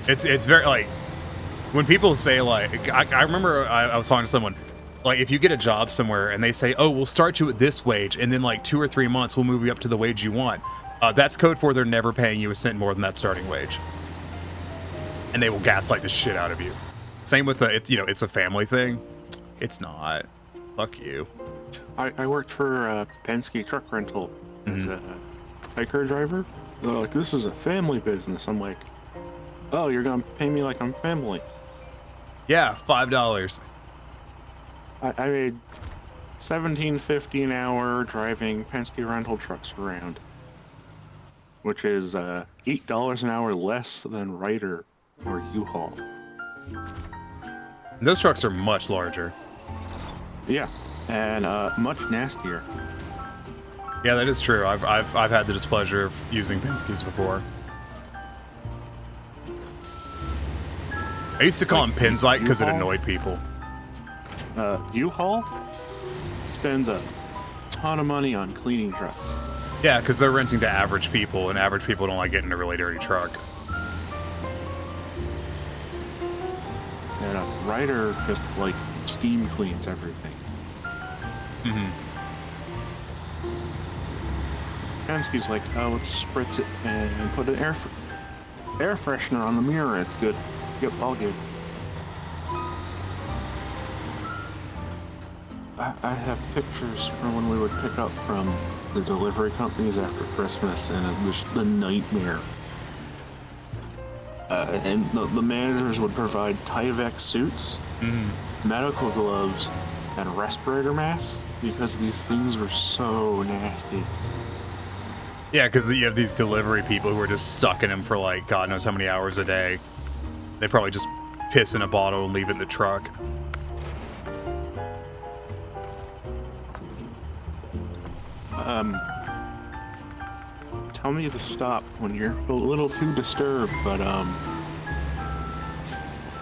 It's very like when people say like I remember I was talking to someone like if you get a job somewhere and they say, oh, we'll start you at this wage and then like 2 or 3 months we'll move you up to the wage you want, that's code for they're never paying you a cent more than that starting wage, and they will gaslight the shit out of you. Same with it's a family thing. It's not. Fuck you. I worked for Penske Truck Rental as a hiker driver. They're like, this is a family business. I'm like, oh, you're gonna pay me like I'm family. Yeah, $5. I made $17.50 an hour driving Penske rental trucks around, which is $8 an hour less than Ryder or U-Haul. And those trucks are much larger. Yeah, and much nastier. Yeah, that is true. I've had the displeasure of using Penske's before. I used to call them Penzite because it annoyed people. U-Haul spends a ton of money on cleaning trucks. Yeah, because they're renting to average people, and average people don't like getting a really dirty truck. And Ryder just like steam cleans everything. Penske's like, oh, let's spritz it and put an air freshener on the mirror. It's good. Yep, all good. I have pictures from when we would pick up from the delivery companies after Christmas, and it was the nightmare. And the managers would provide Tyvek suits, medical gloves, and respirator masks because these things were so nasty. Yeah, because you have these delivery people who are just stuck in them for like God knows how many hours a day. They probably just piss in a bottle and leave it in the truck. Tell me to stop when you're a little too disturbed, but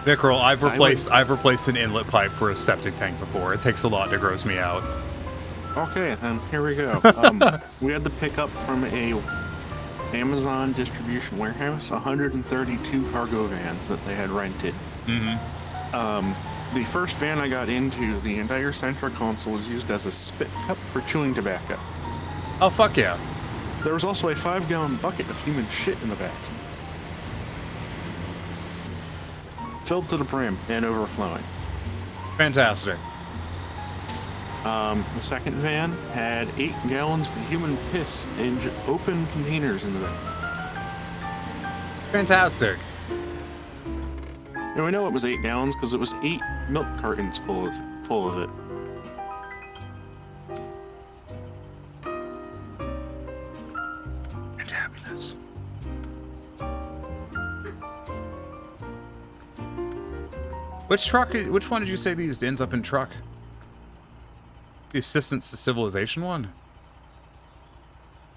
Vickrell, I've replaced an inlet pipe for a septic tank before. It takes a lot to gross me out. okay, then here we go. We had to pick up from a Amazon distribution warehouse 132 cargo vans that they had rented. The first van I got into, the entire center console was used as a spit cup for chewing tobacco. Oh, fuck yeah. There was also a 5-gallon bucket of human shit in the back. Filled to the brim and overflowing. Fantastic. The second van had 8 gallons of human piss in open containers in the back. Fantastic. And we know it was 8 gallons because it was 8 milk cartons full of it. And happiness. Which one did you say these ends up in truck? The Assistance to Civilization one?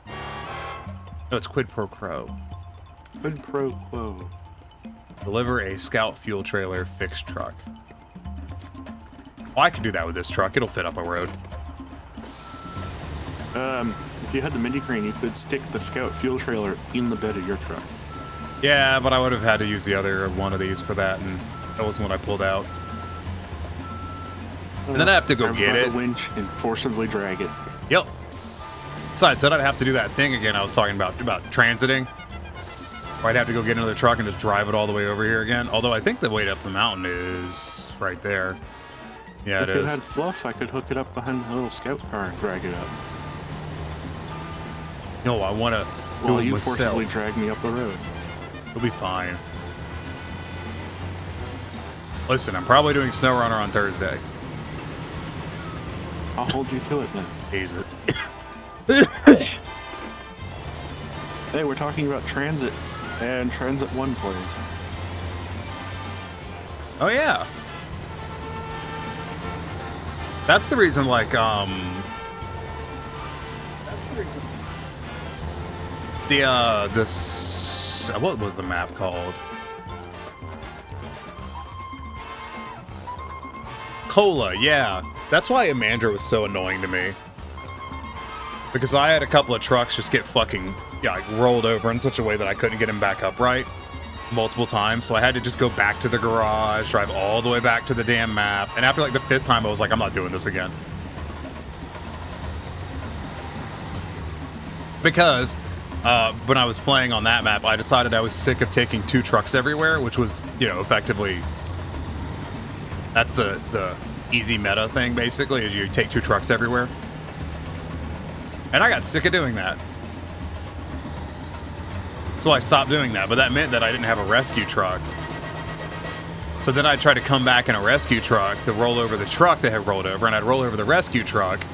No, it's Quid Pro Quo. Quid pro quo. Deliver a scout fuel trailer fixed truck. Oh, I could do that with this truck. It'll fit up a road. If you had the mini crane, you could stick the scout fuel trailer in the bed of your truck. Yeah, but I would have had to use the other one of these for that, and that wasn't what I pulled out. And then I have to go get it. The winch and forcibly drag it. Yep. Besides, then I'd have to do that thing again I was talking about transiting. Or I'd have to go get another truck and just drive it all the way over here again. Although I think the way up the mountain is right there. Yeah, it is. If it had fluff, I could hook it up behind the little scout car and drag it up. No, I want to do Well, it you myself. forcibly drag me up the road. It'll be fine. Listen, I'm probably doing Snowrunner on Thursday. I'll hold you to it then. Ease it. Hey, we're talking about transit, and Transit 1 plays. Oh yeah. That's the reason, like, what was the map called? Cola, yeah. That's why Amandra was so annoying to me. Because I had a couple of trucks just get fucking, like, rolled over in such a way that I couldn't get them back upright multiple times. So I had to just go back to the garage, drive all the way back to the damn map. And after, like, the 5th time, I was like, I'm not doing this again. Because when I was playing on that map, I decided I was sick of taking 2 trucks everywhere, which was, you know, effectively... That's the easy meta thing, basically, is you take 2 trucks everywhere. And I got sick of doing that. So I stopped doing that, but that meant that I didn't have a rescue truck. So then I'd try to come back in a rescue truck to roll over the truck that had rolled over, and I'd roll over the rescue truck,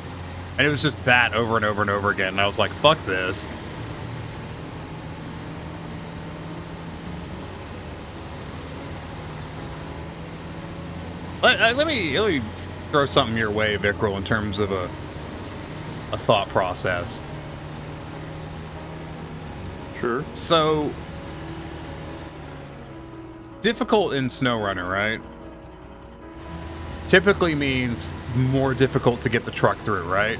and it was just that over and over and over again, and I was like, fuck this. Let me throw something your way, Vickrell, in terms of a thought process. Sure. So, difficult in Snowrunner, right? Typically means more difficult to get the truck through, right?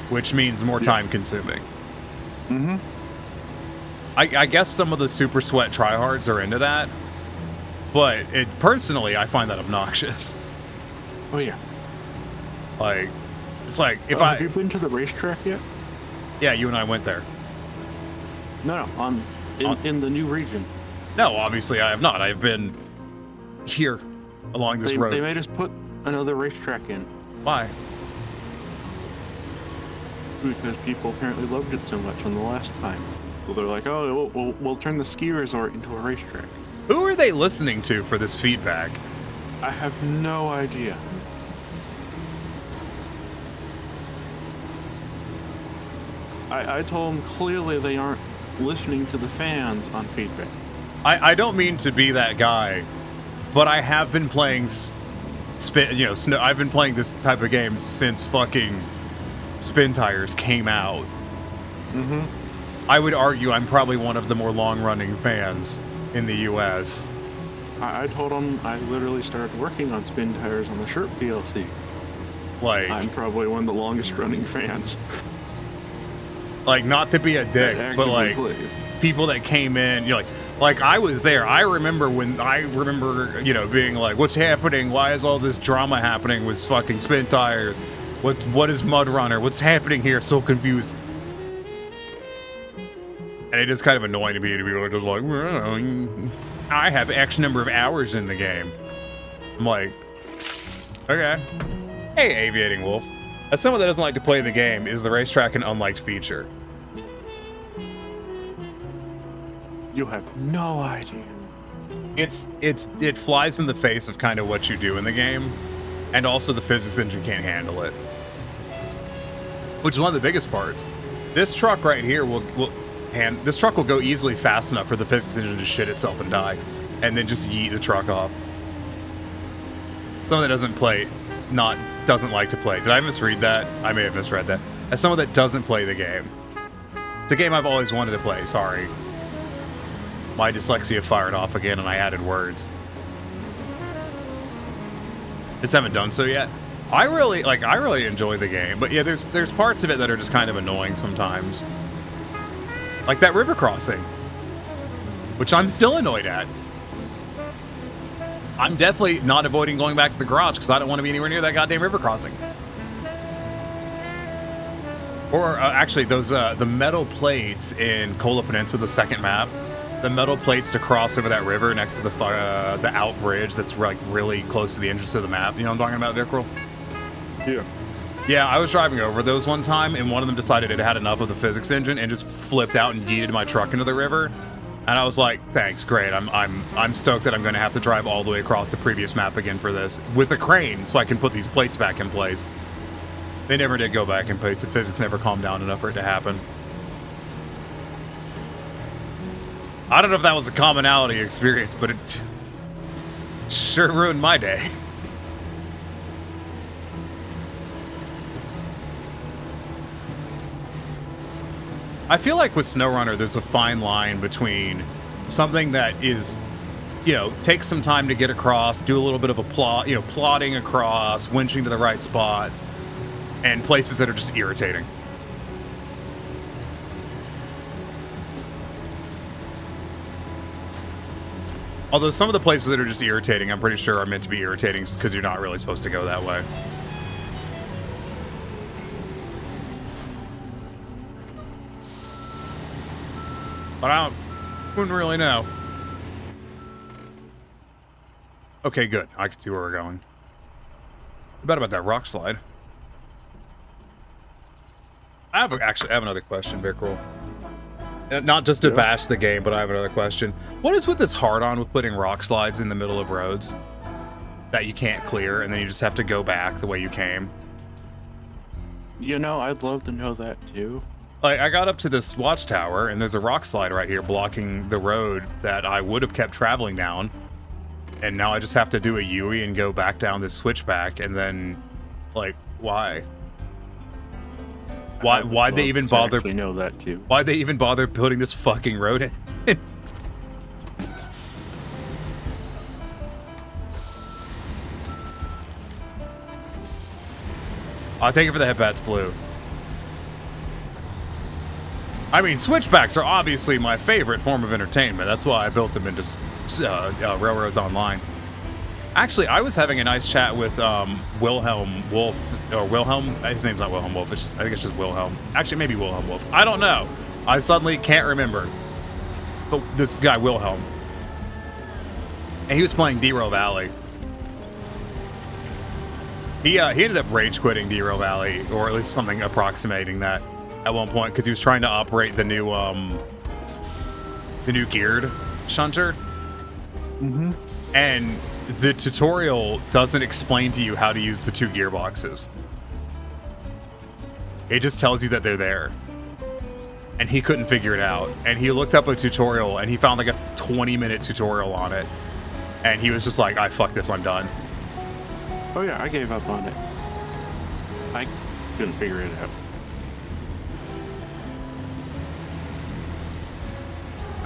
Which means more time consuming. Mm-hmm. I guess some of the super sweat tryhards are into that. But personally, I find that obnoxious. Oh, yeah. Like, it's like, if Have you been to the racetrack yet? Yeah, you and I went there. No, in the new region. No, obviously I have not. I've been here along this road. They made us put another racetrack in. Why? Because people apparently loved it so much on the last time. So they're like, oh, we'll turn the ski resort into a racetrack. Who are they listening to for this feedback? I have no idea. I told them clearly they aren't listening to the fans on feedback. I don't mean to be that guy, but I have been playing I've been playing this type of game since fucking Spin Tires came out. Mm-hmm. I would argue I'm probably one of the more long-running fans in the U.S. I told them I literally started working on Spin Tires on the Shirt DLC. Like, I'm probably one of the longest-running fans. Like, not to be a dick, but like people that came in, like I was there. I remember, being like, what's happening? Why is all this drama happening with fucking Spin Tires? What is Mud Runner? What's happening here? So confused. And it is kind of annoying to me to be just like, well, I have X number of hours in the game. I'm like, okay. Hey, Aviating Wolf. As someone that doesn't like to play the game, is the racetrack an unliked feature? You have no idea. It flies in the face of kind of what you do in the game, and also the physics engine can't handle it, which is one of the biggest parts. This truck right here this truck will go easily fast enough for the physics engine to shit itself and die, and then just yeet the truck off. Someone that doesn't like to play. Did I misread that? I may have misread that. As someone that doesn't play the game, it's a game I've always wanted to play. Sorry. My dyslexia fired off again and I added words. Just haven't done so yet. I really enjoy the game, but yeah, there's parts of it that are just kind of annoying sometimes. Like that river crossing, which I'm still annoyed at. I'm definitely not avoiding going back to the garage because I don't want to be anywhere near that goddamn river crossing. Or actually, those the metal plates in Kola Peninsula, the second map, the metal plates to cross over that river next to the out bridge that's like really close to the entrance of the map. You know what I'm talking about, Vickrell? Yeah. Yeah, I was driving over those one time, and one of them decided it had enough of the physics engine and just flipped out and yeeted my truck into the river. And I was like, thanks, great. I'm stoked that I'm going to have to drive all the way across the previous map again for this with a crane so I can put these plates back in place. They never did go back in place. The physics never calmed down enough for it to happen. I don't know if that was a commonality experience, but it sure ruined my day. I feel like with Snowrunner, there's a fine line between something that is, takes some time to get across, do a little bit of a plotting across, winching to the right spots, and places that are just irritating. Although some of the places that are just irritating, I'm pretty sure are meant to be irritating because you're not really supposed to go that way. But I wouldn't really know. Okay, good. I can see where we're going. About that rock slide. I have another question, Vickrell. Not just to bash the game, but I have another question. What is with this hard-on with putting rock slides in the middle of roads that you can't clear, and then you just have to go back the way you came? I'd love to know that too. Like, I got up to this watchtower, and there's a rock slide right here blocking the road that I would have kept traveling down. And now I just have to do a U-ey and go back down this switchback, and then, like, why? Why'd they even bother? I know that too. Why'd they even bother putting this fucking road in? I'll take it for the headbats blue. I mean, switchbacks are obviously my favorite form of entertainment. That's why I built them into Railroads Online. Actually, I was having a nice chat with Wilhelm Wolf, or Wilhelm. His name's not Wilhelm Wolf. I think it's just Wilhelm. Actually, maybe Wilhelm Wolf. I don't know. I suddenly can't remember. But this guy Wilhelm, and he was playing Dero Valley. He ended up rage quitting Derail Valley, or at least something approximating that at one point, because he was trying to operate the new geared shunter. Mm-hmm. And the tutorial doesn't explain to you how to use the 2 gearboxes. It just tells you that they're there. And he couldn't figure it out. And he looked up a tutorial and he found like a 20-minute tutorial on it. And he was just like, I fuck this, I'm done. Oh yeah, I gave up on it. I couldn't figure it out.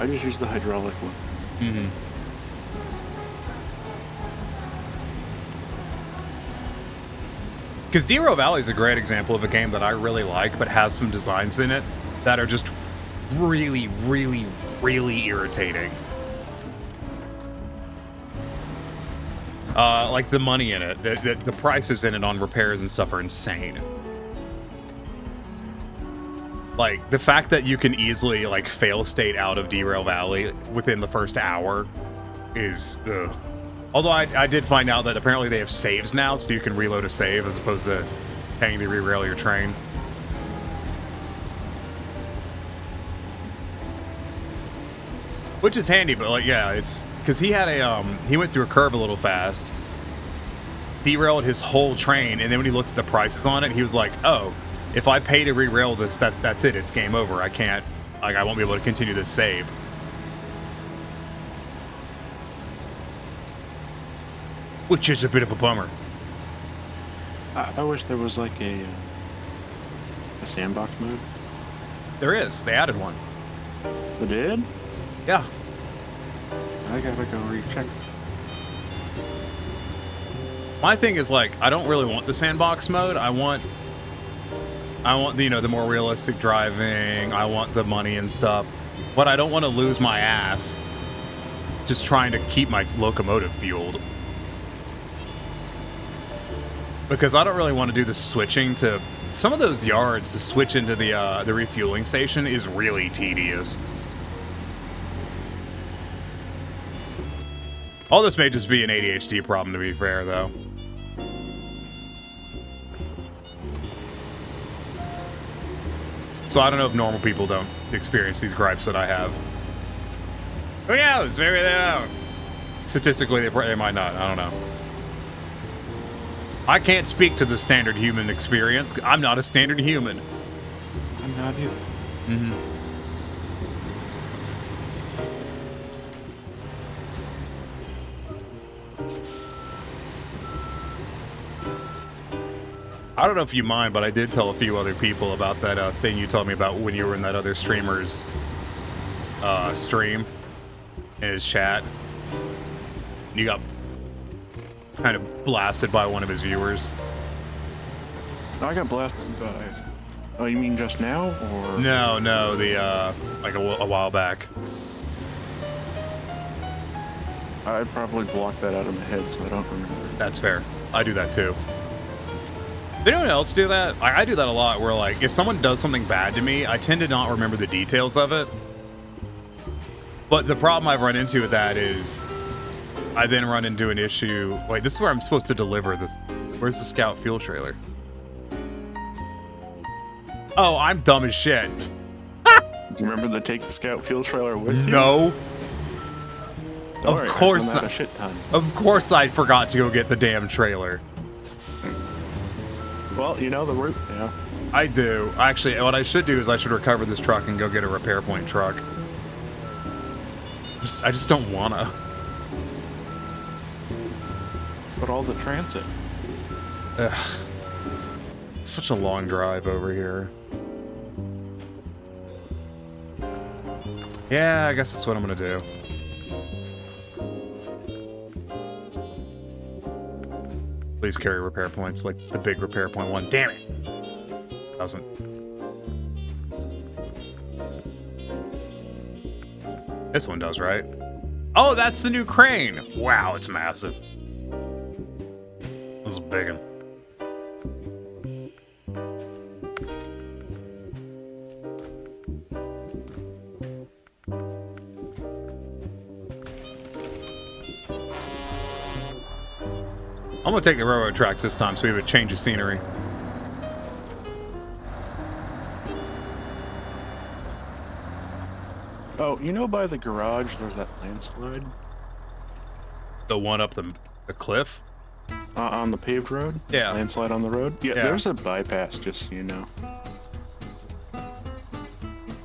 I just used the hydraulic one. Mm-hmm. Because Derail Valley is a great example of a game that I really like, but has some designs in it that are just really, really, really irritating. Like the money in it, the prices in it on repairs and stuff are insane. Like the fact that you can easily like fail state out of Derail Valley within the first hour is ugh. Although I did find out that apparently they have saves now, so you can reload a save as opposed to paying to re-rail your train. Which is handy, but like, yeah, it's because he had a he went through a curve a little fast, derailed his whole train, and then when he looked at the prices on it, he was like, "Oh, if I pay to re-rail this, that's it. It's game over. I can't, like, I won't be able to continue this save." Which is a bit of a bummer. I wish there was like a sandbox mode. There is. They added one. They did? Yeah. I gotta go recheck. My thing is, like, I don't really want the sandbox mode. I want the, the more realistic driving. I want the money and stuff. But I don't want to lose my ass just trying to keep my locomotive fueled. Because I don't really want to do the switching to some of those yards. To switch into the refueling station is really tedious. All this may just be an ADHD problem, to be fair, though. So I don't know if normal people don't experience these gripes that I have. Who knows? Maybe they don't. Statistically, they might not. I don't know. I can't speak to the standard human experience. I'm not a standard human. I'm not either. Mm-hmm. I don't know if you mind, but I did tell a few other people about that thing you told me about when you were in that other streamer's stream in his chat. You got kind of blasted by one of his viewers. I got blasted by... Oh, you mean just now, or...? No, the, like a while back. I probably blocked that out of my head, so I don't remember. That's fair. I do that too. Did anyone else do that? I do that a lot, where, like, if someone does something bad to me, I tend to not remember the details of it. But the problem I've run into with that is I then run into an issue. Wait, this is where I'm supposed to deliver this. Where's the scout fuel trailer? Oh, I'm dumb as shit. Do you remember to take the scout fuel trailer with you? No. Of course not. A shit ton. Of course I forgot to go get the damn trailer. Well, you know the route now. I do. Actually, what I should do is I should recover this truck and go get a repair point truck. I just don't wanna. But all the transit. Ugh. It's such a long drive over here. Yeah, I guess that's what I'm gonna do. Please carry repair points, like the big repair point one. Damn it! Doesn't. This one does, right? Oh, that's the new crane! Wow, it's massive. This is a big one. I'm gonna take the railroad tracks this time so we have a change of scenery. Oh, you know by the garage there's that landslide? The one up the cliff? On the paved road? Yeah. Landslide on the road? Yeah, Yeah. there's a bypass, just so you know.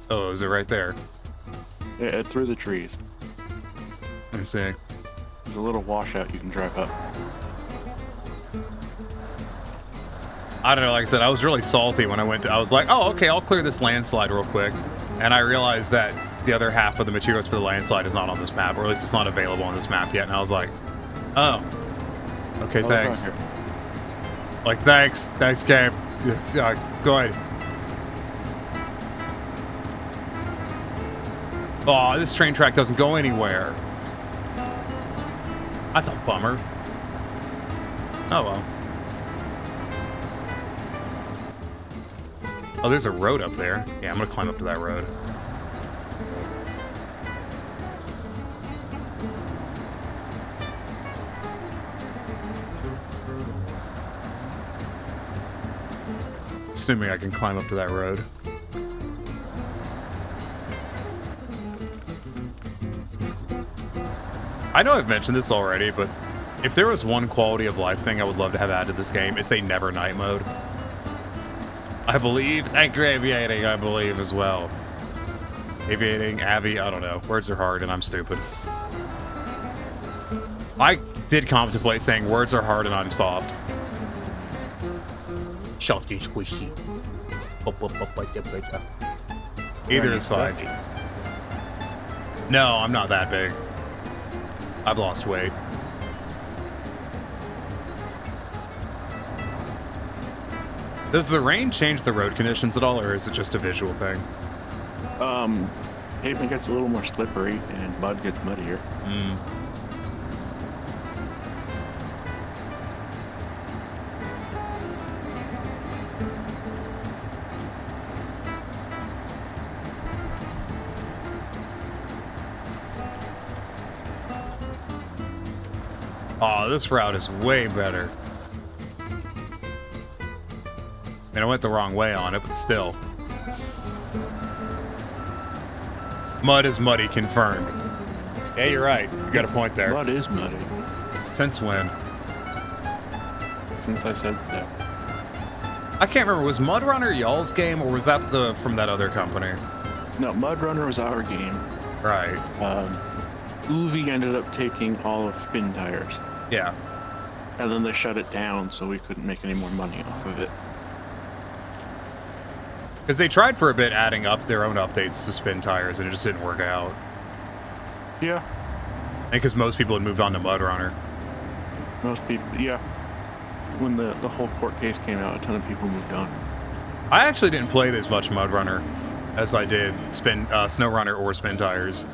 Oh, is it right there? Yeah, through the trees. Let me see. There's a little washout you can drive up. I don't know, like I said, I was really salty when I went to, I was like, oh, okay, I'll clear this landslide real quick. And I realized that the other half of the materials for the landslide is not on this map, or at least it's not available on this map yet. And I was like, oh, okay, thanks. Like, thanks, Gabe. Yes, go ahead. Oh, this train track doesn't go anywhere. That's a bummer. Oh, well. Oh, there's a road up there. Yeah, I'm gonna climb up to that road. Assuming I can climb up to that road. I know I've mentioned this already, but if there was one quality of life thing I would love to have added to this game, it's a never night mode. I believe, and aviating, I believe as well. Aviating, Avi, I don't know. Words are hard and I'm stupid. I did contemplate saying words are hard and I'm soft. Softy squishy. Either is fine. No, I'm not that big. I've lost weight. Does the rain change the road conditions at all, or is it just a visual thing? Pavement gets a little more slippery and mud gets muddier. Oh, this route is way better. I mean, I went the wrong way on it, but still. Mud is muddy, confirmed. Yeah, you're right. You got a point there. Mud is muddy. Since when? Since I said so. I can't remember. Was Mud Runner y'all's game, or was that from that other company? No, Mud Runner was our game. Right. Uvi ended up taking all of Spin Tires. Yeah. And then they shut it down, so we couldn't make any more money off of it. Because they tried for a bit adding up their own updates to Spin Tires, and it just didn't work out. Yeah. And because most people had moved on to Mud Runner. Most people, yeah. When the whole court case came out, a ton of people moved on. I actually didn't play as much Mud Runner as I did Snowrunner or Spin Tires.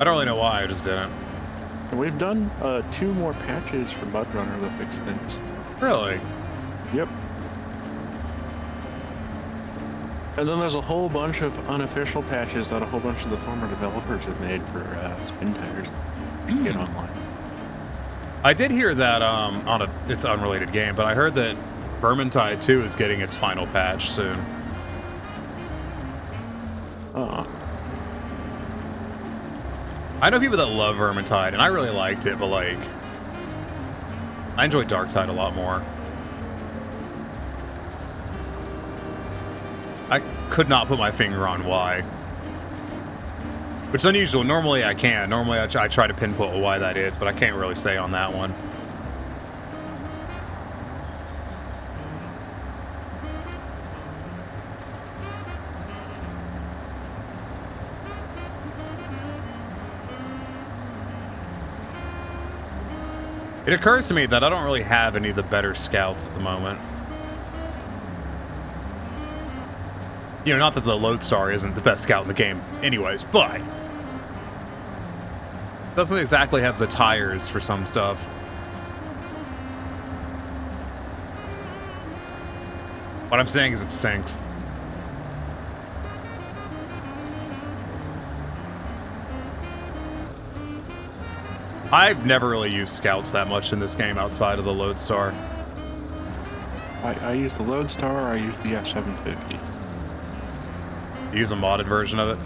I don't really know why, I just didn't. And we've done 2 more patches for Mud Runner that fixed things. Really? Yep. And then there's a whole bunch of unofficial patches that a whole bunch of the former developers have made for Spin Tires. You can get online. I did hear that it's an unrelated game, but I heard that Vermintide 2 is getting its final patch soon. I know people that love Vermintide, and I really liked it, but like, I enjoy Darktide a lot more. I could not put my finger on why. Which is unusual. Normally I can. Normally I try to pinpoint why that is, but I can't really say on that one. It occurs to me that I don't really have any of the better scouts at the moment. You know, not that the Lodestar isn't the best scout in the game anyways, but doesn't exactly have the tires for some stuff. What I'm saying is it sinks. I've never really used scouts that much in this game outside of the Lodestar. I use the Lodestar, I use the F-750. You use a modded version of it?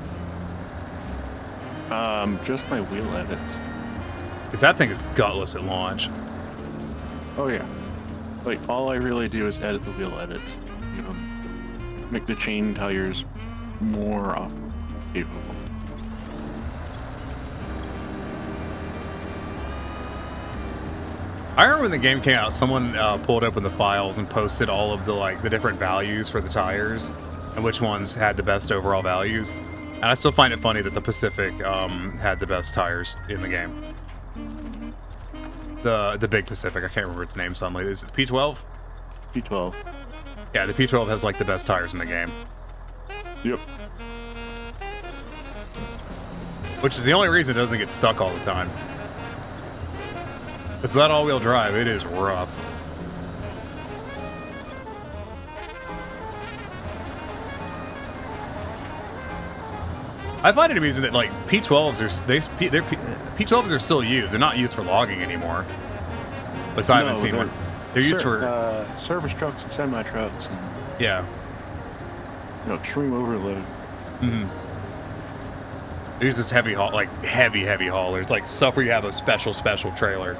Just my wheel edits. Because that thing is gutless at launch. Oh yeah. Like, all I really do is edit the wheel edits. You know, make the chain tires more off-road capable. I remember when the game came out, someone pulled open the files and posted all of the different values for the tires and which ones had the best overall values. And I still find it funny that the Pacific had the best tires in the game. The big Pacific, I can't remember its name suddenly. Is it P12? P12. Yeah, the P12 has like the best tires in the game. Yep. Which is the only reason it doesn't get stuck all the time. It's that all-wheel drive, it is rough. I find it amusing that like P12s P12s are still used. They're not used for logging anymore. At least I haven't seen one. They're used for service trucks and semi trucks. And, yeah. You know, extreme overload. Mm-hmm. They use this heavy haul, like heavy haulers, like stuff where you have a special trailer.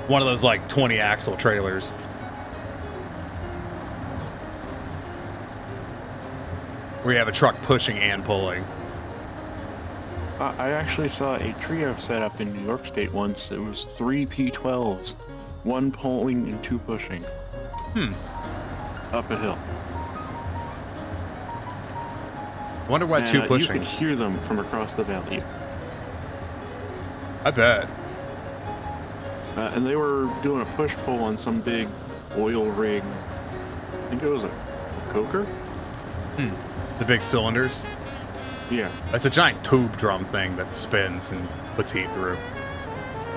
One of those like 20 axle trailers. Where you have a truck pushing and pulling. I actually saw a trio set up in New York State once. It was 3 P12s, 1 pulling and 2 pushing. Up a hill. I wonder why 2 pushing. You could hear them from across the valley. I bet. And they were doing a push-pull on some big oil rig. I think it was a coker? The big cylinders? Yeah. It's a giant tube drum thing that spins and puts heat through.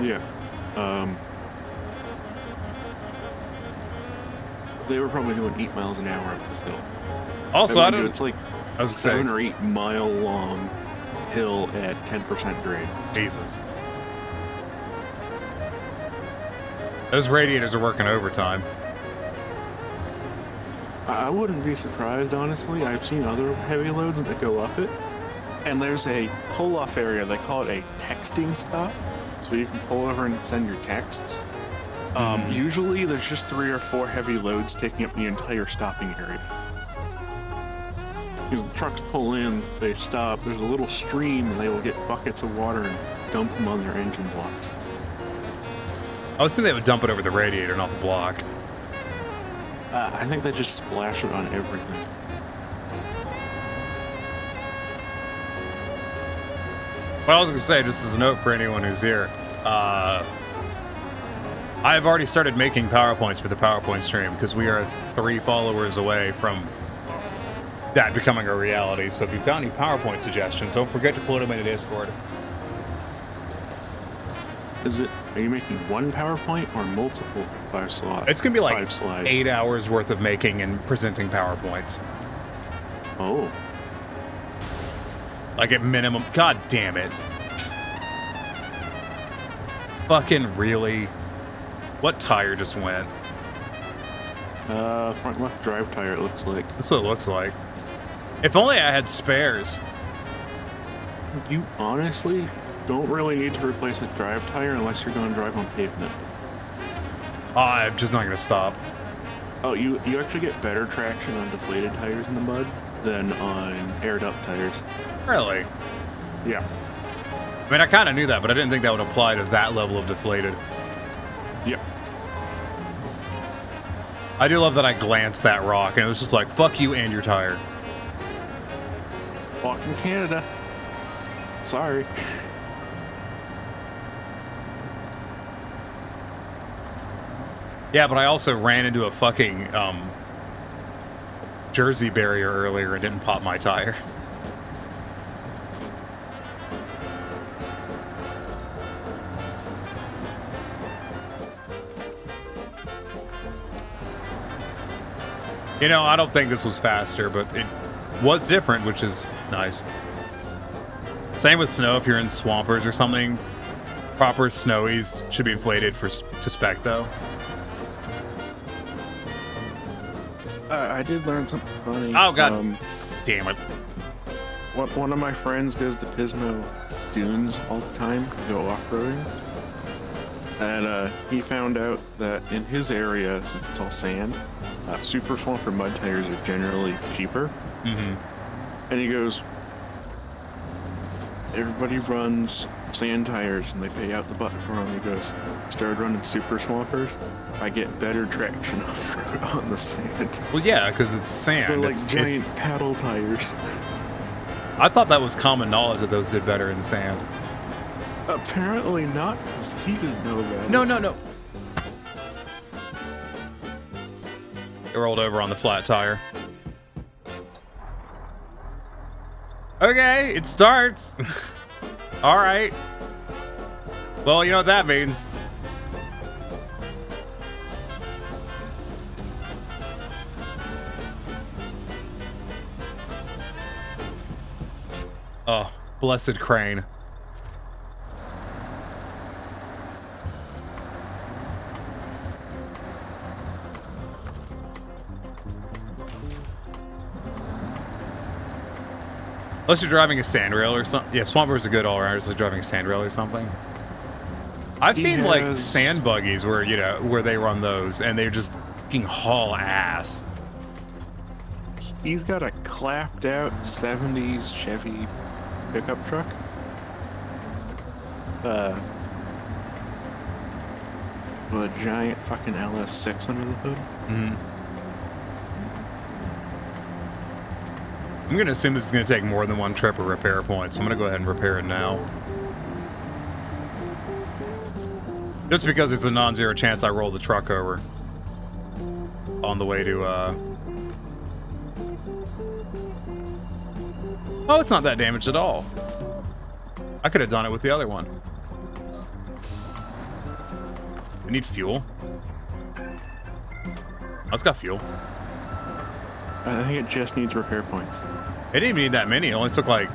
Yeah. They were probably doing 8 miles an hour up this hill. Also, I don't... It's like a 7 or 8 mile long hill at 10% grade. Jesus. Those radiators are working overtime. I wouldn't be surprised, honestly. I've seen other heavy loads that go up it. And there's a pull-off area. They call it a texting stop. So you can pull over and send your texts. Usually there's just 3 or 4 heavy loads taking up the entire stopping area. Because the trucks pull in, they stop, there's a little stream, and they will get buckets of water and dump them on their engine blocks. I would assume they would dump it over the radiator, not the block. I think they just splash it on everything. Well, I was going to say, just as a note for anyone who's here, I've already started making PowerPoints for the PowerPoint stream because we are 3 followers away from that becoming a reality. So if you've got any PowerPoint suggestions, don't forget to put them in the Discord. Are you making one PowerPoint or multiple 5 slides? It's going to be like 8 hours worth of making and presenting PowerPoints. Oh. Like at minimum. God damn it. Fucking really? What tire just went? Front left drive tire, it looks like. That's what it looks like. If only I had spares. You honestly don't really need to replace a drive tire unless you're going to drive on pavement. I'm just not going to stop. Oh, you actually get better traction on deflated tires in the mud than on aired up tires. Really? Yeah. I mean, I kind of knew that, but I didn't think that would apply to that level of deflated. Yep. I do love that I glanced that rock, and it was just like, fuck you and your tire. Walk in Canada. Sorry. Yeah, but I also ran into a fucking Jersey barrier earlier and didn't pop my tire. You know, I don't think this was faster, but it was different, which is nice. Same with snow. If you're in swampers or something, proper snowies should be inflated to spec though. I did learn something funny. Oh god, damn it! One of my friends goes to Pismo Dunes all the time to go off-roading, and he found out that in his area, since it's all sand, super swamper mud tires are generally cheaper. And he goes, everybody runs sand tires and they pay out the butt for them. He goes, started running super swampers. I get better traction on the sand. Well, yeah, because it's sand. They're like giant paddle tires. I thought that was common knowledge that those did better in sand. Apparently not, because he didn't know that. No. It rolled over on the flat tire. Okay, it starts. All right. Well, you know what that means. Oh, blessed crane. Unless you're driving a sand rail or something. Yeah, Swamper's a good all-rounder, so driving a sand rail or something. I've seen like sand buggies where, you know, where they run those and they're just fucking haul ass. He's got a clapped out 70s Chevy pickup truck. With a giant fucking LS6 under the hood. I'm gonna assume this is gonna take more than one trip of repair points, so I'm gonna go ahead and repair it now. Just because there's a non-zero chance I roll the truck over on the way to, Oh, it's not that damaged at all. I could have done it with the other one. I need fuel. Oh, it's got fuel. I think it just needs repair points. It didn't even need that many. It only took like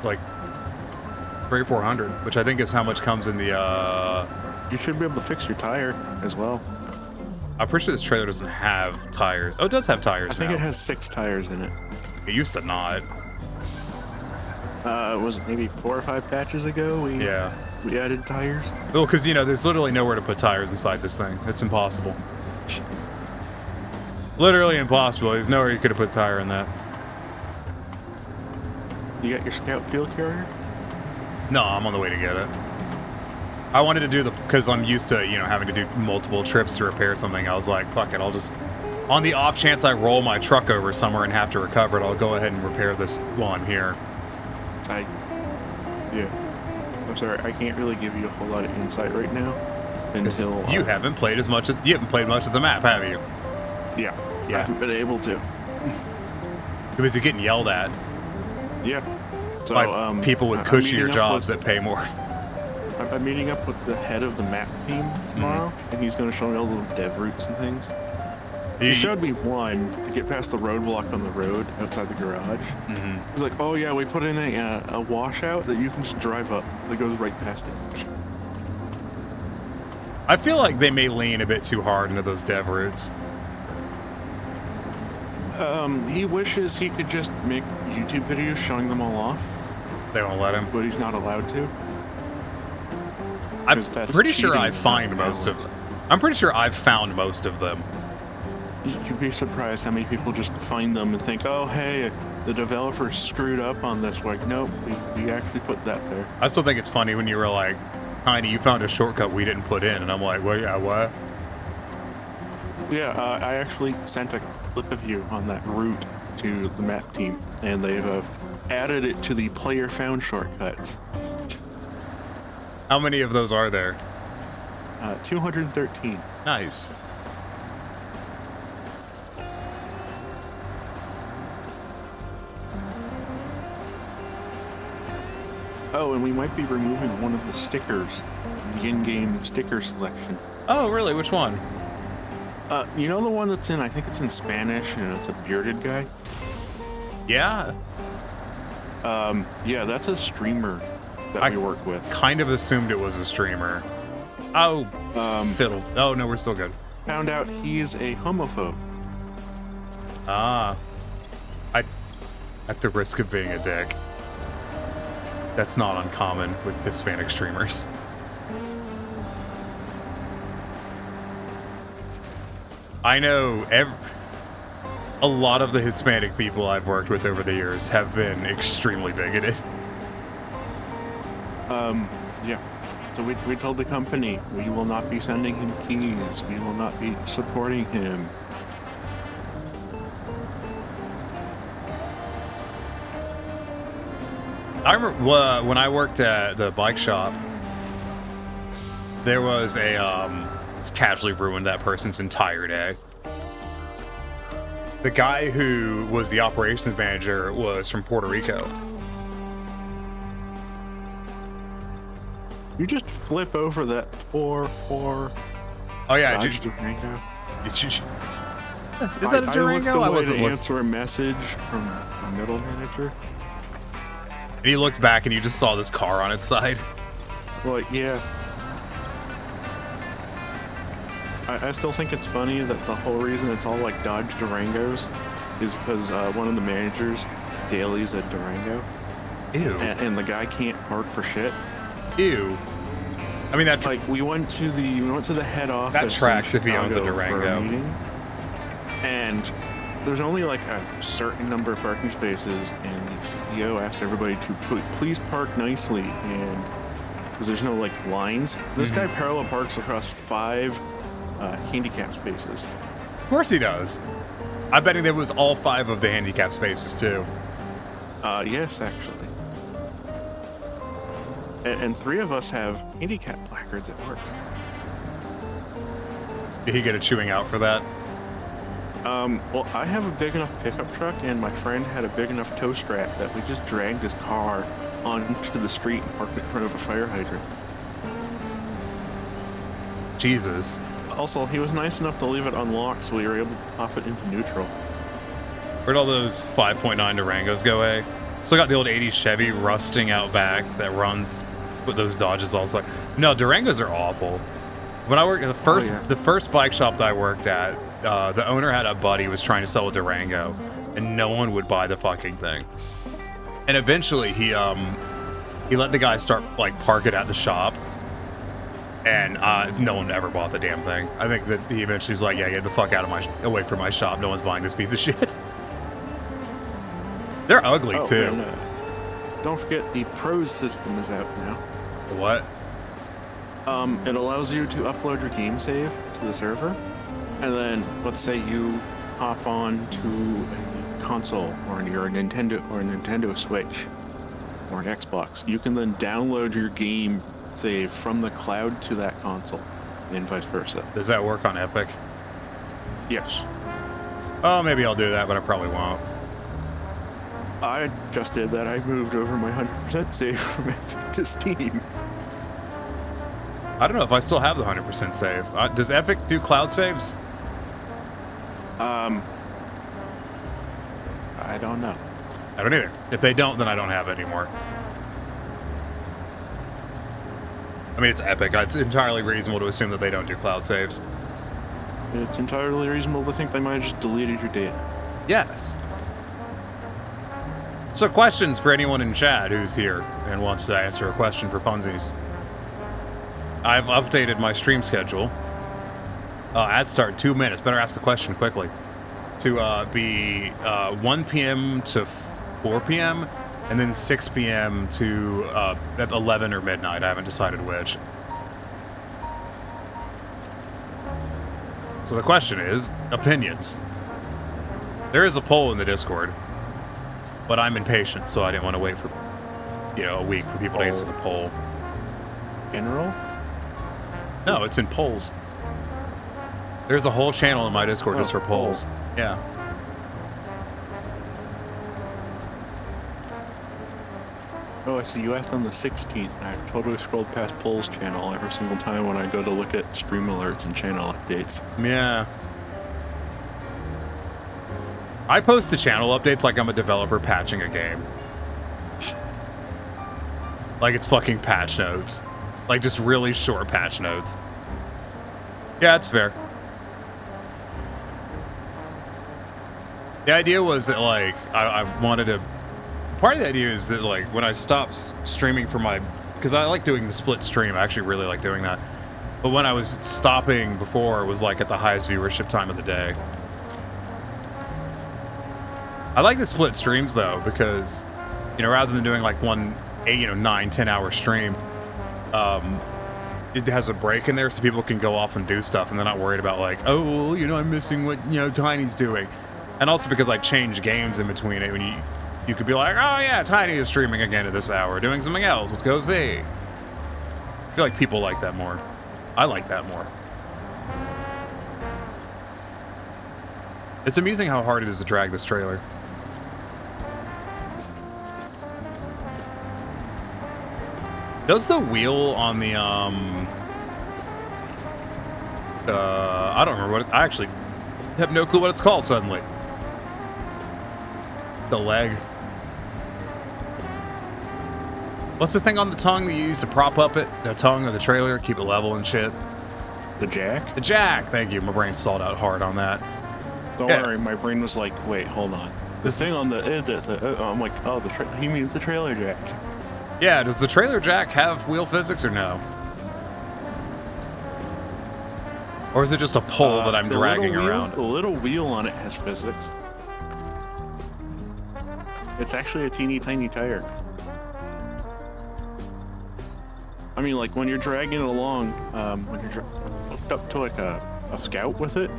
300 or 400, which I think is how much comes in the, You should be able to fix your tire as well. I'm pretty sure this trailer doesn't have tires. Oh, it does have tires I think now. it has 6 tires in it. It used to not. Was it maybe 4 or 5 patches ago? We added tires. Well, because, you know, there's literally nowhere to put tires inside this thing. It's impossible. Literally impossible. There's nowhere you could have put a tire in that. You got your Scout fuel carrier? No, I'm on the way to get it. I wanted to do because I'm used to, you know, having to do multiple trips to repair something. I was like, fuck it, I'll just, on the off chance I roll my truck over somewhere and have to recover it, I'll go ahead and repair this while I'm here. I'm sorry, I can't really give you a whole lot of insight right now until you haven't played much of the map, have you? Yeah. I haven't been able to. Because you're getting yelled at. Yeah. So by people with cushier jobs that pay more. I'm meeting up with the head of the map team tomorrow, and he's going to show me all the little dev routes and things. He showed me one to get past the roadblock on the road outside the garage. He's like, oh yeah, we put in a washout that you can just drive up that goes right past it. I feel like they may lean a bit too hard into those dev routes. He wishes he could just make YouTube videos showing them all off. They won't let him. But he's not allowed to. I'm pretty sure I find most of them. I'm pretty sure I've found most of them. You'd be surprised how many people just find them and think, oh, hey, the developer screwed up on this. Like, nope, we actually put that there. I still think it's funny when you were like, Tiny, you found a shortcut we didn't put in. And I'm like, well, yeah, what? Yeah, I actually sent a clip of you on that route to the map team, and they've added it to the player found shortcuts. How many of those are there? 213. Nice. Oh, and we might be removing one of the stickers, the in-game sticker selection. Oh, really? Which one? You know the one that's in, I think it's in Spanish, and it's a bearded guy? Yeah. Yeah, that's a streamer that we work with. Kind of assumed it was a streamer. Oh, fiddle. Oh, no, we're still good. Found out he's a homophobe. Ah. At the risk of being a dick. That's not uncommon with Hispanic streamers. I know a lot of the Hispanic people I've worked with over the years have been extremely bigoted. Yeah. So we told the company we will not be sending him keys. We will not be supporting him. I remember when I worked at the bike shop, there was it's casually ruined that person's entire day. The guy who was the operations manager was from Puerto Rico. You just flip over that poor. Oh yeah, Dodge Durango. Is that a Durango? I wasn't answer a message from a middle manager. And he looked back and you just saw this car on its side. Well, yeah. I still think it's funny that the whole reason it's all like Dodge Durangos is because one of the managers dailies at Durango. Ew. And the guy can't park for shit. Ew. I mean that like we went to the head office. That tracks if he owns a Durango. And there's only like a certain number of parking spaces, and the CEO asked everybody to please park nicely, and because there's no like lines, this guy parallel parks across 5 handicap spaces. Of course he does. I bet there was all 5 of the handicap spaces too. Yes, actually. And 3 of us have handicap placards at work. Did he get a chewing out for that? Well, I have a big enough pickup truck, and my friend had a big enough tow strap that we just dragged his car onto the street and parked it in front of a fire hydrant. Jesus. Also, he was nice enough to leave it unlocked, so we were able to pop it into neutral. Where'd all those 5.9 Durangos go, eh? Still got the old 80s Chevy rusting out back that runs with those Dodges also. No, Durangos are awful. When I worked at the first bike shop that I worked at, the owner had a buddy who was trying to sell a Durango, and no one would buy the fucking thing. And eventually he let the guy start park it at the shop, and no one ever bought the damn thing. I think that he eventually was like, yeah, get the fuck out of away from my shop. No one's buying this piece of shit. They're ugly too. And, don't forget the Pros system is out now. What? It allows you to upload your game save to the server, and then let's say you hop on to a console or a Nintendo Switch or an Xbox. You can then download your game save from the cloud to that console, and vice versa. Does that work on Epic? Yes. Oh, maybe I'll do that, but I probably won't. I just did that. I moved over my 100% save from Epic to Steam. I don't know if I still have the 100% save. Does Epic do cloud saves? I don't know. I don't either. If they don't, then I don't have it anymore. I mean, it's Epic. It's entirely reasonable to assume that they don't do cloud saves. It's entirely reasonable to think they might have just deleted your data. Yes. So questions for anyone in chat who's here and wants to answer a question for funsies. I've updated my stream schedule. Ad start 2 minutes. Better ask the question quickly. To be 1 p.m. to 4 p.m. and then 6 p.m. to 11 or midnight. I haven't decided which. So the question is, opinions. There is a poll in the Discord, but I'm impatient, so I didn't want to wait for, a week for people to answer the poll. General? No, it's in polls. There's a whole channel in my Discord just for polls. Yeah. Oh, I see you asked on the 16th, and I've totally scrolled past polls channel every single time when I go to look at stream alerts and channel updates. Yeah. I post to channel updates like I'm a developer patching a game. Like it's fucking patch notes. Like just really short patch notes. Yeah, that's fair. The idea was that like I wanted to. Part of the idea is that like when I stopped streaming for my, because I like doing the split stream. I actually really like doing that. But when I was stopping before, it was like at the highest viewership time of the day. I like the split streams though because, you know, rather than doing like one 9-10 hour stream, it has a break in there so people can go off and do stuff and they're not worried about like, oh, you know, I'm missing what, you know, Tiny's doing. And also because I change games in between it when you could be like, oh yeah, Tiny is streaming again at this hour, doing something else, let's go see. I feel like people like that more. I like that more. It's amusing how hard it is to drag this trailer. Does the wheel on the I don't remember what it's, I actually have no clue what it's called suddenly. The leg. What's the thing on the tongue that you use to prop up the tongue of the trailer, keep it level and shit? The jack? The jack, thank you. My brain stalled out hard on that. Don't worry, my brain was like, wait, hold on. The thing on the I'm like, oh, he means the trailer jack. Yeah, does the trailer jack have wheel physics or no? Or is it just a pole that I'm dragging around? The little wheel on it has physics. It's actually a teeny tiny tire. I mean, like when you're dragging it along, when you're hooked up to like a scout with it,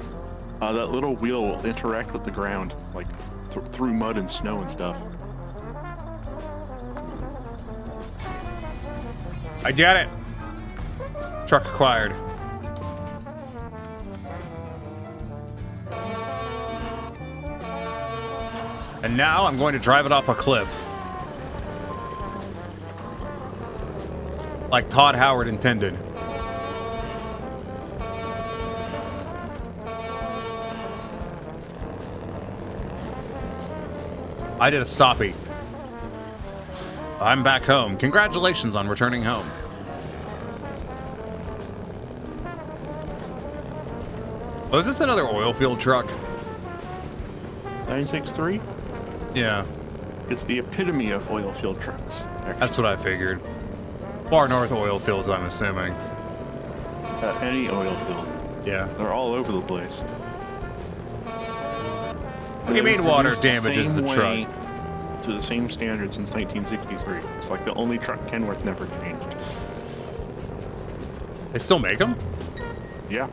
that little wheel will interact with the ground, like through mud and snow and stuff. I get it. Truck acquired. And now I'm going to drive it off a cliff. Like Todd Howard intended. I did a stoppie. I'm back home. Congratulations on returning home. Oh, is this another oil field truck? 963? Yeah. It's the epitome of oil field trucks. Actually. That's what I figured. Far north oil fields, I'm assuming. Any oil field. Yeah. They're all over the place. What do you mean water damages the truck? To the same standard since 1963. It's like the only truck Kenworth never changed. They still make them? Yeah.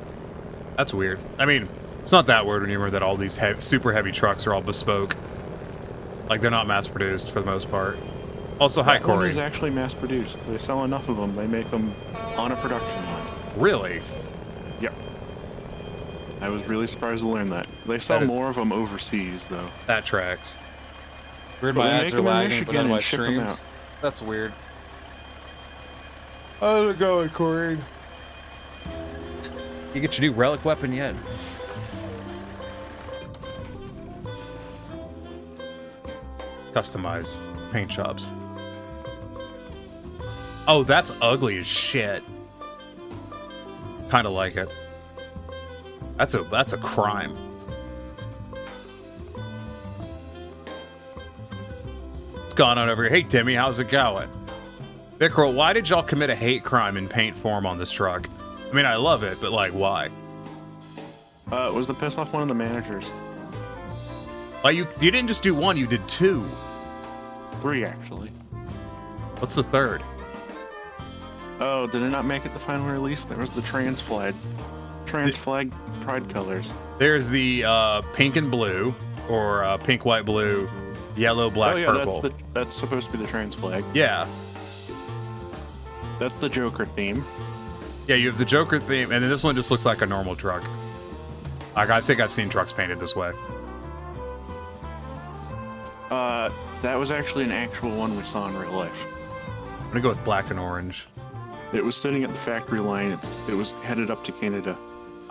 That's weird. I mean, it's not that weird when you remember that all these super heavy trucks are all bespoke. Like, they're not mass-produced for the most part. Also, hi, Corey. That one is actually mass-produced. They sell enough of them, they make them on a production line. Really? Yep. I was really surprised to learn that. They sell more of them overseas, though. That tracks. Weird, my ads are lagging, but on my streams. That's weird. How's it going, Corey? You get your new relic weapon yet? Customize paint jobs. Oh, that's ugly as shit. Kind of like it. That's a crime. What's going on over here? Hey, Timmy, how's it going? Vickrell, why did y'all commit a hate crime in paint form on this truck? I mean, I love it, but like, why? It was to piss off one of the managers. Like, you didn't just do one, you did two. 3, actually. What's the third? Oh, did it not make it the final release? There was the trans flag pride colors. There's the pink and blue, or pink, white, blue, yellow, black, purple. That's supposed to be the trans flag. Yeah. That's the Joker theme. Yeah, you have the Joker theme, and then this one just looks like a normal truck. Like, I think I've seen trucks painted this way. That was actually an actual one we saw in real life. I'm gonna go with black and orange. It was sitting at the factory line. It was headed up to Canada.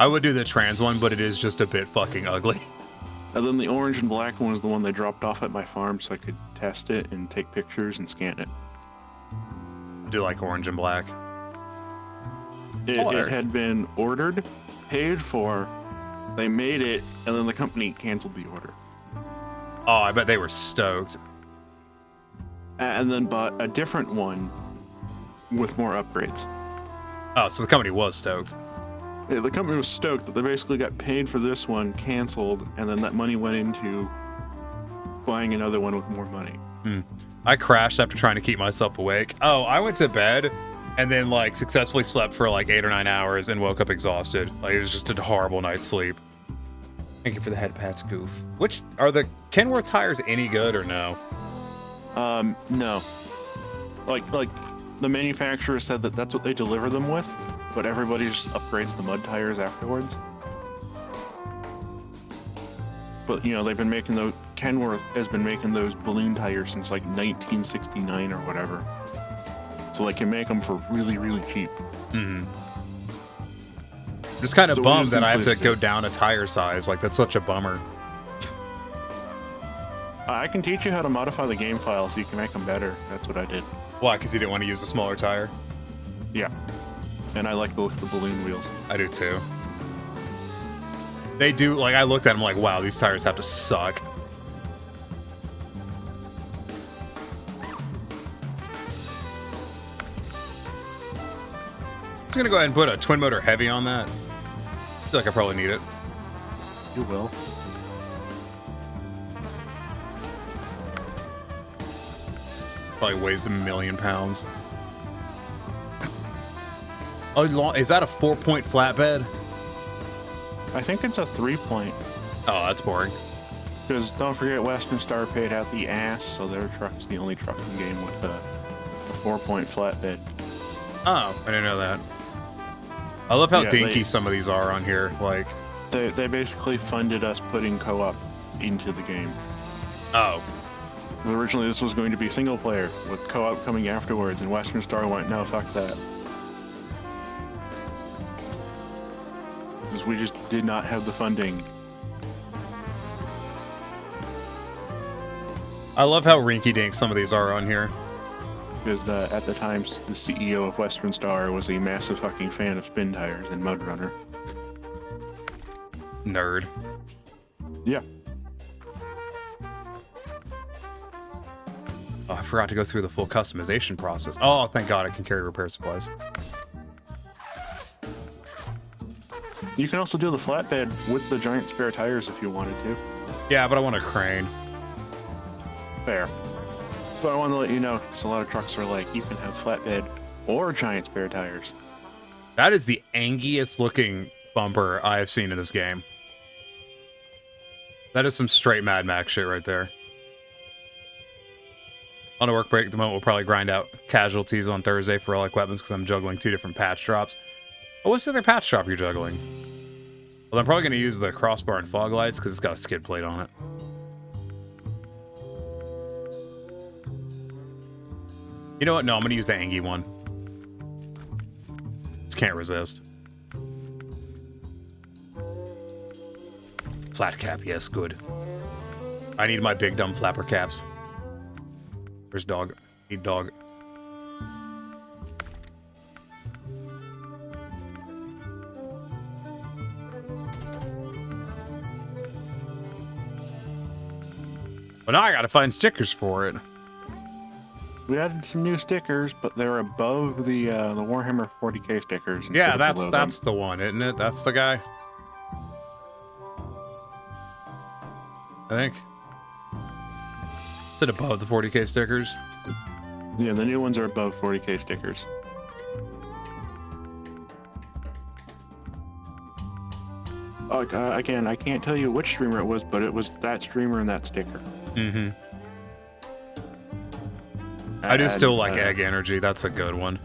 I would do the trans one, but it is just a bit fucking ugly. And then the orange and black one was the one they dropped off at my farm so I could test it and take pictures and scan it. do like orange and black. It had been ordered, paid for, they made it, and then the company canceled the order. Oh, I bet they were stoked. And then bought a different one with more upgrades. Oh, so the company was stoked. Yeah, the company was stoked that they basically got paid for this one, canceled, and then that money went into buying another one with more money. I crashed after trying to keep myself awake. Oh, I went to bed and then like successfully slept for like 8 or 9 hours and woke up exhausted. Like it was just a horrible night's sleep. Thank you for the head pats, Goof. Which are the Kenworth tires any good or no? No. Like the manufacturer said that that's what they deliver them with, but everybody just upgrades the mud tires afterwards. But you know, they've been making those. Kenworth has been making those balloon tires since like 1969 or whatever. So they can make them for really, really cheap. Just kind of So bummed we're that I have to just go down a tire size. Like that's such a bummer. I can teach you how to modify the game file so you can make them better. That's what I did. Why? Because you didn't want to use a smaller tire? Yeah. And I like the look of the balloon wheels. I do too. They do, like I looked at them like, wow, these tires have to suck. I'm just gonna go ahead and put a twin motor heavy on that. I feel like I probably need it. You will. Probably weighs 1,000,000 pounds. Oh, is that a 4-point flatbed? I think it's a 3-point. Oh, that's boring. Because don't forget, Western Star paid out the ass, so their truck's the only truck in the game with a 4-point flatbed. Oh, I didn't know that. I love how Yeah, dinky some of these are on here. Like, they basically funded us putting co-op into the game. oh, Originally, this was going to be single player with co-op coming afterwards, and Western Star went, no, fuck that. Because we just did not have the funding. I love how rinky-dink some of these are on here. Because at the time, the CEO of Western Star was a massive fucking fan of spin tires and Mud Runner. Nerd. Yeah. Oh, I forgot to go through the full customization process. Oh, thank God I can carry repair supplies. You can also do the flatbed with the giant spare tires if you wanted to. Yeah, but I want a crane. Fair. But I want to let you know, because a lot of trucks are like, you can have flatbed or giant spare tires. That is the angiest looking bumper I have seen in this game. That is some straight Mad Max shit right there. On a work break at the moment, we'll probably grind out casualties on Thursday for relic weapons because I'm juggling 2 different patch drops. Oh, what's the other patch drop you're juggling? Well, I'm probably going to use the crossbar and fog lights because it's got a skid plate on it. You know what? No, I'm going to use the Angie one. Just can't resist. Flat cap, yes, good. I need my big dumb flapper caps. Where's dog? Need dog. But now I gotta find stickers for it. We added some new stickers, but they're above the Warhammer 40k stickers. Yeah, instead of below that's them. the one, isn't it? That's the guy. I think. Is it above the 40k stickers? Yeah, the new ones are above 40k stickers. Again, I can't tell you which streamer it was, but it was that streamer and that sticker. Mm-hmm. I do still like And, Egg Energy. That's a good one.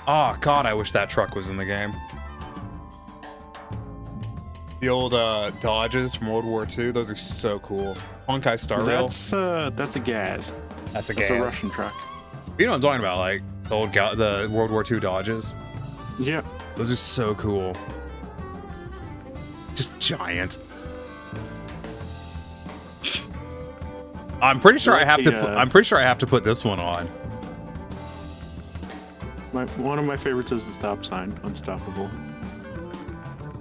Oh, God, I wish that truck was in the game. The old Dodges from World War II, those are so cool. Honkai Star Rail. That's a Gaz. That's a That's gas. a Russian truck. You know what I'm talking about, like the old the World War II Dodges. Yeah. Those are so cool. Just giant. I'm pretty sure I Like have to. the, I'm pretty sure I have to put this one on. One of my favorites is the stop sign, Unstoppable.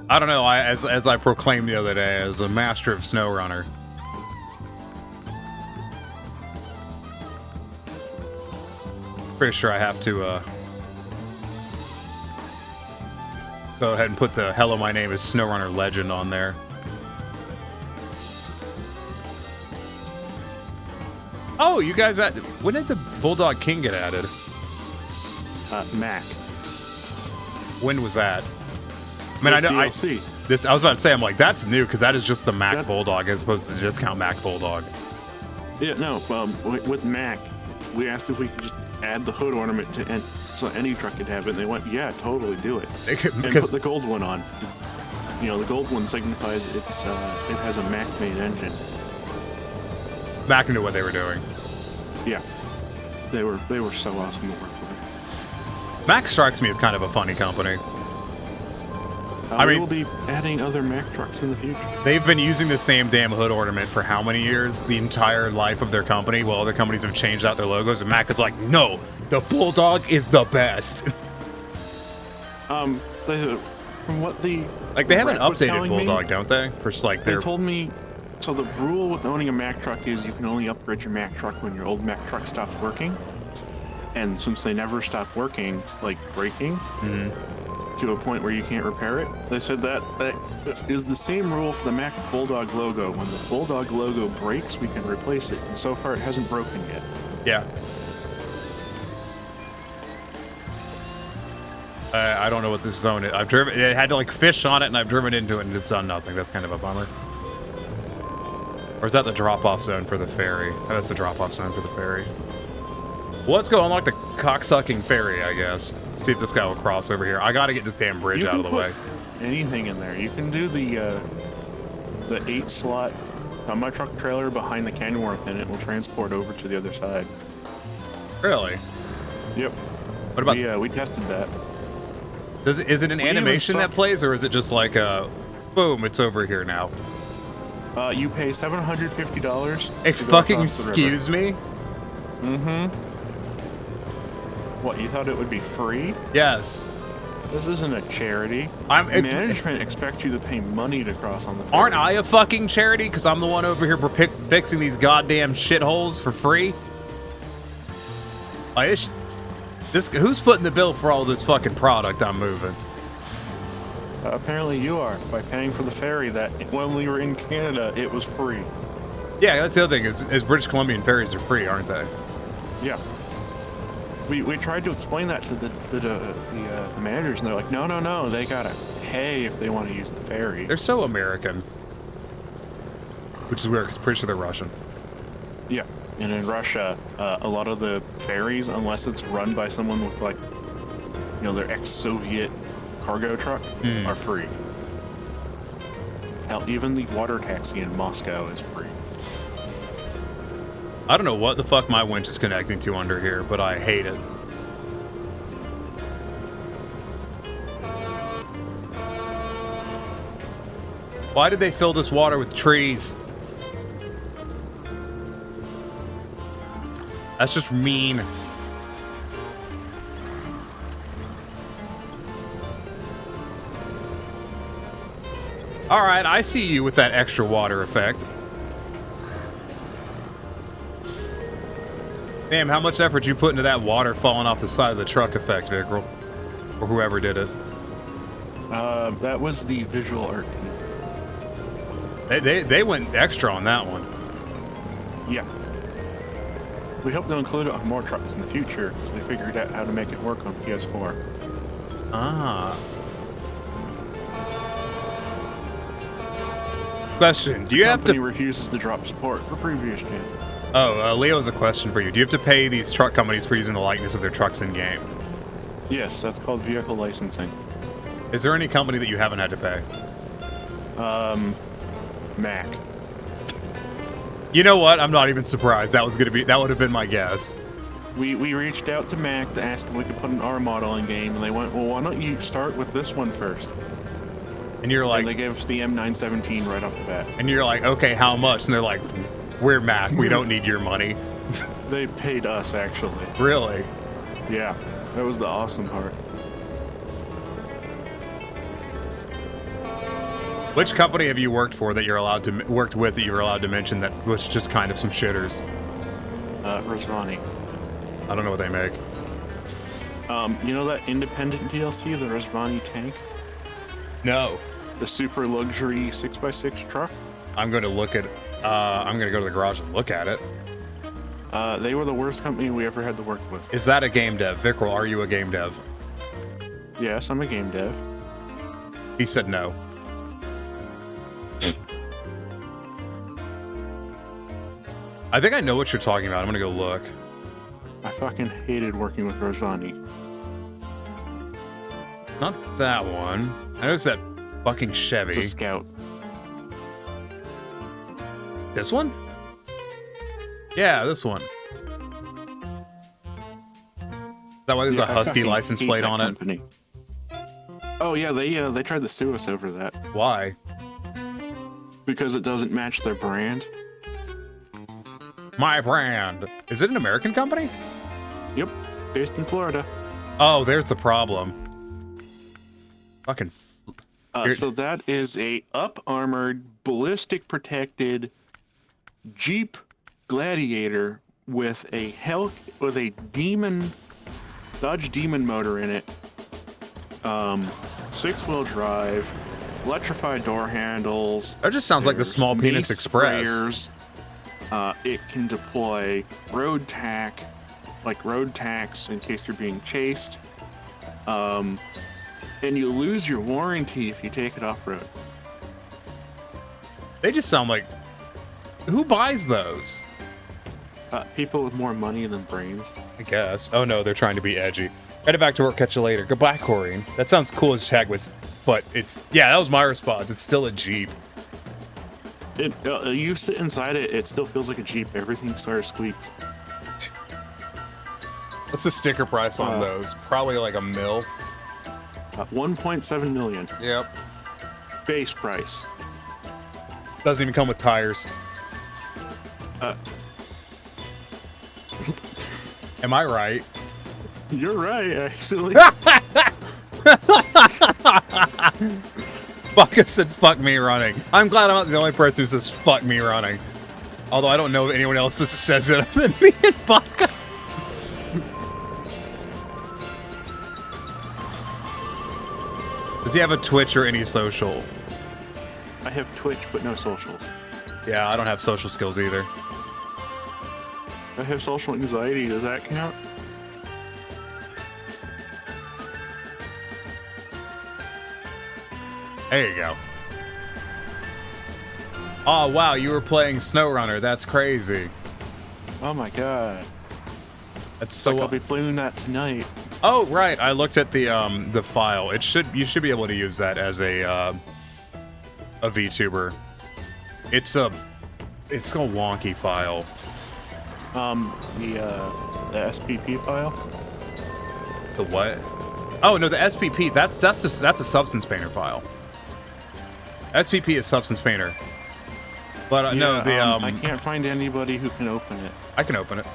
I don't know. As I proclaimed the other day, as a master of Snowrunner. Pretty sure I have to go ahead and put the "Hello, my name is Snowrunner" legend on there. Oh, you guys! When did the Bulldog King get added? Mac. When was that? I mean, I know DLC. I was about to say, I'm like, that's new because that is just the Mac Bulldog as opposed to the discount Mac Bulldog. Yeah, no. With Mac, we asked if we could just add the hood ornament to so any truck could have it. And they went, yeah, totally do it. And put the gold one on. You know, the gold one signifies it has a Mac-made engine. Mac knew what they were doing. Yeah, they were so awesome to work with. Mac strikes me as kind of a funny company. I mean, we'll be adding other Mac trucks in the future. They've been using the same damn hood ornament for how many years? The entire life of their company. While other companies have changed out their logos, and Mac is like, no, the Bulldog is the best. From what they have an updated Bulldog, don't they? For like they told me. So the rule with owning a Mac truck is you can only upgrade your Mac truck when your old Mac truck stops working. And since they never stop working, like breaking, to a point where you can't repair it, they said that is the same rule for the Mac Bulldog logo. When the Bulldog logo breaks, we can replace it. And so far, it hasn't broken yet. Yeah. I don't know what this zone is. I've driven. It had to like fish on it, and I've driven into it, and it's done nothing. That's kind of a bummer. Or is that the drop-off zone for the ferry? Oh, that's the drop-off zone for the ferry. Well, let's go unlock the cocksucking ferry, I guess. See if this guy will cross over here. I gotta get this damn bridge out of the way. Anything in there. You can do the 8-slot on my truck trailer behind the Kenworth, and it will transport over to the other side. Really? Yep. What about? We tested that. Is it an animation that plays, or is it just like boom, it's over here now? You pay $750. Excuse me? Mm-hmm. What, you thought it would be free? Yes. This isn't a charity. Management expects you to pay money to cross on the ferry. Aren't I a fucking charity? Because I'm the one over here fixing these goddamn shitholes for free? Like, who's footing the bill for all this fucking product I'm moving? Apparently you are, by paying for the ferry that when we were in Canada, it was free. Yeah, that's the other thing, is British Columbian ferries are free, aren't they? Yeah. We tried to explain that to the managers, and they're like, no, they gotta pay if they want to use the ferry. They're so American. Which is weird, because pretty sure they're Russian. Yeah, and in Russia, a lot of the ferries, unless it's run by someone with, like, their ex-Soviet cargo truck, are free. Hell, even the water taxi in Moscow is free. I don't know what the fuck my winch is connecting to under here, but I hate it. Why did they fill this water with trees? That's just mean. Alright, I see you with that extra water effect. Damn, how much effort you put into that water falling off the side of the truck effect, Vickrell? Or whoever did it. That was the visual art team. They went extra on that one. Yeah. We hope to include it on more trucks in the future, because we figured out how to make it work on PS4. Ah. Question, do you have to... The company refuses to drop support for previous gen. Oh, Leo has a question for you. Do you have to pay these truck companies for using the likeness of their trucks in-game? Yes, that's called vehicle licensing. Is there any company that you haven't had to pay? Mac. You know what? I'm not even surprised. That would have been my guess. We reached out to Mac to ask if we could put an R model in game, and they went, well, why don't you start with this one first? And you're like... And they gave us the M917 right off the bat. And you're like, okay, how much? And they're like, We're Mac. We don't need your money. They paid us, actually. Really? Yeah, that was the awesome part. Which company have you worked for that you're allowed to worked with that you were allowed to mention that was just kind of some shitters? Rosvani. I don't know what they make. You know that independent DLC, the Rosvani tank? No. The super luxury 6x6 truck? I'm going to look at. I'm going to go to the garage and look at it. They were the worst company we ever had to work with. Is that a game dev? Vickrell, are you a game dev? Yes, I'm a game dev. He said no. I think I know what you're talking about. I'm gonna go look. I fucking hated working with Rosvani. Not that one. I noticed that fucking Chevy. It's a Scout. This one? Yeah, this one. Is that why there's a Husky fucking license hate plate that on company. Oh yeah, they tried to sue us over that. it? Why? Because it doesn't match their brand. My brand. Is it an American company? Yep, based in Florida. Oh, there's the problem. Fucking. So that is a up-armored, ballistic protected Jeep Gladiator with a Dodge Demon motor in it. 6-wheel drive, electrified door handles. That just sounds like the Small Penis mace Express. sprayers. It can deploy road tack, like road tacks in case you're being chased. And you lose your warranty if you take it off-road. They just sound like. Who buys those? People with more money than brains. I guess. Oh no, they're trying to be edgy. Headed back to work, catch you later. Goodbye, Corrine. That sounds cool as tag was, but it's. Yeah, that was my response. It's still a Jeep. You sit inside it, it still feels like a Jeep. Everything sort of squeaks. What's the sticker price on those? Probably like $1 million. 1.7 million. Yep. Base price. Doesn't even come with tires. Am I right? You're right, actually. Baka said fuck me running. I'm glad I'm not the only person who says fuck me running. Although I don't know if anyone else that says it other than me and Baka. Does he have a Twitch or any social? I have Twitch, but no socials. Yeah, I don't have social skills either. I have social anxiety. Does that count? There you go. Oh wow, you were playing Snowrunner. That's crazy. Oh my god. That's so. I'll be playing that tonight. Oh right, I looked at the file. You should be able to use that as a VTuber. It's a wonky file. The SPP file. The what? Oh no, the SPP. That's a Substance Painter file. SPP is Substance Painter. But no, the I can't find anybody who can open it. I can open it.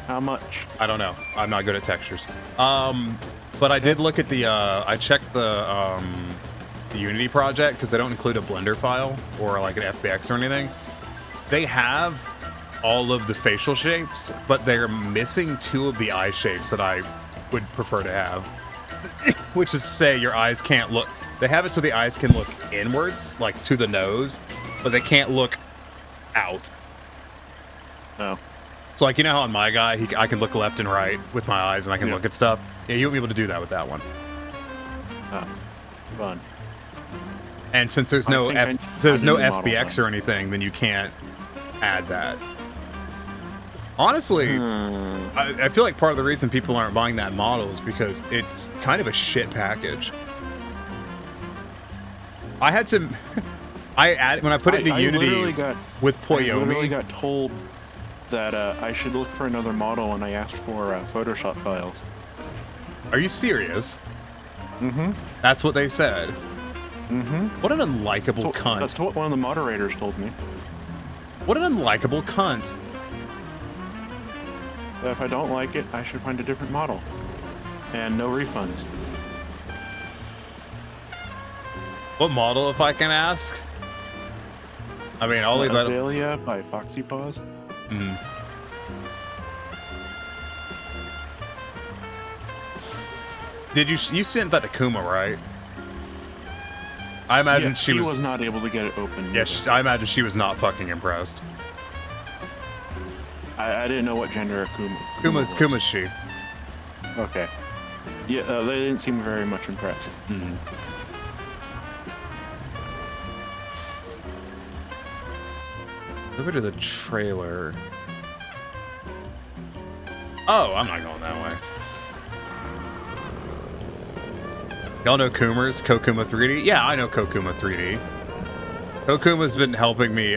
How much? I don't know. I'm not good at textures. But I did look at the I checked the Unity project because they don't include a Blender file or like an FBX or anything. They have all of the facial shapes, but they're missing 2 of the eye shapes that I would prefer to have. Which is to say your eyes can't look. They have it so the eyes can look inwards, like to the nose, but they can't look out. Oh. So like, you know how on my guy, I can look left and right with my eyes and I can look at stuff? Yeah, you'll be able to do that with that one. Oh, fun. And since there's no FBX or anything, then you can't add that. Honestly, I feel like part of the reason people aren't buying that model is because it's kind of a shit package. I had to... when I put it into Unity with Poyomi... I literally got told that I should look for another model when I asked for Photoshop files. Are you serious? Mm-hmm. That's what they said. Mm-hmm. What an unlikable cunt. That's what one of the moderators told me. What an unlikable cunt. If I don't like it, I should find a different model. And no refunds. What model, if I can ask? I mean, I'll leave that. Azalea by Foxy Paws. Did you sent that to Kuma, right? I imagine she was not able to get it open. Yeah, I imagine she was not fucking impressed. I didn't know what gender Kuma Kuma's she. Okay. Yeah, they didn't seem very much impressed. Over to the trailer. Oh, I'm not going that way. Y'all know Coomers? Kokuma 3D? Yeah, I know Kokuma 3D. Kokuma's been helping me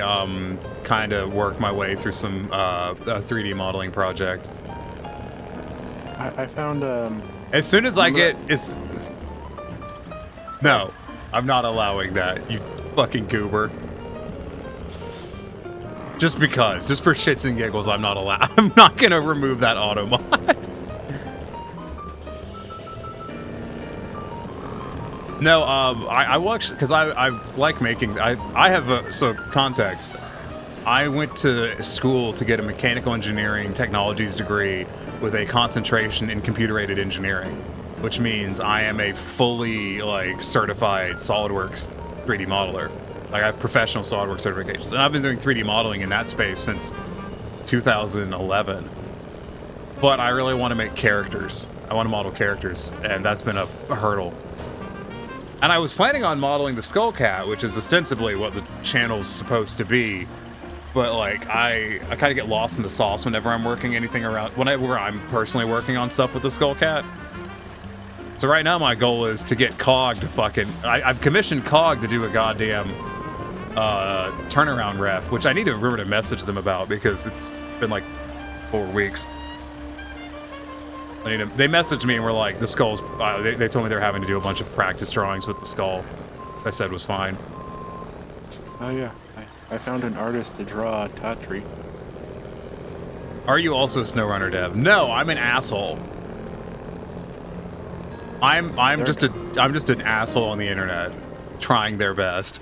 kind of work my way through some 3D modeling project. I found as soon as I get No, I'm not allowing that, you fucking goober. Just because, just for shits and giggles, I'm not allowed. I'm not gonna remove that auto mod. No, I watched, because I like making, I have so context. I went to school to get a mechanical engineering technologies degree with a concentration in computer-aided engineering, which means I am a fully, like, certified SolidWorks 3D modeler. Like, I have professional SolidWorks certifications, and I've been doing 3D modeling in that space since 2011. But I really want to make characters. I want to model characters, and that's been a hurdle. And I was planning on modeling the Skull Cat, which is ostensibly what the channel's supposed to be. But like, I kind of get lost in the sauce whenever I'm working anything around, whenever I'm personally working on stuff with the Skull Cat. So right now my goal is to get Cog to fucking, I've commissioned Cog to do a goddamn turnaround ref, which I need to remember to message them about because it's been like 4 weeks. They messaged me and were like, the skull's, they told me they're having to do a bunch of practice drawings with the skull. I said was fine. Oh yeah, I found an artist to draw Tatri. Are you also a Snowrunner dev? No, I'm an asshole. I'm just an asshole on the internet, trying their best.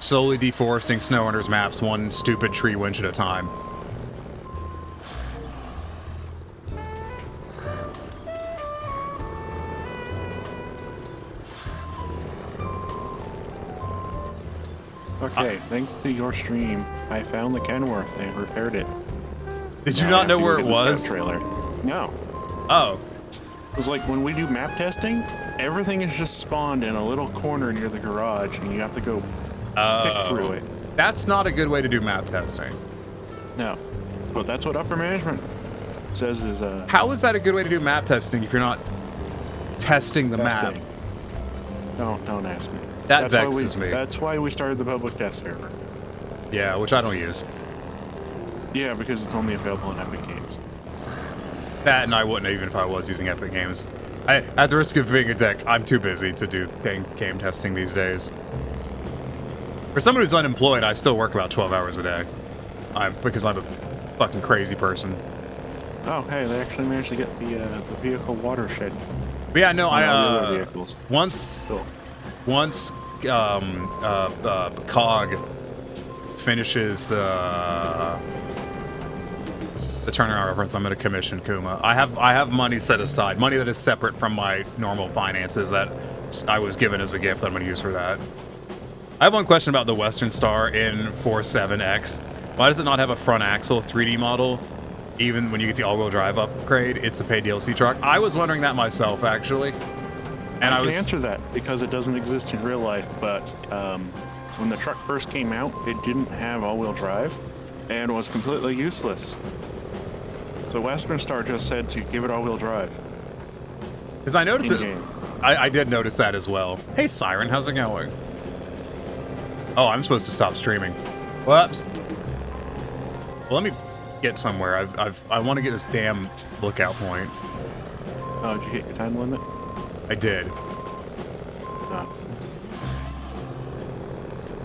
Slowly deforesting Snowrunner's maps one stupid tree winch at a time. Okay, thanks to your stream, I found the Kenworth and repaired it. Did you not know where it was? Trailer. No. Oh. It was like when we do map testing, everything is just spawned in a little corner near the garage, and you have to go pick through it. That's not a good way to do map testing. No, but that's what upper management says is How is that a good way to do map testing if you're not testing the map? Don't ask me. That vexes me. That's why we started the public test server. Yeah, which I don't use. Yeah, because it's only available in Epic Games. That, and I wouldn't even if I was using Epic Games. At the risk of being a dick, I'm too busy to do game testing these days. For someone who's unemployed, I still work about 12 hours a day. Because I'm a fucking crazy person. Oh, hey, they actually managed to get the vehicle watershed. But yeah, no, vehicles. Once Cog finishes the turnaround reference, I'm going to commission Kuma. I have money set aside, money that is separate from my normal finances that I was given as a gift that I'm going to use for that. I have one question about the Western Star in 47X. Why does it not have a front axle 3D model? Even when you get the all-wheel drive upgrade, it's a paid DLC truck. I was wondering that myself, actually. And I can answer that because it doesn't exist in real life, but when the truck first came out, it didn't have all-wheel drive and was completely useless. So Western Star just said to give it all-wheel drive. Because I noticed it. I did notice that as well. Hey, Siren, how's it going? Oh, I'm supposed to stop streaming. Whoops. Well, let me get somewhere. I want to get this damn lookout point. Oh, did you hit your time limit? I did.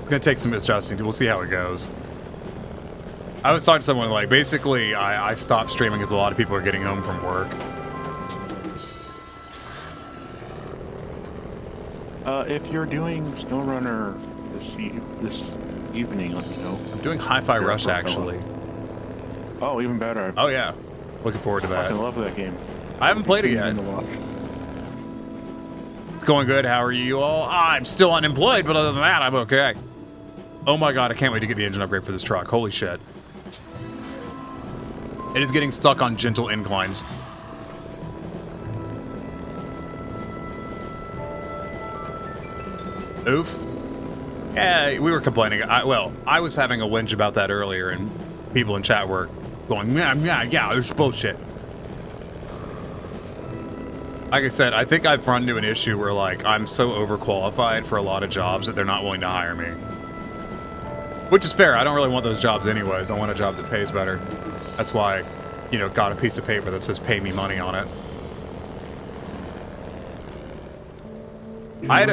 It's gonna take some adjusting. We'll see how it goes. I was talking to someone like, basically, I stopped streaming because a lot of people are getting home from work. If you're doing Snowrunner this evening, let me know. I'm doing Hi-Fi Rush, actually. Oh, even better. Oh, yeah. Looking forward to that. I love that game. I haven't played it yet. Going good. How are you all? I'm still unemployed, but other than that, I'm okay. Oh my god, I can't wait to get the engine upgrade for this truck. Holy shit. It is getting stuck on gentle inclines. Oof. Yeah, we were complaining. I was having a whinge about that earlier, and people in chat were going, yeah, there's bullshit. Like I said, I think I've run into an issue where, like, I'm so overqualified for a lot of jobs that they're not willing to hire me. Which is fair. I don't really want those jobs anyways. I want a job that pays better. That's why, you know, got a piece of paper that says pay me money on it. Even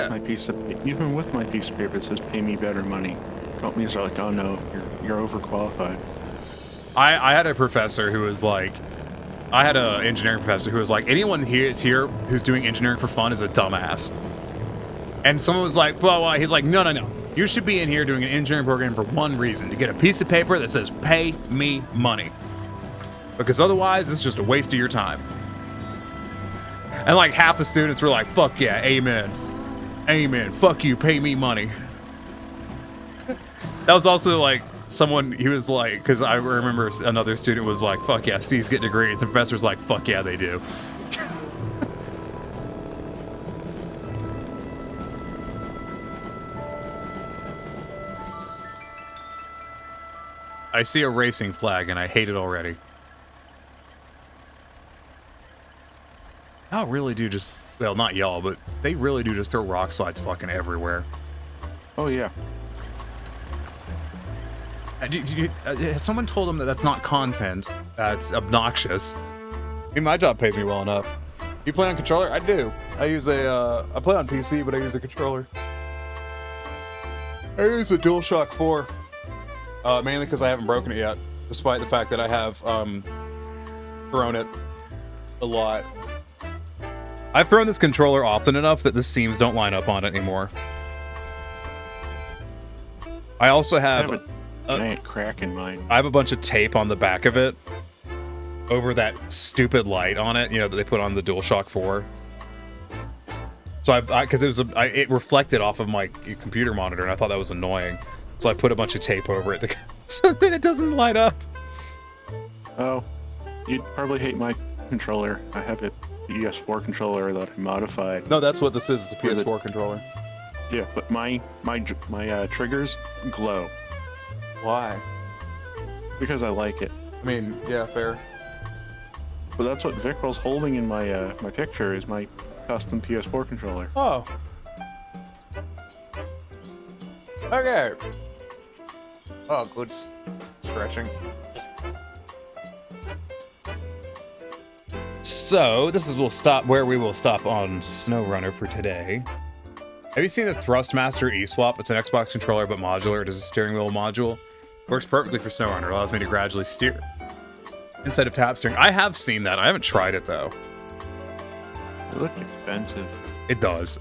with my piece of paper that says pay me better money, companies are like, oh no, you're overqualified. I had a professor who was like, I had an engineering professor who was like, anyone here who's doing engineering for fun is a dumbass. And someone was like, well, he's like, no. You should be in here doing an engineering program for one reason, to get a piece of paper that says pay me money. Because otherwise, it's just a waste of your time. And like half the students were like, fuck yeah, amen. Amen. Fuck you, pay me money. That was also like someone, he was like, because I remember another student was like, fuck yeah, C's get degrees. The professor's like, fuck yeah, they do. I see a racing flag and I hate it already. Y'all really do just, well, not y'all, but they really do just throw rock slides fucking everywhere. Oh, yeah. Has someone told them that that's not content? That's obnoxious. I mean, my job pays me well enough. You play on controller? I do. I use I play on PC, but I use a controller. I use a DualShock 4. Mainly because I haven't broken it yet, despite the fact that I have thrown it a lot. I've thrown this controller often enough that the seams don't line up on it anymore. I also have a giant crack in mine. I have a bunch of tape on the back of it over that stupid light on it, you know, that they put on the DualShock 4. So because it reflected off of my computer monitor, and I thought that was annoying. So I put a bunch of tape over it so that it doesn't light up. Oh, you'd probably hate my controller. I have a PS4 controller that I modified. No, that's what this is. It's a PS4 controller. Yeah, but my triggers glow. Why? Because I like it. I mean, yeah, fair. But that's what Vickrell's holding in my my picture is my custom PS4 controller. Oh. Okay. Oh, good stretching. So, this is where we will stop on Snowrunner for today. Have you seen the Thrustmaster eSwap? It's an Xbox controller, but modular. It is a steering wheel module. Works perfectly for Snowrunner. Allows me to gradually steer instead of tap steering. I have seen that. I haven't tried it, though. It looked expensive. It does.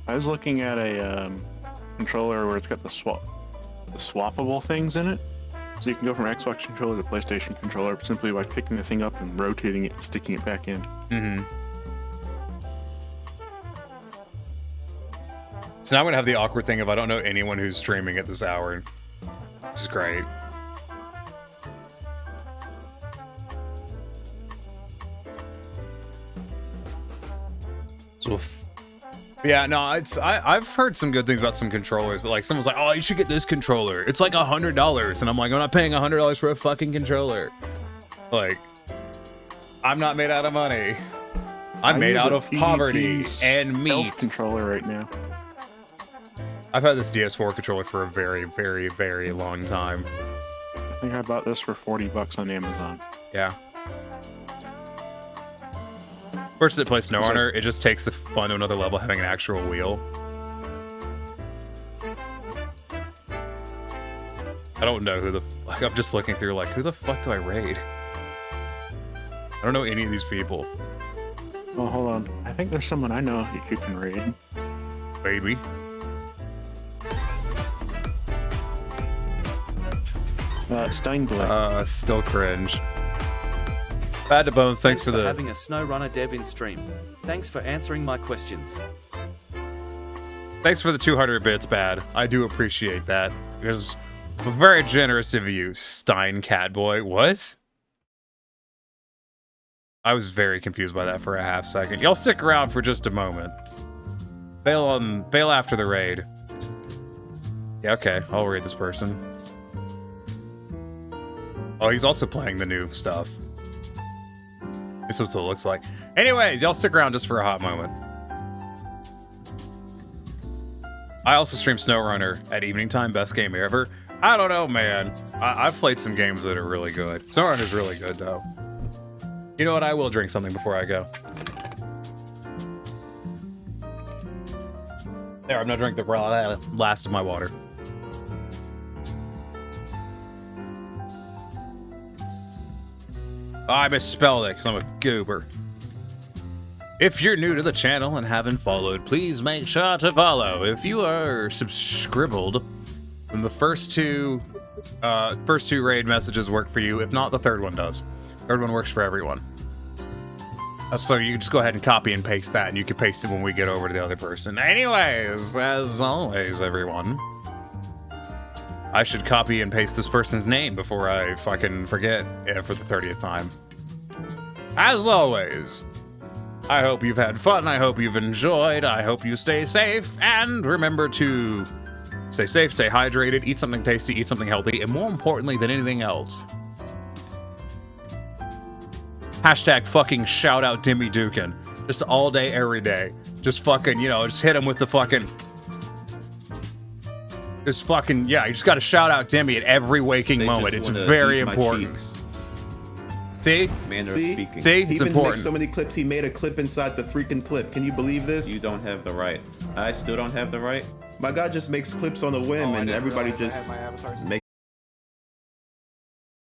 I was looking at a controller where it's got the swappable things in it. So you can go from Xbox controller to PlayStation controller simply by picking the thing up and rotating it and sticking it back in. Mm-hmm. So now I'm going to have the awkward thing of I don't know anyone who's streaming at this hour. Which is great. So yeah, no, I've heard some good things about some controllers, but like someone's like, oh, you should get this controller. It's like $100, and I'm like, I'm not paying $100 for a fucking controller. Like, I'm not made out of money. I'm made out of poverty and meat. Controller right now. I've had this DS4 controller for a very, very, very long time. I think I bought this for $40 on Amazon. Yeah. Person that plays Snowrunner, it just takes the fun to another level having an actual wheel. I don't know who the fuck. I'm just looking through like, who the fuck do I raid? I don't know any of these people. Oh, hold on. I think there's someone I know you can raid. Baby. Steinblade. Still cringe. Bad to Bones, thanks for the... having a Snowrunner dev in stream. Thanks for answering my questions. Thanks for the 200 bits, Bad. I do appreciate that. It was very generous of you, Stein Catboy. What? I was very confused by that for a half second. Y'all stick around for just a moment. Bail after the raid. Yeah, okay. I'll raid this person. Oh, he's also playing the new stuff. This is what it looks like. Anyways, y'all stick around just for a hot moment. I also stream Snowrunner at evening time. Best game ever. I don't know, man. I've played some games that are really good. Snowrunner's really good, though. You know what? I will drink something before I go. There, I'm gonna drink the last of my water. I misspelled it because I'm a goober. If you're new to the channel and haven't followed, please make sure to follow. If you are subscribed, then the first two raid messages work for you. If not, the third one does. Third one works for everyone. So you can just go ahead and copy and paste that, and you can paste it when we get over to the other person. Anyways, as always, everyone, I should copy and paste this person's name before I fucking forget it for the 30th time. As always, I hope you've had fun, I hope you've enjoyed, I hope you stay safe, and remember to stay safe, stay hydrated, eat something tasty, eat something healthy, and more importantly than anything else, hashtag fucking shout out Dimmy Dukin. Just all day, every day. Just fucking, you know, just hit him with the fucking... Just fucking, yeah, you just gotta shout out Dimmy at every waking moment. It's very important. See? See, it's important. Makes so many clips. He made a clip inside the freaking clip. Can you believe this? You don't have the right. I still don't have the right. My guy just makes clips on a whim, and everybody just makes